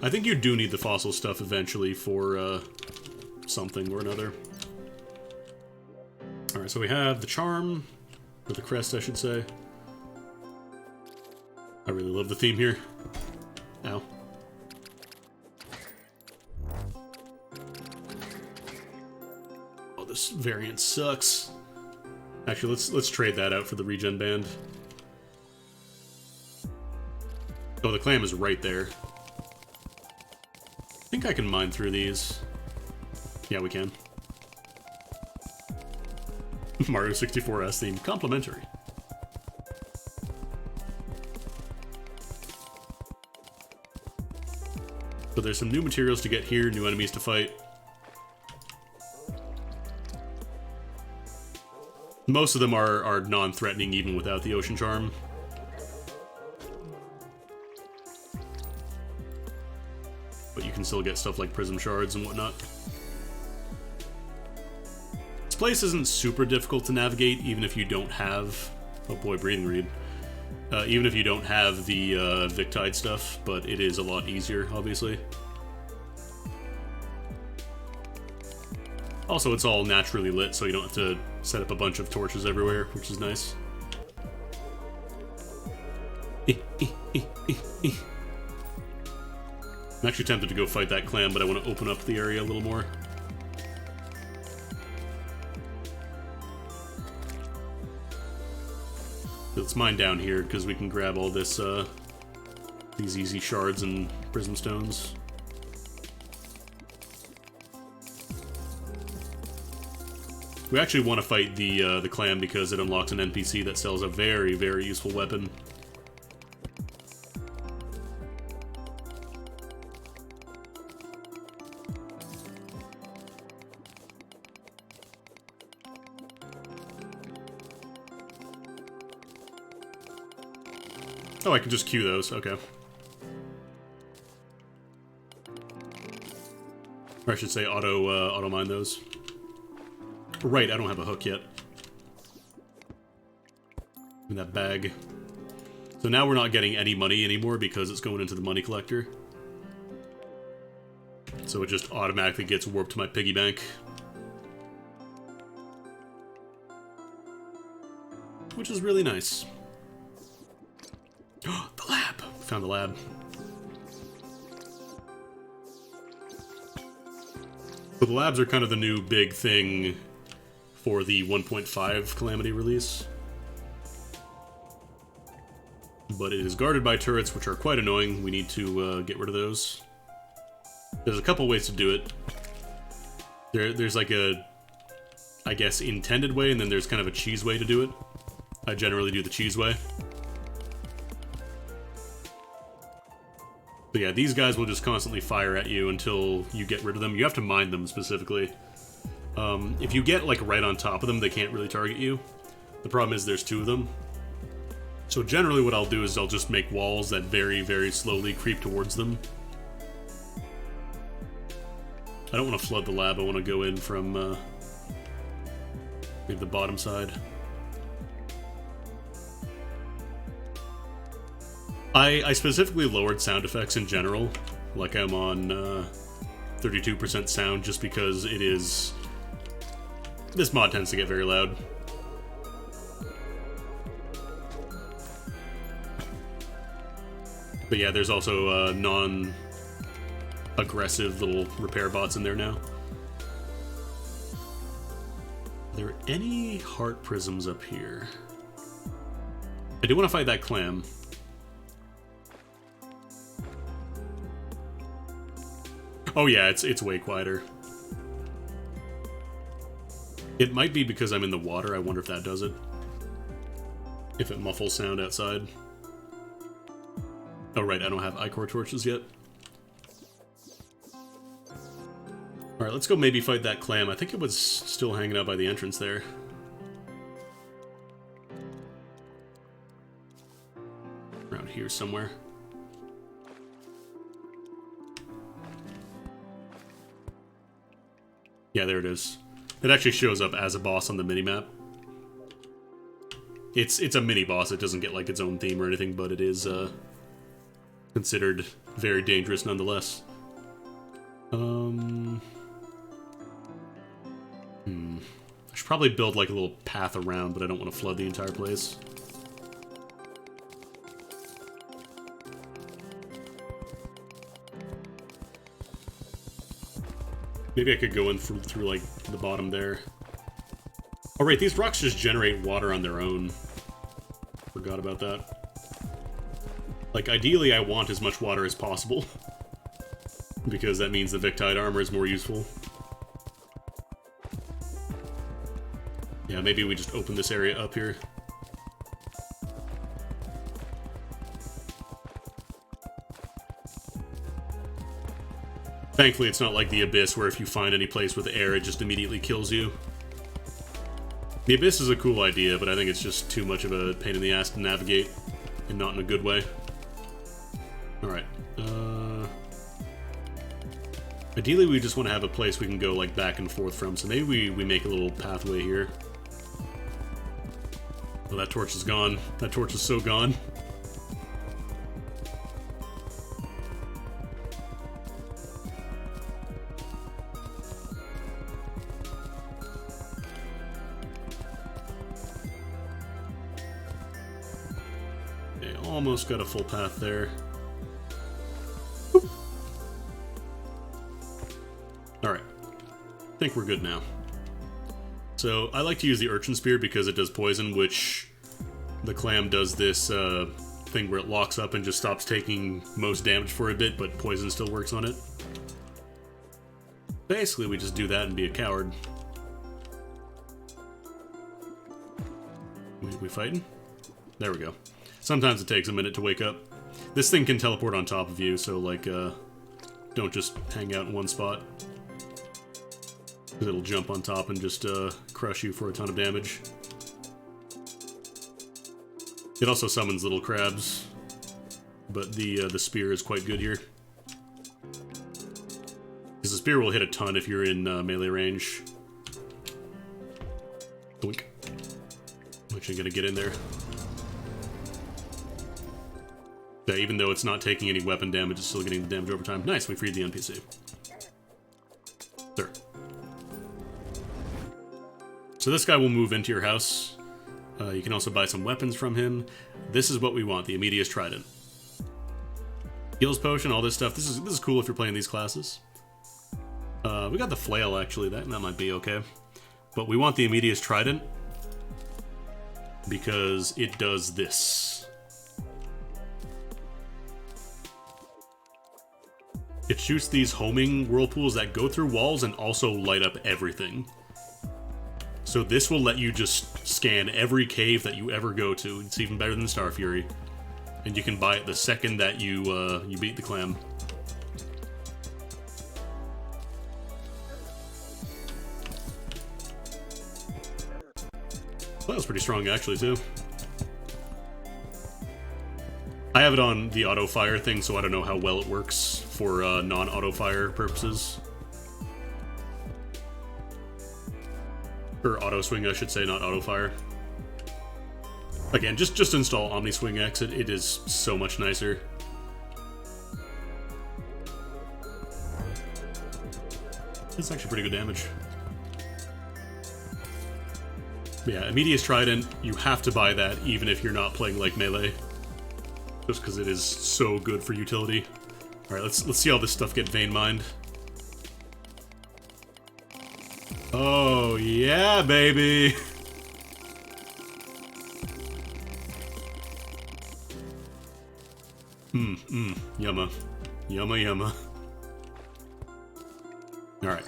I think you do need the fossil stuff eventually for, something or another. Alright, Alright, so we have the charm, or the crest, I should say. I really love the theme here. Ow. Oh, this variant sucks. Actually, let's trade that out for the regen band. Oh, the clam is right there. I think I can mine through these. Yeah, we can. Mario 64S theme, complimentary. So there's some new materials to get here, new enemies to fight. Most of them are non-threatening even without the ocean charm. But you can still get stuff like prism shards and whatnot. This place isn't super difficult to navigate, even if you don't have... Oh boy, breathing read. Even if you don't have the Victide stuff, but it is a lot easier, obviously. Also, it's all naturally lit, so you don't have to set up a bunch of torches everywhere, which is nice. I'm actually tempted to go fight that clam, but I want to open up the area a little more. Let's mine down here, because we can grab all this, these easy shards and prism stones. We actually want to fight the clam because it unlocks an NPC that sells a very, very useful weapon. Oh, I can just queue those, okay. Or I should say auto mine those. Right, I don't have a hook yet. In that bag. So now we're not getting any money anymore because it's going into the money collector. So it just automatically gets warped to my piggy bank. Which is really nice. Oh, the lab! Found the lab. So the labs are kind of the new big thing for the 1.5 Calamity release. But it is guarded by turrets, which are quite annoying. We need to get rid of those. There's a couple ways to do it. There's like a, I guess, intended way, and then there's kind of a cheese way to do it. I generally do the cheese way. But yeah, these guys will just constantly fire at you until you get rid of them. You have to mine them specifically. If you get like right on top of them, they can't really target you. The problem is there's two of them. So generally what I'll do is I'll just make walls that very, very slowly creep towards them. I don't want to flood the lab, I want to go in from maybe the bottom side. I specifically lowered sound effects in general, like I'm on 32% sound, just because it is... This mod tends to get very loud. But yeah, there's also non-aggressive little repair bots in there now. Are there any heart prisms up here? I do want to fight that clam. Oh yeah, it's way quieter. It might be because I'm in the water. I wonder if that does it. If it muffles sound outside. Oh right, I don't have ichor torches yet. Alright, let's go maybe fight that clam. I think it was still hanging out by the entrance there. Around here somewhere. Yeah, there it is. It actually shows up as a boss on the minimap. It's a mini-boss, it doesn't get like its own theme or anything, but it is considered very dangerous nonetheless. I Should probably build like a little path around, but I don't want to flood the entire place. Maybe I could go in through like the bottom there. Oh right, these rocks just generate water on their own. Forgot about that. Like ideally I want as much water as possible. Because that means the Victide armor is more useful. Yeah, maybe we just open this area up here. Thankfully, it's not like the Abyss, where if you find any place with air, it just immediately kills you. The Abyss is a cool idea, but I think it's just too much of a pain in the ass to navigate, and not in a good way. Alright. Ideally, we just want to have a place we can go like back and forth from, so maybe we make a little pathway here. Oh, that torch is gone. That torch is so gone. Okay, almost got a full path there. Alright. I think we're good now. So, I like to use the Urchin Spear because it does poison, which the clam does this thing where it locks up and just stops taking most damage for a bit, but poison still works on it. Basically, we just do that and be a coward. We fighting? There we go. Sometimes it takes a minute to wake up. This thing can teleport on top of you, so, like, don't just hang out in one spot. It'll jump on top and just crush you for a ton of damage. It also summons little crabs, but the spear is quite good here. Because the spear will hit a ton if you're in melee range. Doink. I'm actually gonna get in there. Yeah, even though it's not taking any weapon damage, it's still getting the damage over time. Nice, we freed the NPC. There. So this guy will move into your house. You can also buy some weapons from him. This is what we want, the Immediate Trident. Heals Potion, all this stuff. This is cool if you're playing these classes. We got the Flail, actually. That might be okay. But we want the Immediate Trident because it does this. It shoots these homing whirlpools that go through walls and also light up everything. So this will let you just scan every cave that you ever go to. It's even better than Star Fury. And you can buy it the second that you beat the clam. Well, that was pretty strong actually too. I have it on the auto fire thing, so I don't know how well it works for non-auto fire purposes. Or auto swing, I should say, not auto fire. Again, just install Omni Swing X. It is so much nicer. It's actually pretty good damage. But yeah, Immediate Trident, you have to buy that even if you're not playing like melee. Just because it is so good for utility. Alright, let's see how this stuff get vein mined. Oh, yeah, baby! Yumma. Yumma, yumma. Alright.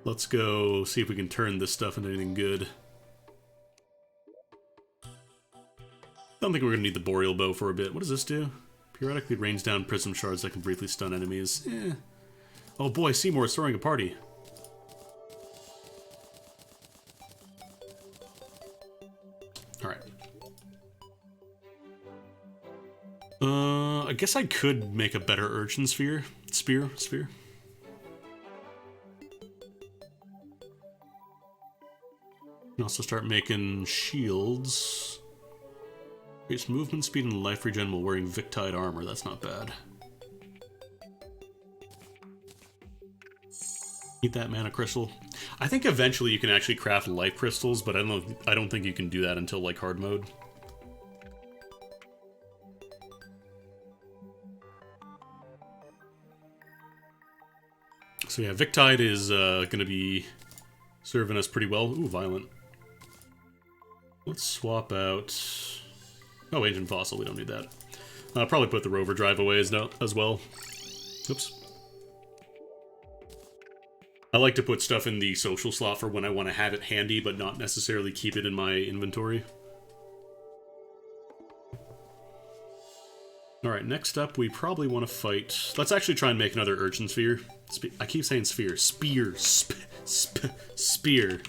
Let's go see if we can turn this stuff into anything good. Don't think we're gonna need the Boreal Bow for a bit. What does this do? Periodically rains down prism shards that can briefly stun enemies. Eh. Oh boy, Seymour is throwing a party. Alright. I guess I could make a better Urchin Spear. Spear. Can also start making shields. Increase movement speed and life regen while wearing Victide armor. That's not bad. Need that mana crystal. I think eventually you can actually craft life crystals, but I don't think you can do that until like hard mode. So yeah, Victide is going to be serving us pretty well. Ooh, violent. Let's swap out... Oh, Ancient Fossil, we don't need that. I'll probably put the rover drive away as well. Oops. I like to put stuff in the social slot for when I want to have it handy, but not necessarily keep it in my inventory. Alright, next up, we probably want to fight... Let's actually try and make another Urchin Sphere. I keep saying sphere. Spear. Spear.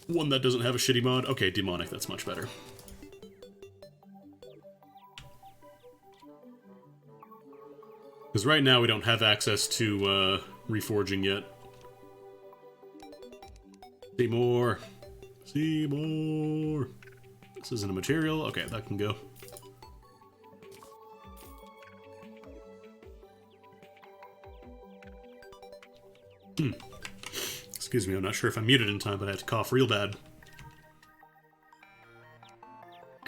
One that doesn't have a shitty mod. Okay, demonic, that's much better. Because right now we don't have access to reforging yet. See more. See more. This isn't a material. Okay, that can go. Excuse me, I'm not sure if I muted in time, but I had to cough real bad.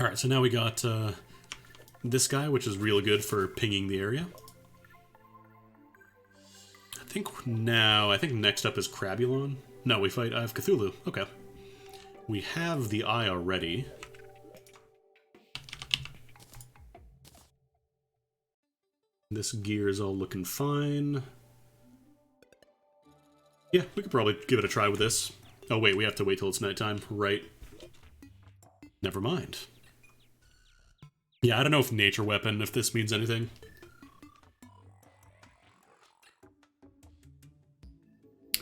Alright, so now we got this guy, which is real good for pinging the area. I think next up is Crabulon. No, I have Cthulhu. Okay. We have the eye already. This gear is all looking fine. Yeah, we could probably give it a try with this. Oh wait, we have to wait till it's nighttime. Right. Never mind. Yeah, I don't know if nature weapon, if this means anything.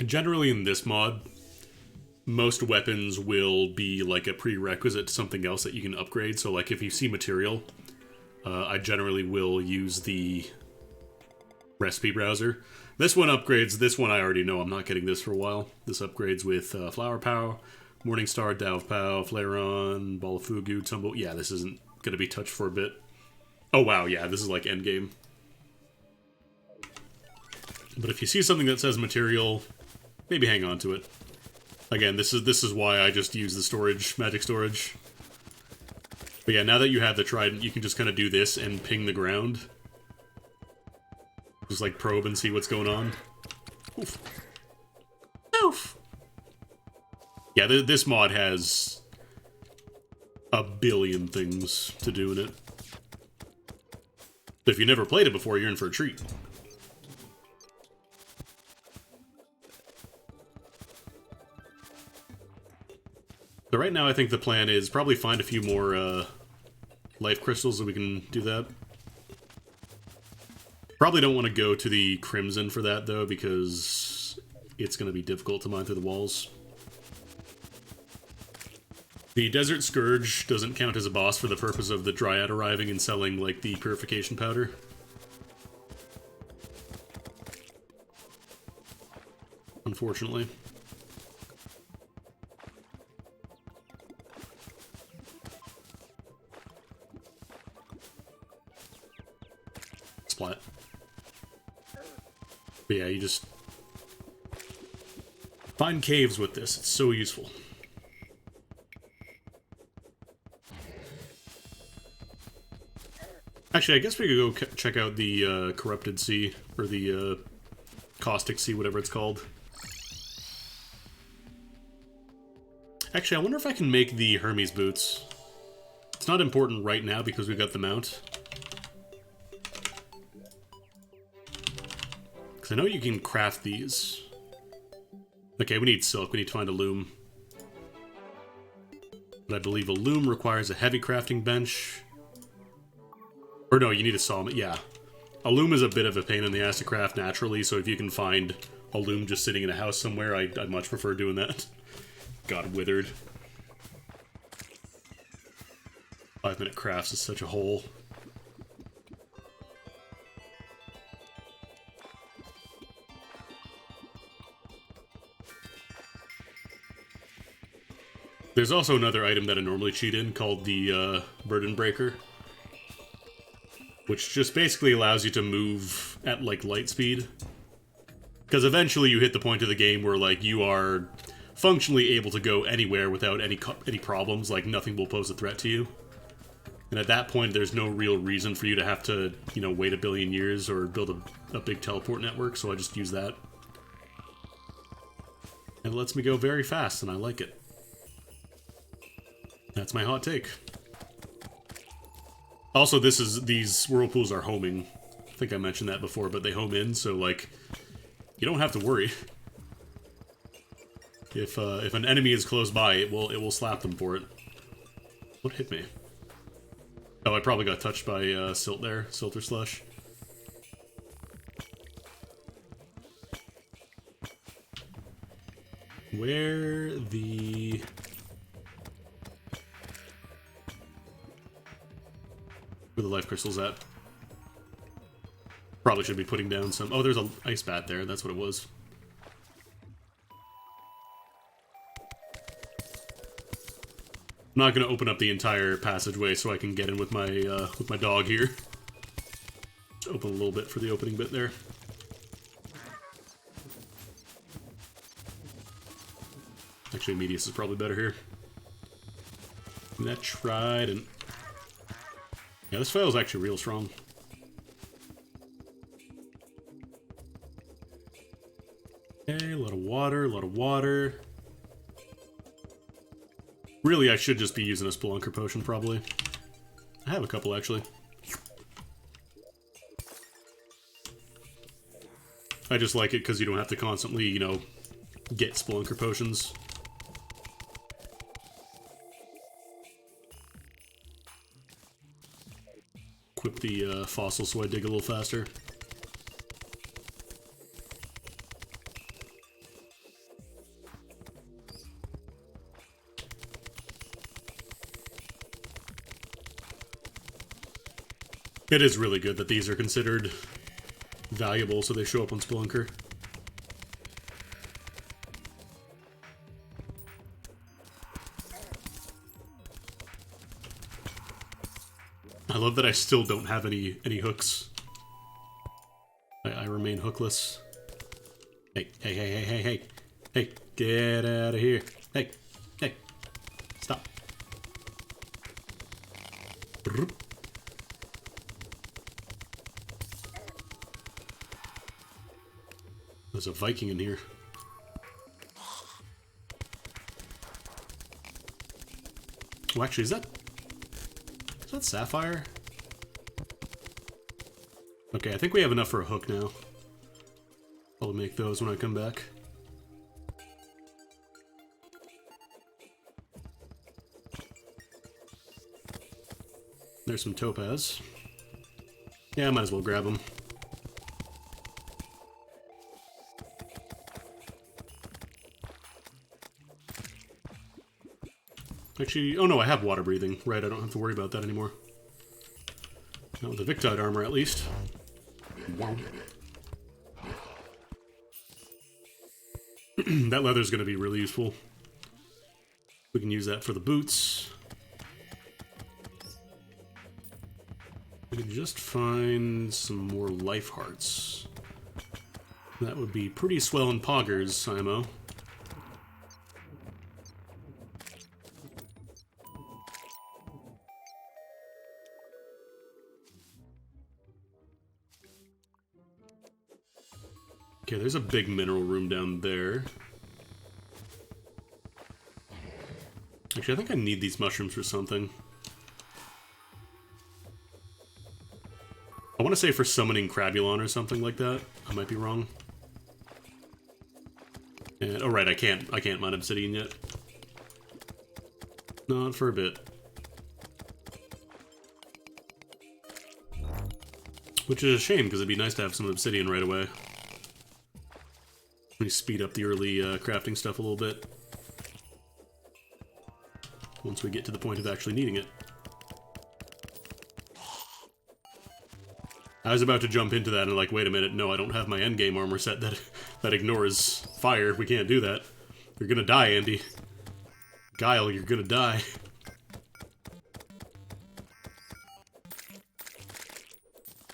Generally in this mod, most weapons will be like a prerequisite to something else that you can upgrade. So like if you see material, I generally will use the recipe browser. This one upgrades, this one I already know, I'm not getting this for a while. This upgrades with Flower Pow, Morningstar, Dalv Pow, Flairon, Ball of Fugu, Tumble. Yeah, this isn't going to be touched for a bit. Oh wow, yeah, this is like endgame. But if you see something that says material, maybe hang on to it. Again, this is why I just use the storage, magic storage. But yeah, now that you have the trident, you can just kind of do this and ping the ground. Just like probe and see what's going on. Oof. Oof. Yeah, this mod has a billion things to do in it. But if you never played it before, you're in for a treat. So right now I think the plan is probably find a few more life crystals so we can do that. Probably don't want to go to the Crimson for that though, because it's going to be difficult to mine through the walls. The Desert Scourge doesn't count as a boss for the purpose of the Dryad arriving and selling like the purification powder. Unfortunately. Splat. But yeah, you just find caves with this. It's so useful. Actually, I guess we could go check out the Corrupted Sea, or the Caustic Sea, whatever it's called. Actually, I wonder if I can make the Hermes boots. It's not important right now because we've got the mount. Because I know you can craft these. Okay, we need silk. We need to find a loom. But I believe a loom requires a heavy crafting bench. Or no, you need a saw. Yeah. A loom is a bit of a pain in the ass to craft naturally, so if you can find a loom just sitting in a house somewhere, I'd much prefer doing that. God, withered. 5-minute crafts is such a hole. There's also another item that I normally cheat in called the Burden Breaker, which just basically allows you to move at like light speed. Because eventually you hit the point of the game where, like, you are functionally able to go anywhere without any problems, like, nothing will pose a threat to you. And at that point, there's no real reason for you to have to, you know, wait a billion years or build a big teleport network, so I just use that. And it lets me go very fast, and I like it. That's my hot take. Also, these whirlpools are homing. I think I mentioned that before, but they home in, so, like, you don't have to worry. If an enemy is close by, it will slap them for it. What hit me? Oh, I probably got touched by silt there. Silt or slush. Where the life crystal's at? Probably should be putting down some... Oh, there's an ice bat there. That's what it was. I'm not going to open up the entire passageway so I can get in with my dog here. Just open a little bit for the opening bit there. Actually, Medius is probably better here. And that trident. Yeah, this file is actually real strong. Okay, a lot of water, a lot of water. Really, I should just be using a Spelunker potion, probably. I have a couple, actually. I just like it because you don't have to constantly, you know, get Spelunker potions. Equip the fossil so I dig a little faster. It is really good that these are considered valuable, so they show up on Spelunker. I love that I still don't have any hooks. I remain hookless. Hey, hey, hey, hey, hey, hey. Hey, get out of here. Hey, hey. Stop. There's a Viking in here. Oh, actually, is that sapphire? Okay, I think we have enough for a hook now. I'll make those when I come back. There's some topaz. Yeah, I might as well grab them. Actually, oh no, I have water breathing. Right, I don't have to worry about that anymore. Not with the Victide armor, at least. Wow. That leather's going to be really useful. We can use that for the boots. We can just find some more life hearts. That would be pretty swell in poggers, Simo. Okay, there's a big mineral room down there. Actually, I think I need these mushrooms for something. I want to say for summoning Crabulon or something like that. I might be wrong. And, oh right, I can't mine obsidian yet. Not for a bit. Which is a shame, because it'd be nice to have some obsidian right away. Let me speed up the early crafting stuff a little bit. Once we get to the point of actually needing it. I was about to jump into that and like, wait a minute, no, I don't have my endgame armor set that ignores fire. We can't do that. You're gonna die, Andy. Guile, you're gonna die.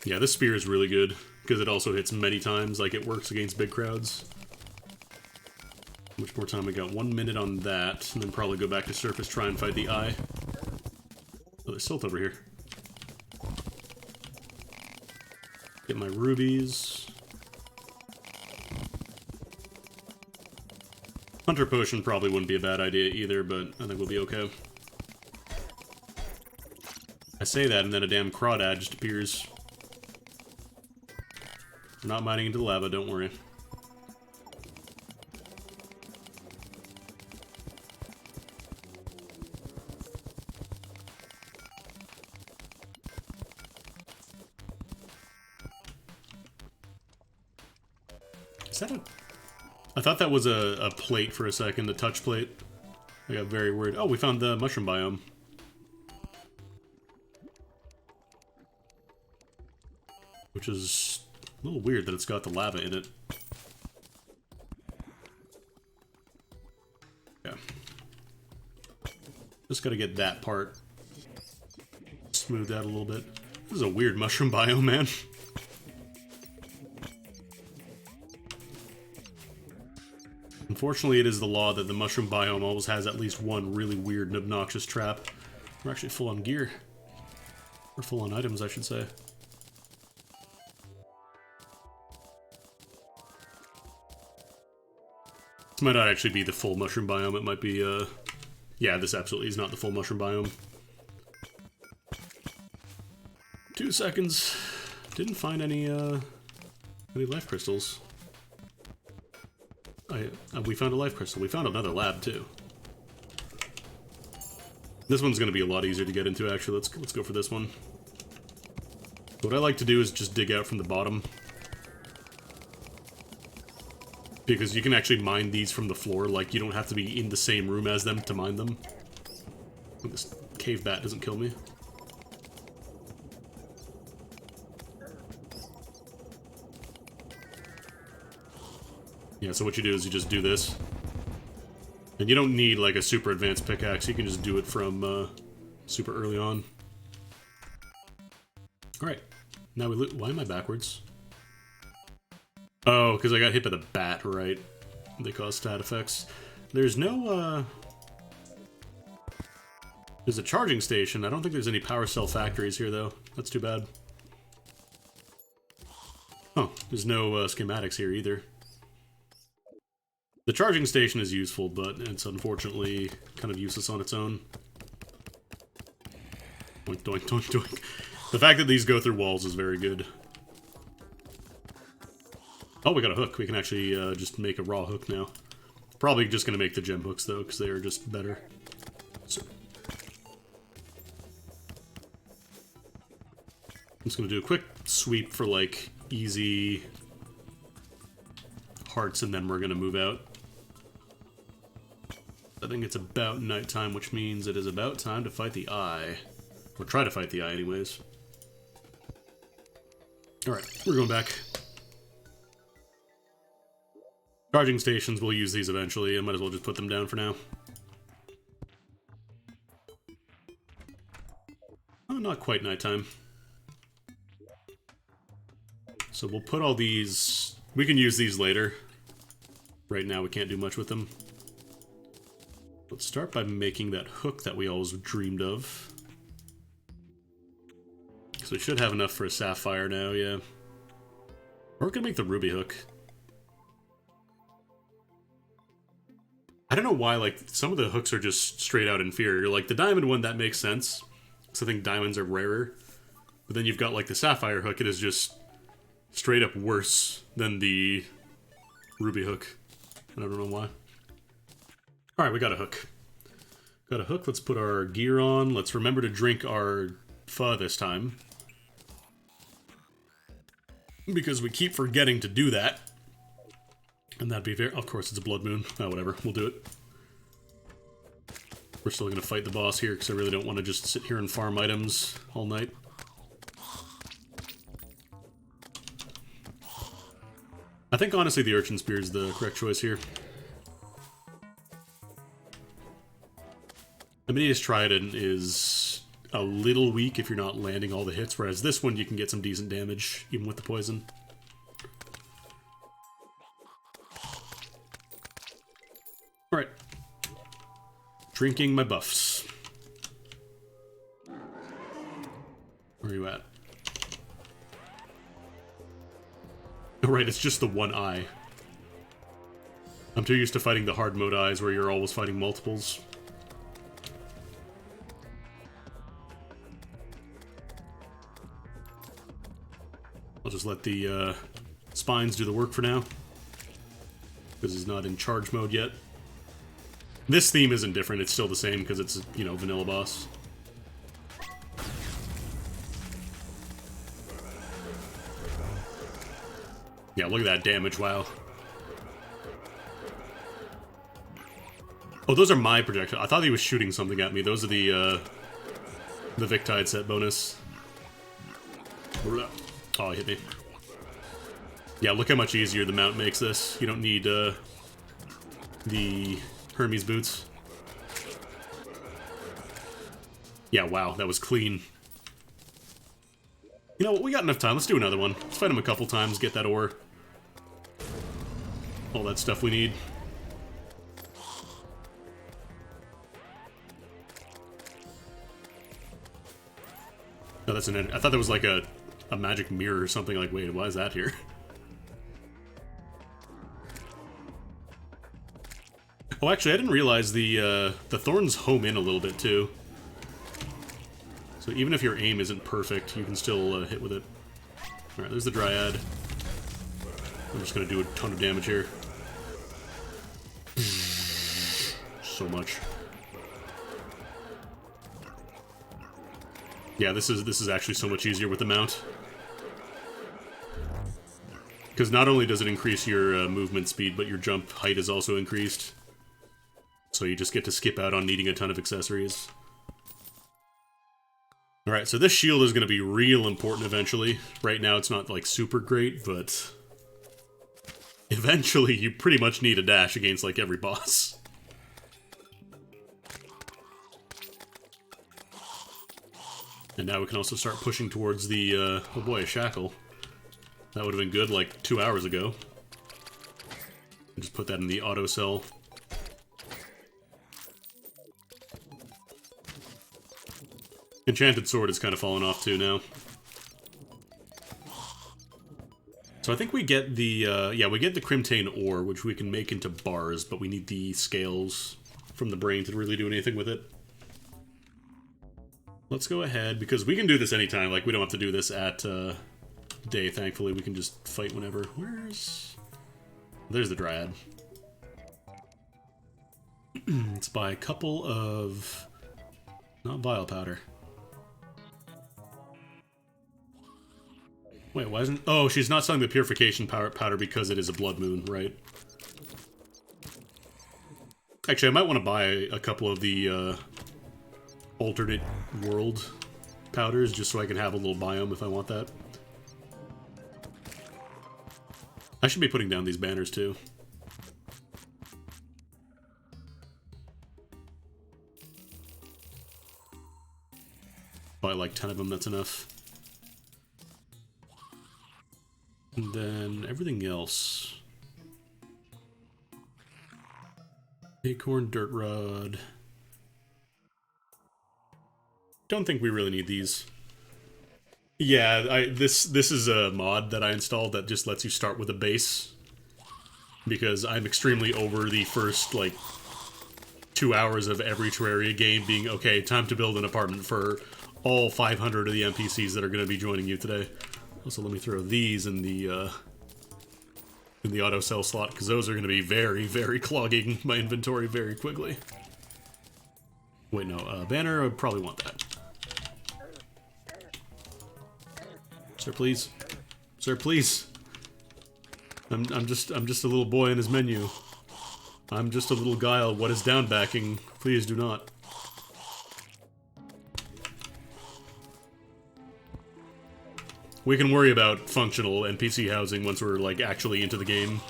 Yeah, this spear is really good, because it also hits many times, like it works against big crowds. How much more time we got? 1 minute on that, and then probably go back to surface, try and fight the eye. Oh, there's silt over here. Get my rubies. Hunter potion probably wouldn't be a bad idea either, but I think we'll be okay. I say that, and then a damn crawdad just appears. We're not mining into the lava, don't worry. Is that a... I thought that was a plate for a second, a touch plate. I got very worried. Oh, we found the mushroom biome. Which is a little weird that it's got the lava in it. Yeah. Just gotta get that part smoothed out a little bit. This is a weird mushroom biome, man. Unfortunately, it is the law that the mushroom biome always has at least one really weird and obnoxious trap. We're actually full on gear. We're full on items, I should say. This might not actually be the full mushroom biome. It might be, yeah, this absolutely is not the full mushroom biome. 2 seconds. Didn't find any life crystals. We found a life crystal. We found another lab, too. This one's going to be a lot easier to get into, actually. Let's go for this one. What I like to do is just dig out from the bottom. Because you can actually mine these from the floor. Like, you don't have to be in the same room as them to mine them. This cave bat doesn't kill me. Yeah, so what you do is you just do this. And you don't need, like, a super advanced pickaxe. You can just do it from, super early on. Alright. Now we loot. Why am I backwards? Oh, because I got hit by the bat, right? They cause stat effects. There's no, There's a charging station. I don't think there's any power cell factories here, though. That's too bad. Oh, there's no, schematics here, either. The charging station is useful, but it's unfortunately kind of useless on its own. Doink, doink, doink, doink. The fact that these go through walls is very good. Oh, we got a hook. We can actually just make a raw hook now. Probably just going to make the gem hooks, though, because they are just better. So. I'm just going to do a quick sweep for, like, easy hearts, and then we're going to move out. I think it's about nighttime, which means it is about time to fight the eye. Or try to fight the eye, anyways. Alright, we're going back. Charging stations, we'll use these eventually. I might as well just put them down for now. Oh, not quite nighttime. So we'll put all these... We can use these later. Right now we can't do much with them. Let's start by making that hook that we always dreamed of. So we should have enough for a sapphire now, yeah. Or we can make the ruby hook. I don't know why, like, some of the hooks are just straight out inferior. Like, the diamond one, that makes sense. Because I think diamonds are rarer. But then you've got, like, the sapphire hook. It is just straight up worse than the ruby hook. I don't know why. Alright, we got a hook. Got a hook. Let's put our gear on. Let's remember to drink our pho this time. Because we keep forgetting to do that. And that'd be very... Of course, it's a blood moon. Oh, whatever. We'll do it. We're still going to fight the boss here, because I really don't want to just sit here and farm items all night. I think, honestly, the Urchin Spear is the correct choice here. Aminius Trident is a little weak if you're not landing all the hits, whereas this one you can get some decent damage, even with the poison. Drinking my buffs. Where are you at? Oh, right, it's just the one eye. I'm too used to fighting the hard mode eyes where you're always fighting multiples. I'll just let the spines do the work for now, because he's not in charge mode yet. This theme isn't different, it's still the same because it's, you know, vanilla boss. Yeah, look at that damage, wow. Oh, those are my projectiles. I thought he was shooting something at me. Those are the Victide set bonus. Oh, he hit me. Yeah, look how much easier the mount makes this. You don't need, the Hermes boots. Yeah, wow, that was clean. You know what, we got enough time. Let's do another one. Let's fight him a couple times, get that ore. All that stuff we need. No, that's an... I thought that was like a magic mirror or something. Like, wait, why is that here? Oh, actually, I didn't realize the thorns home in a little bit, too. So even if your aim isn't perfect, you can still hit with it. Alright, there's the Dryad. I'm just gonna do a ton of damage here. So much. Yeah, this is actually so much easier with the mount. Because not only does it increase your movement speed, but your jump height is also increased. So you just get to skip out on needing a ton of accessories. Alright, so this shield is going to be real important eventually. Right now it's not, like, super great, but... eventually you pretty much need a dash against, like, every boss. And now we can also start pushing towards the, oh boy, a shackle. That would have been good, like, 2 hours ago. Just put that in the auto cell. Enchanted Sword is kind of falling off too now. So I think we get the, yeah, we get the Crimtane ore, which we can make into bars, but we need the scales from the brain to really do anything with it. Let's go ahead, because we can do this anytime. Like, we don't have to do this at day, thankfully. We can just fight whenever. Where's... There's the Dryad. Let's buy a couple of... not Vile Powder. Wait, why isn't... oh, she's not selling the Purification powder because it is a Blood Moon, right? Actually, I might want to buy a couple of the alternate world powders just so I can have a little biome if I want that. I should be putting down these banners too. Buy like 10 of them, that's enough. And then everything else. Acorn, Dirt Rod. Don't think we really need these. Yeah, this is a mod that I installed that just lets you start with a base. Because I'm extremely over the first, like, 2 hours of every Terraria game being, okay, time to build an apartment for all 500 of the NPCs that are going to be joining you today. Also, let me throw these in the auto sell slot, because those are going to be very, very clogging my inventory very quickly. Wait, no, banner, I probably want that. Sir, please. Sir, please. I'm just a little boy in his menu. I'm just a little guile. What is down backing? Please do not. We can worry about functional NPC housing once we're, like, actually into the game.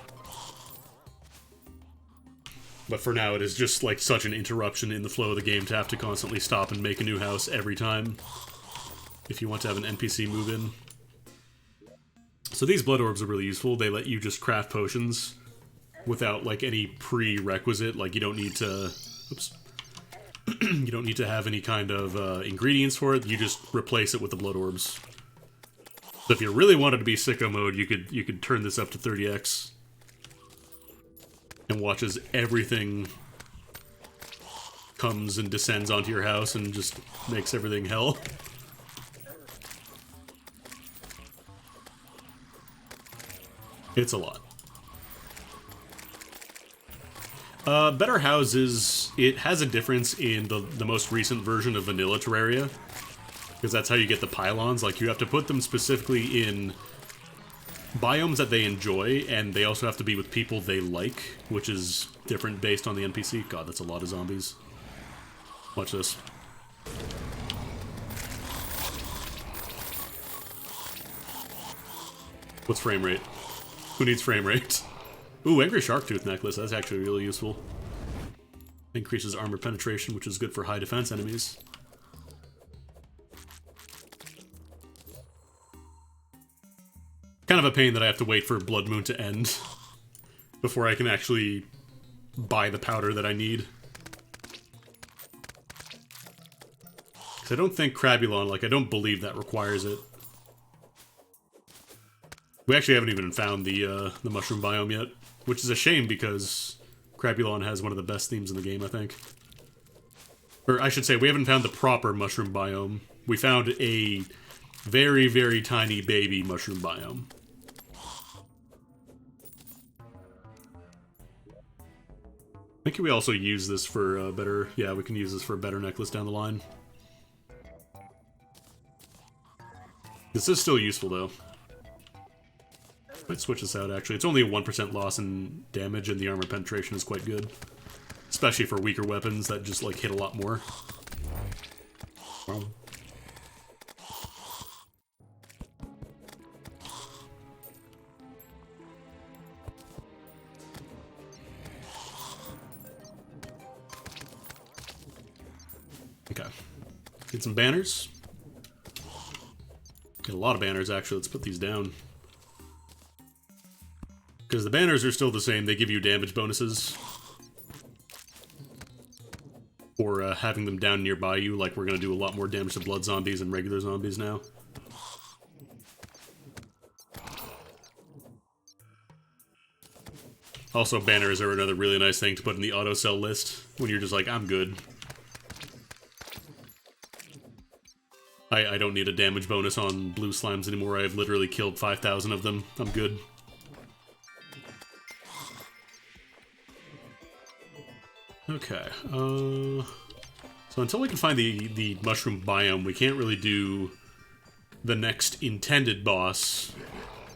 But for now, it is just, like, such an interruption in the flow of the game to have to constantly stop and make a new house every time. If you want to have an NPC move in. So these blood orbs are really useful. They let you just craft potions without, like, any prerequisite. Like, you don't need to... oops. You don't need to have any kind of ingredients for it. You just replace it with the blood orbs. So if you really wanted to be sicko mode, you could turn this up to 30x and watch as everything comes and descends onto your house and just makes everything hell. It's a lot. Better Houses, it has a difference in the most recent version of Vanilla Terraria, because that's how you get the pylons. Like, you have to put them specifically in biomes that they enjoy, and they also have to be with people they like, which is different based on the NPC. God, that's a lot of zombies. Watch this. What's frame rate? Who needs frame rate? Ooh, Angry Shark Tooth Necklace. That's actually really useful. Increases armor penetration, which is good for high defense enemies. Kind of a pain that I have to wait for Blood Moon to end before I can actually buy the powder that I need. Because I don't think Crabulon, like, I don't believe that requires it. We actually haven't even found the mushroom biome yet, which is a shame because Crabulon has one of the best themes in the game, I think. Or I should say, we haven't found the proper mushroom biome. We found a very, very tiny baby mushroom biome. I think we also use this for better... Yeah, we can use this for a better necklace down the line. This is still useful, though. Might switch this out, actually. It's only a 1% loss in damage, and the armor penetration is quite good. Especially for weaker weapons that just, like, hit a lot more. Wow. Okay. Get some banners. Get a lot of banners, actually. Let's put these down. Because the banners are still the same. They give you damage bonuses for having them down nearby you. Like, we're going to do a lot more damage to blood zombies and regular zombies now. Also, banners are another really nice thing to put in the auto-sell list when you're just like, I'm good. I don't need a damage bonus on blue slimes anymore. I've literally killed 5,000 of them. I'm good. Okay, so until we can find the mushroom biome, we can't really do the next intended boss,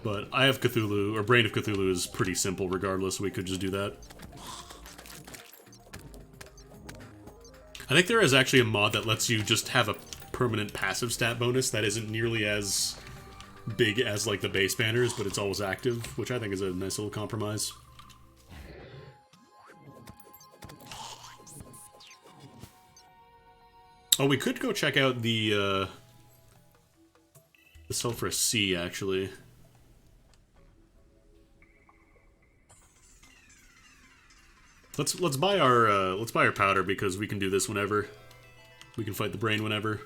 but Eye of Cthulhu, or Brain of Cthulhu is pretty simple regardless, so we could just do that. I think there is actually a mod that lets you just have a permanent passive stat bonus that isn't nearly as big as, like, the base banners, but it's always active, which I think is a nice little compromise. Oh, we could go check out the Sulphurous Sea, actually. Let's buy our powder because we can do this whenever. We can fight the brain whenever.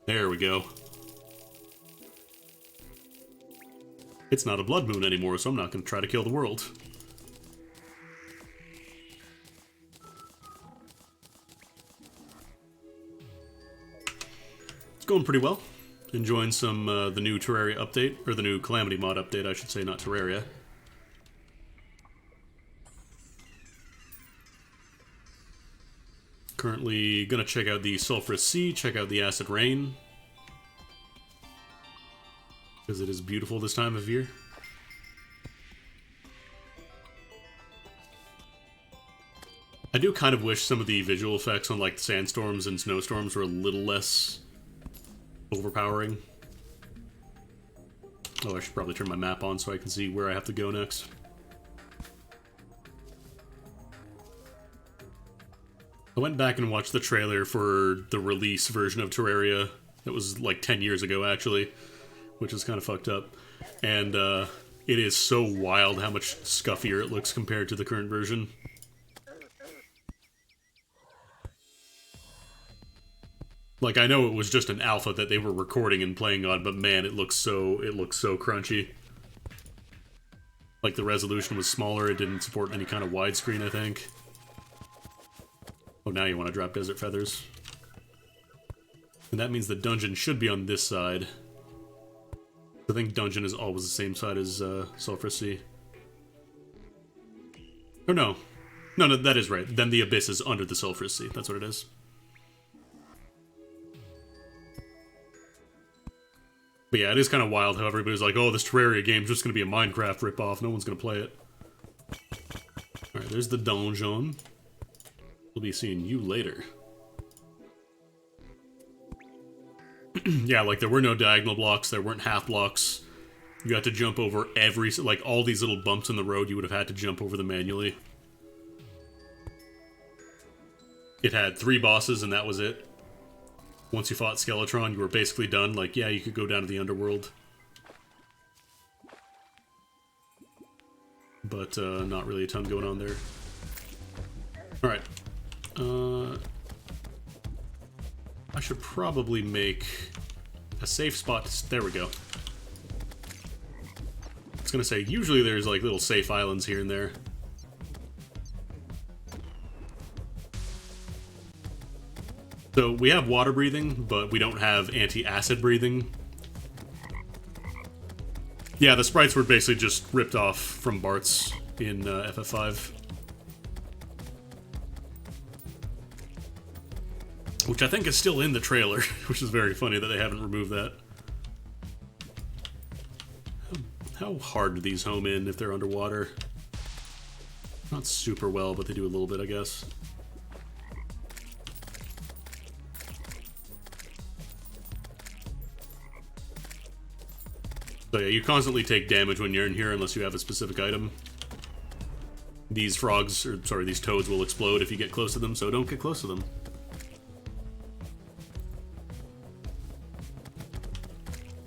There we go. It's not a blood moon anymore, so I'm not going to try to kill the world. Going pretty well. Enjoying some the new Terraria update, or the new Calamity Mod update, I should say, not Terraria. Currently gonna check out the Sulphurous Sea, check out the Acid Rain, because it is beautiful this time of year. I do kind of wish some of the visual effects on, like, sandstorms and snowstorms were a little less overpowering. Oh, I should probably turn my map on so I can see where I have to go next. I went back and watched the trailer for the release version of Terraria. That was like 10 years ago, actually, which is kind of fucked up. And it is so wild how much scuffier it looks compared to the current version. Like, I know it was just an alpha that they were recording and playing on, but man, it looks so crunchy. Like, the resolution was smaller, it didn't support any kind of widescreen, I think. Oh, now you want to drop Desert Feathers. And that means the dungeon should be on this side. I think dungeon is always the same side as Sulphur Sea. Oh, no. No, that is right. Then the Abyss is under the Sulphur Sea. That's what it is. But yeah, it is kind of wild how everybody's like, oh, this Terraria game's just going to be a Minecraft ripoff. No one's going to play it. Alright, there's the donjon. We'll be seeing you later. Yeah, like, there were no diagonal blocks, there weren't half blocks. You had to jump over every... Like, all these little bumps in the road, you would have had to jump over them manually. It had 3 bosses, and that was it. Once you fought Skeletron, you were basically done. Like, yeah, you could go down to the underworld. But, not really a ton going on there. Alright. I should probably make a safe spot. There we go. I was gonna say, usually there's like little safe islands here and there. So we have water breathing, but we don't have anti-acid breathing. Yeah, the sprites were basically just ripped off from Bart's in FF5. Which I think is still in the trailer, which is very funny that they haven't removed that. How hard do these home in if they're underwater? Not super well, but they do a little bit, I guess. So yeah, you constantly take damage when you're in here unless you have a specific item. These frogs, or sorry, these toads will explode if you get close to them, so don't get close to them.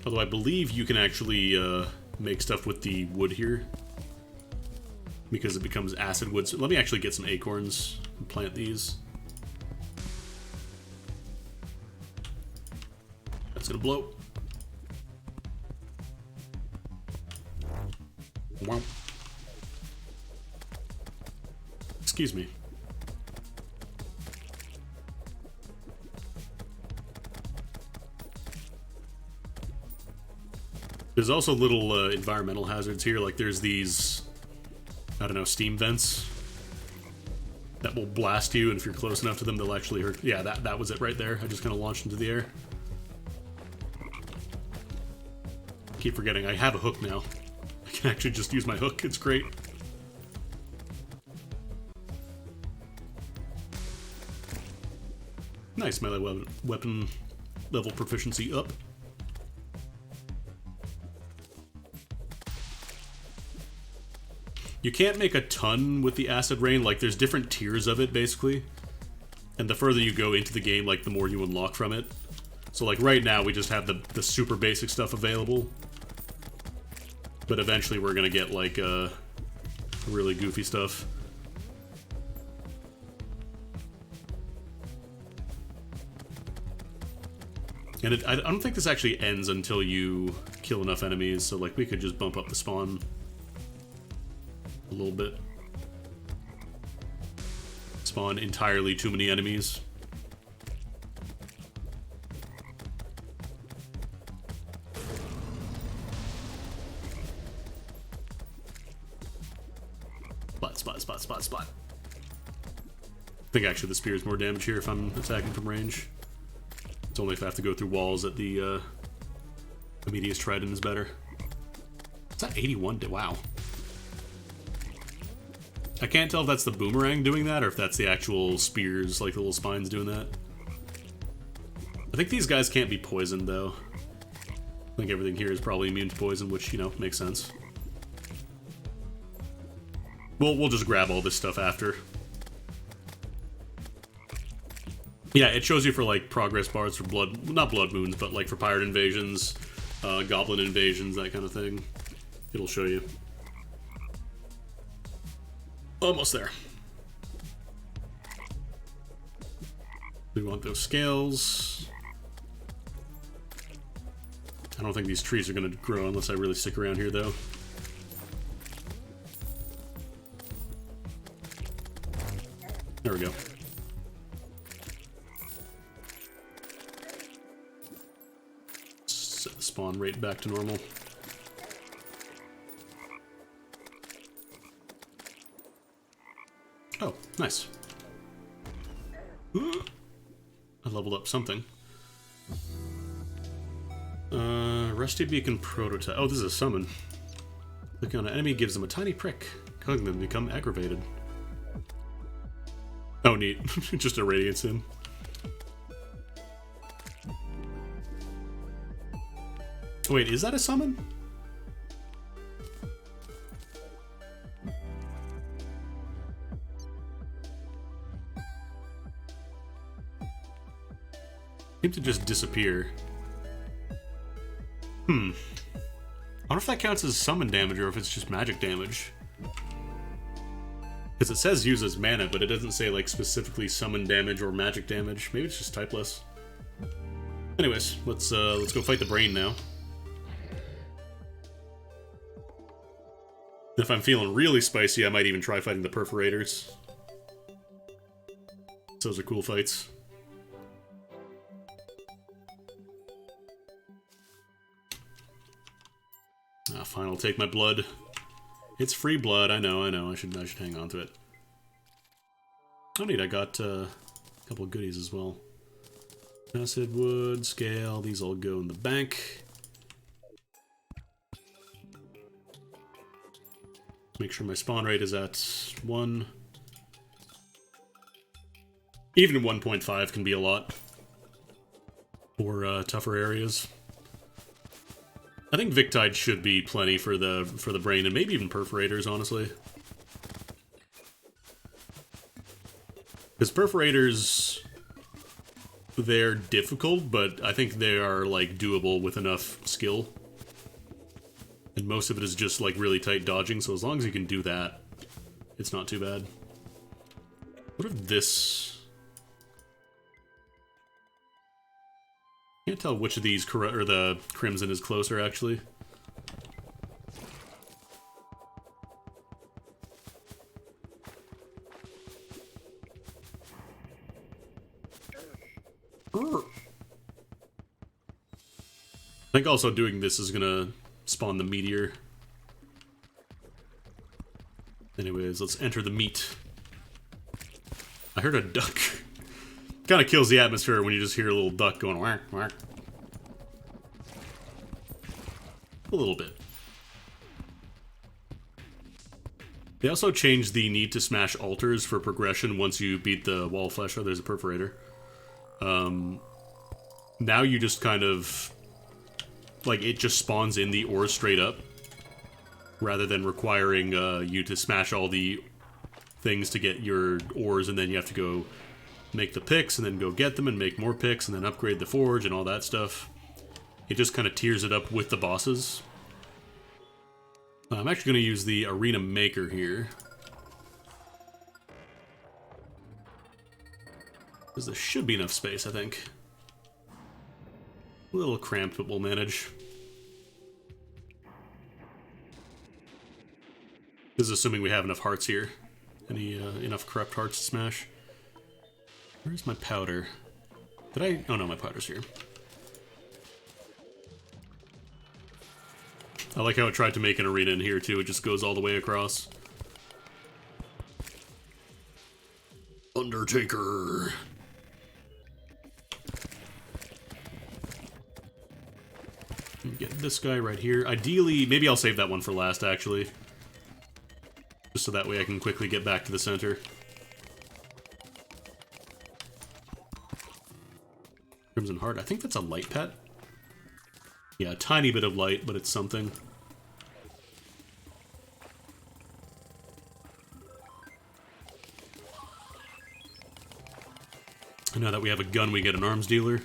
Although I believe you can actually make stuff with the wood here. Because it becomes acid wood. So let me actually get some acorns and plant these. That's gonna blow. Wow. Excuse me. There's also little environmental hazards here, like there's these, I don't know, steam vents that will blast you, and if you're close enough to them, they'll actually hurt. Yeah, that was it right there. I just kind of launched into the air. Keep forgetting, I have a hook now. I can actually just use my hook, it's great. Nice melee weapon level proficiency up. You can't make a ton with the acid rain, like there's different tiers of it basically. And the further you go into the game, like the more you unlock from it. So like right now we just have the super basic stuff available. But eventually we're gonna get like really goofy stuff. And I don't think this actually ends until you kill enough enemies, so like we could just bump up the spawn a little bit. Spawn entirely too many enemies. Spot. I think actually the spear is more damage here if I'm attacking from range. It's only if I have to go through walls that the Immediate Trident is better. Is that 81? Wow. I can't tell if that's the boomerang doing that or if that's the actual spears, like the little spines doing that. I think these guys can't be poisoned though. I think everything here is probably immune to poison, which, you know, makes sense. We'll just grab all this stuff after. Yeah, it shows you for like progress bars for not blood moons, but like for pirate invasions, goblin invasions, that kind of thing. It'll show you. Almost there. We want those scales. I don't think these trees are going to grow unless I really stick around here, though. There we go. Set the spawn rate back to normal. Oh, nice. I leveled up something. Rusty Beacon Prototype. Oh, this is a summon. Clicking on an enemy gives them a tiny prick, causing them to become aggravated. Oh, neat. Just a radiance in. Wait, is that a summon? Seem to just disappear. I wonder if that counts as summon damage or if it's just magic damage. Because it says uses mana, but it doesn't say like specifically summon damage or magic damage. Maybe it's just typeless. Anyways, let's go fight the brain now. If I'm feeling really spicy, I might even try fighting the perforators. Those are cool fights. Fine, I'll take my blood. It's free blood, I know. I should hang on to it. Oh neat, I got a couple of goodies as well. Acid, wood, scale, these all go in the bank. Make sure my spawn rate is at 1. Even 1.5 can be a lot for tougher areas. I think Victide should be plenty for the brain, and maybe even perforators, honestly. Because perforators, they're difficult, but I think they are like doable with enough skill. And most of it is just like really tight dodging, so as long as you can do that, it's not too bad. What if this... Can't tell which of these or the Crimson is closer, actually. I think also doing this is gonna spawn the meteor. Anyways, let's enter the meat. I heard a duck. Kind of kills the atmosphere when you just hear a little duck going whack, whack. A little bit. They also changed the need to smash altars for progression once you beat the wall flesh. Oh, there's a perforator. Now you just kind of... like, it just spawns in the ores straight up. Rather than requiring you to smash all the things to get your ores, and then you have to go make the picks, and then go get them and make more picks, and then upgrade the forge and all that stuff. It just kind of tiers it up with the bosses. I'm actually going to use the Arena Maker here. Because there should be enough space, I think. A little cramped, but we'll manage. This is assuming we have enough hearts here. Enough corrupt hearts to smash. Where's my powder? Did I... oh no, my powder's here. I like how it tried to make an arena in here too, it just goes all the way across. Undertaker! Get this guy right here. Ideally, maybe I'll save that one for last actually. Just so that way I can quickly get back to the center. Crimson Heart. I think that's a light pet. Yeah, a tiny bit of light, but it's something. And now that we have a gun, we get an arms dealer.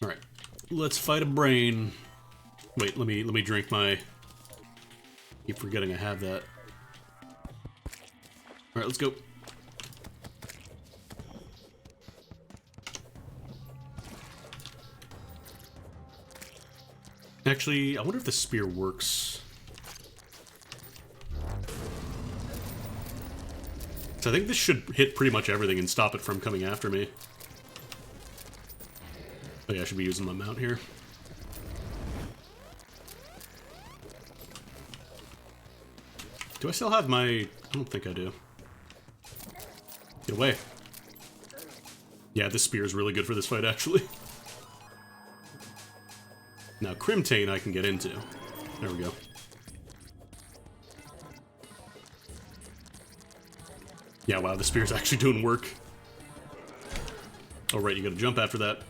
Alright, let's fight a brain. Wait, let me drink my... keep forgetting I have that. Alright, let's go. Actually, I wonder if the spear works. So I think this should hit pretty much everything and stop it from coming after me. Oh yeah, I should be using my mount here. Do I still have my... I don't think I do. Get away. Yeah, this spear is really good for this fight, actually. Now, Crimtane I can get into. There we go. Yeah, wow, the spear's actually doing work. Oh, right, you gotta jump after that.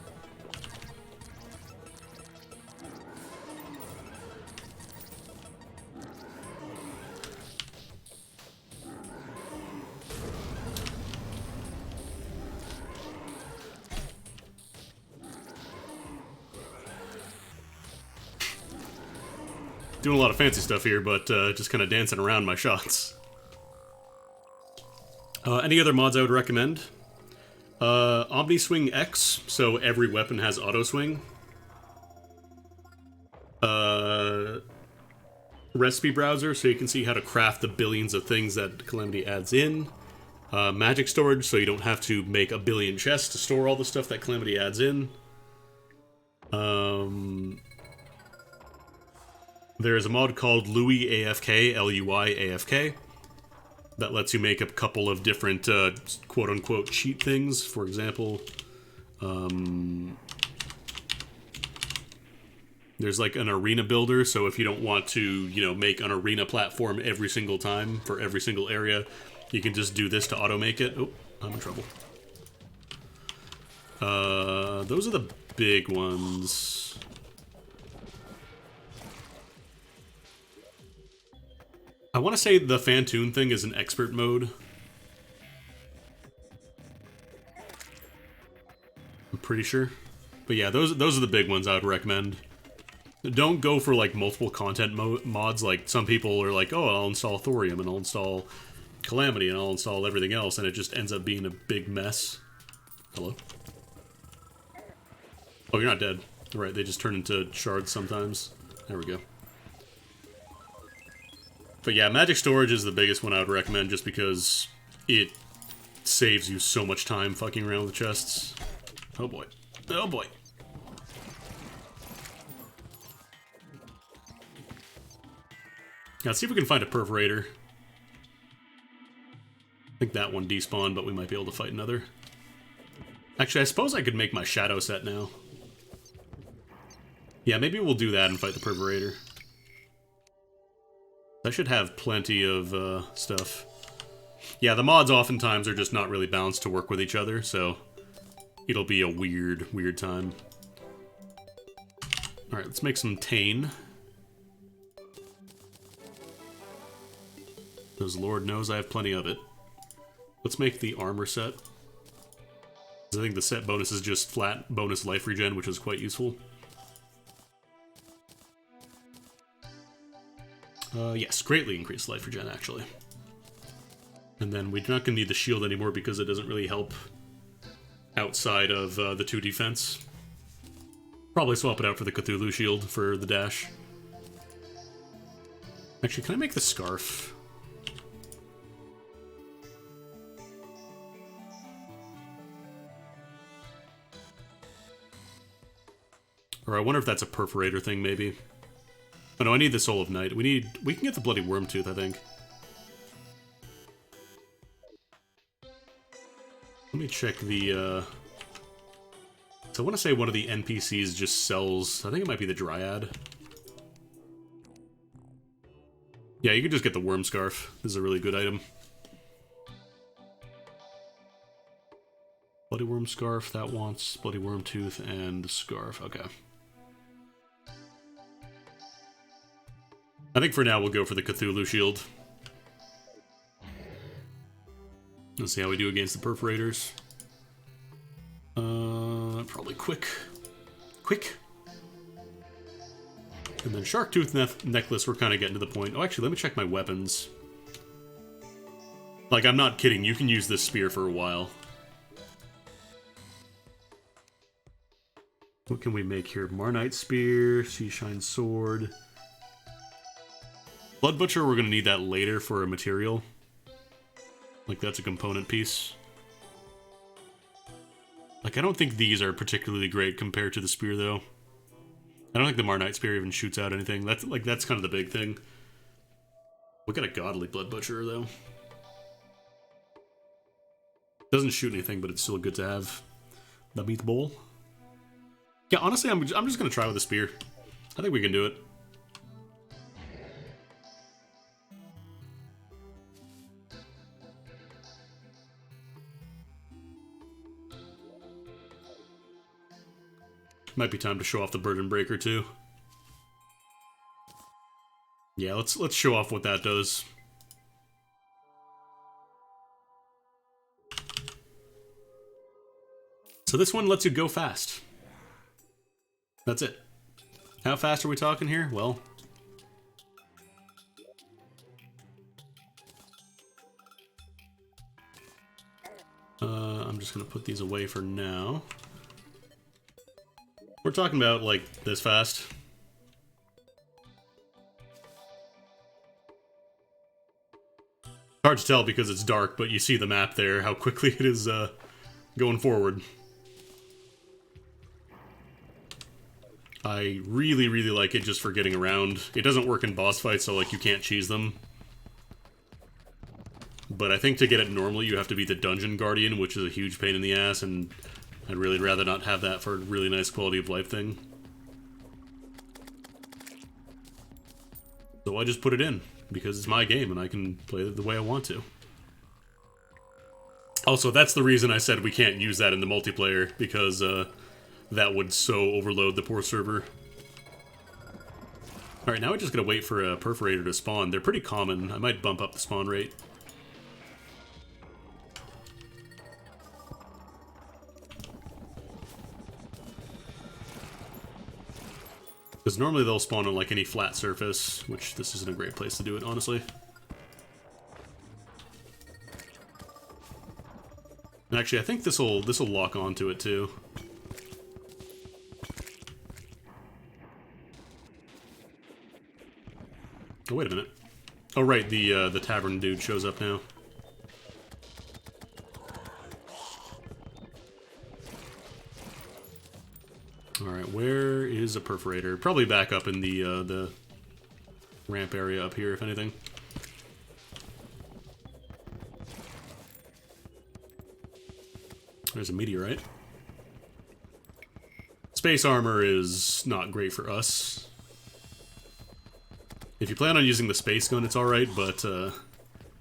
Doing a lot of fancy stuff here, but just kind of dancing around my shots. Any other mods I would recommend? Omni Swing X, so every weapon has auto swing. Recipe browser, so you can see how to craft the billions of things that Calamity adds in. Magic storage, so you don't have to make a billion chests to store all the stuff that Calamity adds in. There's a mod called Louis AFK, L-U-I AFK, that lets you make a couple of different quote-unquote cheat things. For example, there's like an arena builder, so if you don't want to, you know, make an arena platform every single time for every single area, you can just do this to auto-make it. Oh, I'm in trouble. Those are the big ones. I want to say the Fantoon thing is an expert mode. I'm pretty sure. But yeah, those are the big ones I would recommend. Don't go for like multiple content mods. Like some people are like, oh, I'll install Thorium and I'll install Calamity and I'll install everything else, and it just ends up being a big mess. Hello? Oh, you're not dead. Right, they just turn into shards sometimes. There we go. But yeah, magic storage is the biggest one I would recommend, just because it saves you so much time fucking around with the chests. Oh boy. Oh boy. Now, let's see if we can find a perforator. I think that one despawned, but we might be able to fight another. Actually, I suppose I could make my shadow set now. Yeah, maybe we'll do that and fight the perforator. I should have plenty of stuff. Yeah, the mods oftentimes are just not really balanced to work with each other, so it'll be a weird, weird time. Alright, let's make some Tane. Because Lord knows I have plenty of it. Let's make the armor set. I think the set bonus is just flat bonus life regen, which is quite useful. Yes, greatly increased life regen, actually. And then we're not going to need the shield anymore because it doesn't really help outside of the 2 defense. Probably swap it out for the Cthulhu shield for the dash. Actually, can I make the scarf? Or I wonder if that's a perforator thing, maybe. Oh no, I need the Soul of Night. We can get the Bloody Worm Tooth, I think. Let me check the, So I want to say one of the NPCs just sells... I think it might be the Dryad. Yeah, you can just get the Worm Scarf. This is a really good item. Bloody Worm Scarf, that wants Bloody Worm Tooth and Scarf. Okay. I think for now we'll go for the Cthulhu shield. Let's see how we do against the perforators. Probably quick. Quick. And then Shark Tooth Necklace, we're kind of getting to the point. Oh, actually, let me check my weapons. Like, I'm not kidding. You can use this spear for a while. What can we make here? Marnite Spear, Seashine Sword. Blood Butcher, we're going to need that later for a material. Like, that's a component piece. Like, I don't think these are particularly great compared to the spear, though. I don't think the Marnite Spear even shoots out anything. That's kind of the big thing. We got a godly Blood Butcher, though. Doesn't shoot anything, but it's still good to have. The meat bowl. Yeah, honestly, I'm just gonna try with the spear. I think we can do it. Might be time to show off the Burden Breaker too. Yeah, let's show off what that does. So this one lets you go fast. That's it. How fast are we talking here? Well, I'm just gonna put these away for now. We're talking about, like, this fast. Hard to tell because it's dark, but you see the map there, how quickly it is going forward. I really, really like it just for getting around. It doesn't work in boss fights, so, like, you can't cheese them. But I think to get it normally, you have to be the Dungeon Guardian, which is a huge pain in the ass, and I'd really rather not have that for a really nice quality of life thing. So I just put it in, because it's my game, and I can play it the way I want to. Also, that's the reason I said we can't use that in the multiplayer, because, that would so overload the poor server. Alright, now we just gotta wait for a perforator to spawn. They're pretty common. I might bump up the spawn rate. Because normally they'll spawn on, like, any flat surface, which this isn't a great place to do it, honestly. And actually, I think this'll lock onto it, too. Oh, wait a minute. Oh, right, the tavern dude shows up now. Alright, where is a perforator? Probably back up in the ramp area up here, if anything. There's a meteorite. Space armor is not great for us. If you plan on using the space gun, it's alright, but, I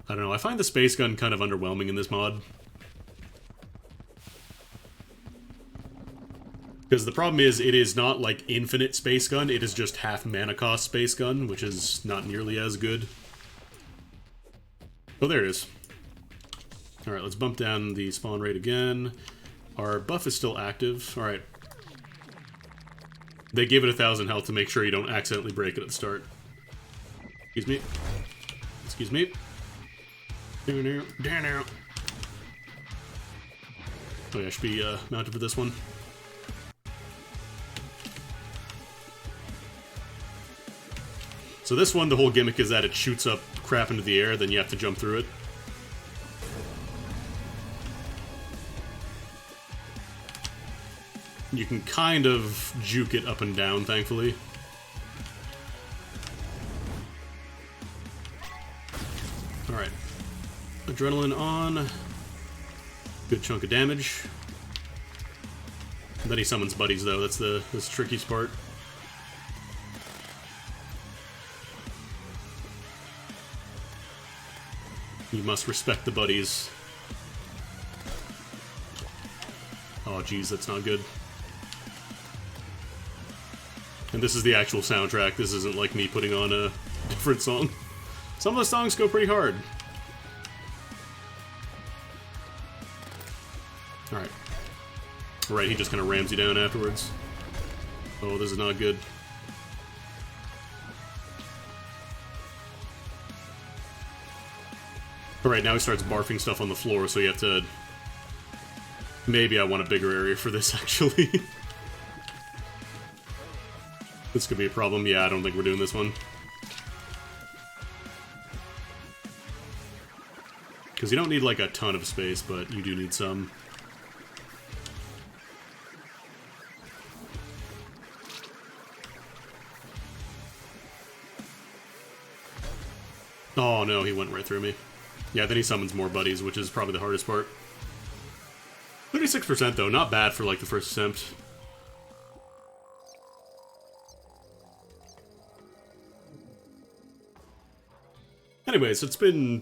don't know. I find the space gun kind of underwhelming in this mod. Because the problem is, it is not, like, infinite space gun, it is just half mana cost space gun, which is not nearly as good. Oh, there it is. Alright, let's bump down the spawn rate again. Our buff is still active. Alright. They give it 1,000 health to make sure you don't accidentally break it at the start. Excuse me. Excuse me. Down out. Oh yeah, I should be mounted for this one. So this one, the whole gimmick is that it shoots up crap into the air, then you have to jump through it. You can kind of juke it up and down, thankfully. Alright. Adrenaline on. Good chunk of damage. And then he summons buddies, though. That's the trickiest part. You must respect the buddies. Oh, geez, that's not good. And this is the actual soundtrack. This isn't like me putting on a different song. Some of the songs go pretty hard. Alright. Right, he just kind of rams you down afterwards. Oh, this is not good. Alright, now he starts barfing stuff on the floor, so you have to... Maybe I want a bigger area for this, actually. This could be a problem. Yeah, I don't think we're doing this one. Because you don't need, like, a ton of space, but you do need some. Oh, no, he went right through me. Yeah, then he summons more buddies, which is probably the hardest part. 36% though, not bad for, like, the first attempt. Anyways, it's been...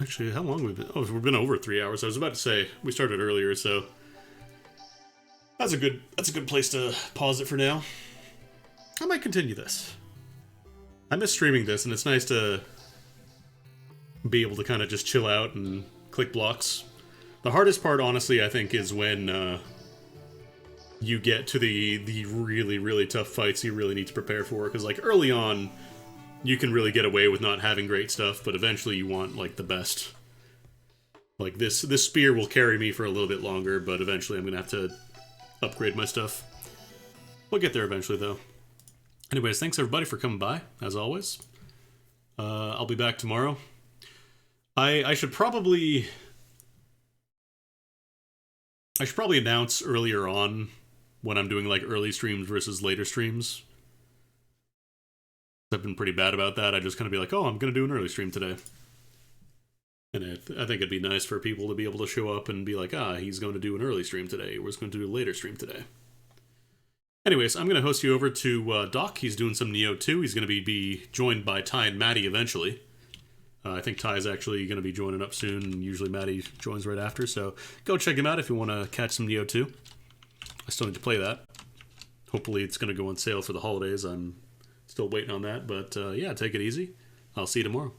Actually, how long have we been? Oh, we've been over 3 hours. I was about to say, we started earlier, so... That's a good place to pause it for now. I might continue this. I miss streaming this, and it's nice to be able to kind of just chill out and click blocks. The hardest part, honestly, I think, is when you get to the really, really tough fights you really need to prepare for. Because, like, early on, you can really get away with not having great stuff, but eventually you want, like, the best. Like, this spear will carry me for a little bit longer, but eventually I'm going to have to upgrade my stuff. We'll get there eventually, though. Anyways, thanks everybody for coming by, as always. I'll be back tomorrow. I should probably announce earlier on when I'm doing, like, early streams versus later streams. I've been pretty bad about that. I just kind of be like, oh, I'm going to do an early stream today. And I think it'd be nice for people to be able to show up and be like, ah, he's going to do an early stream today, or he's going to do a later stream today. Anyways, I'm going to host you over to Doc. He's doing some Neo 2. He's going to be joined by Ty and Maddie eventually. I think Ty is actually going to be joining up soon, and usually Maddie joins right after, so go check him out if you want to catch some Neo 2. I still need to play that. Hopefully it's going to go on sale for the holidays. I'm still waiting on that, but yeah, take it easy. I'll see you tomorrow.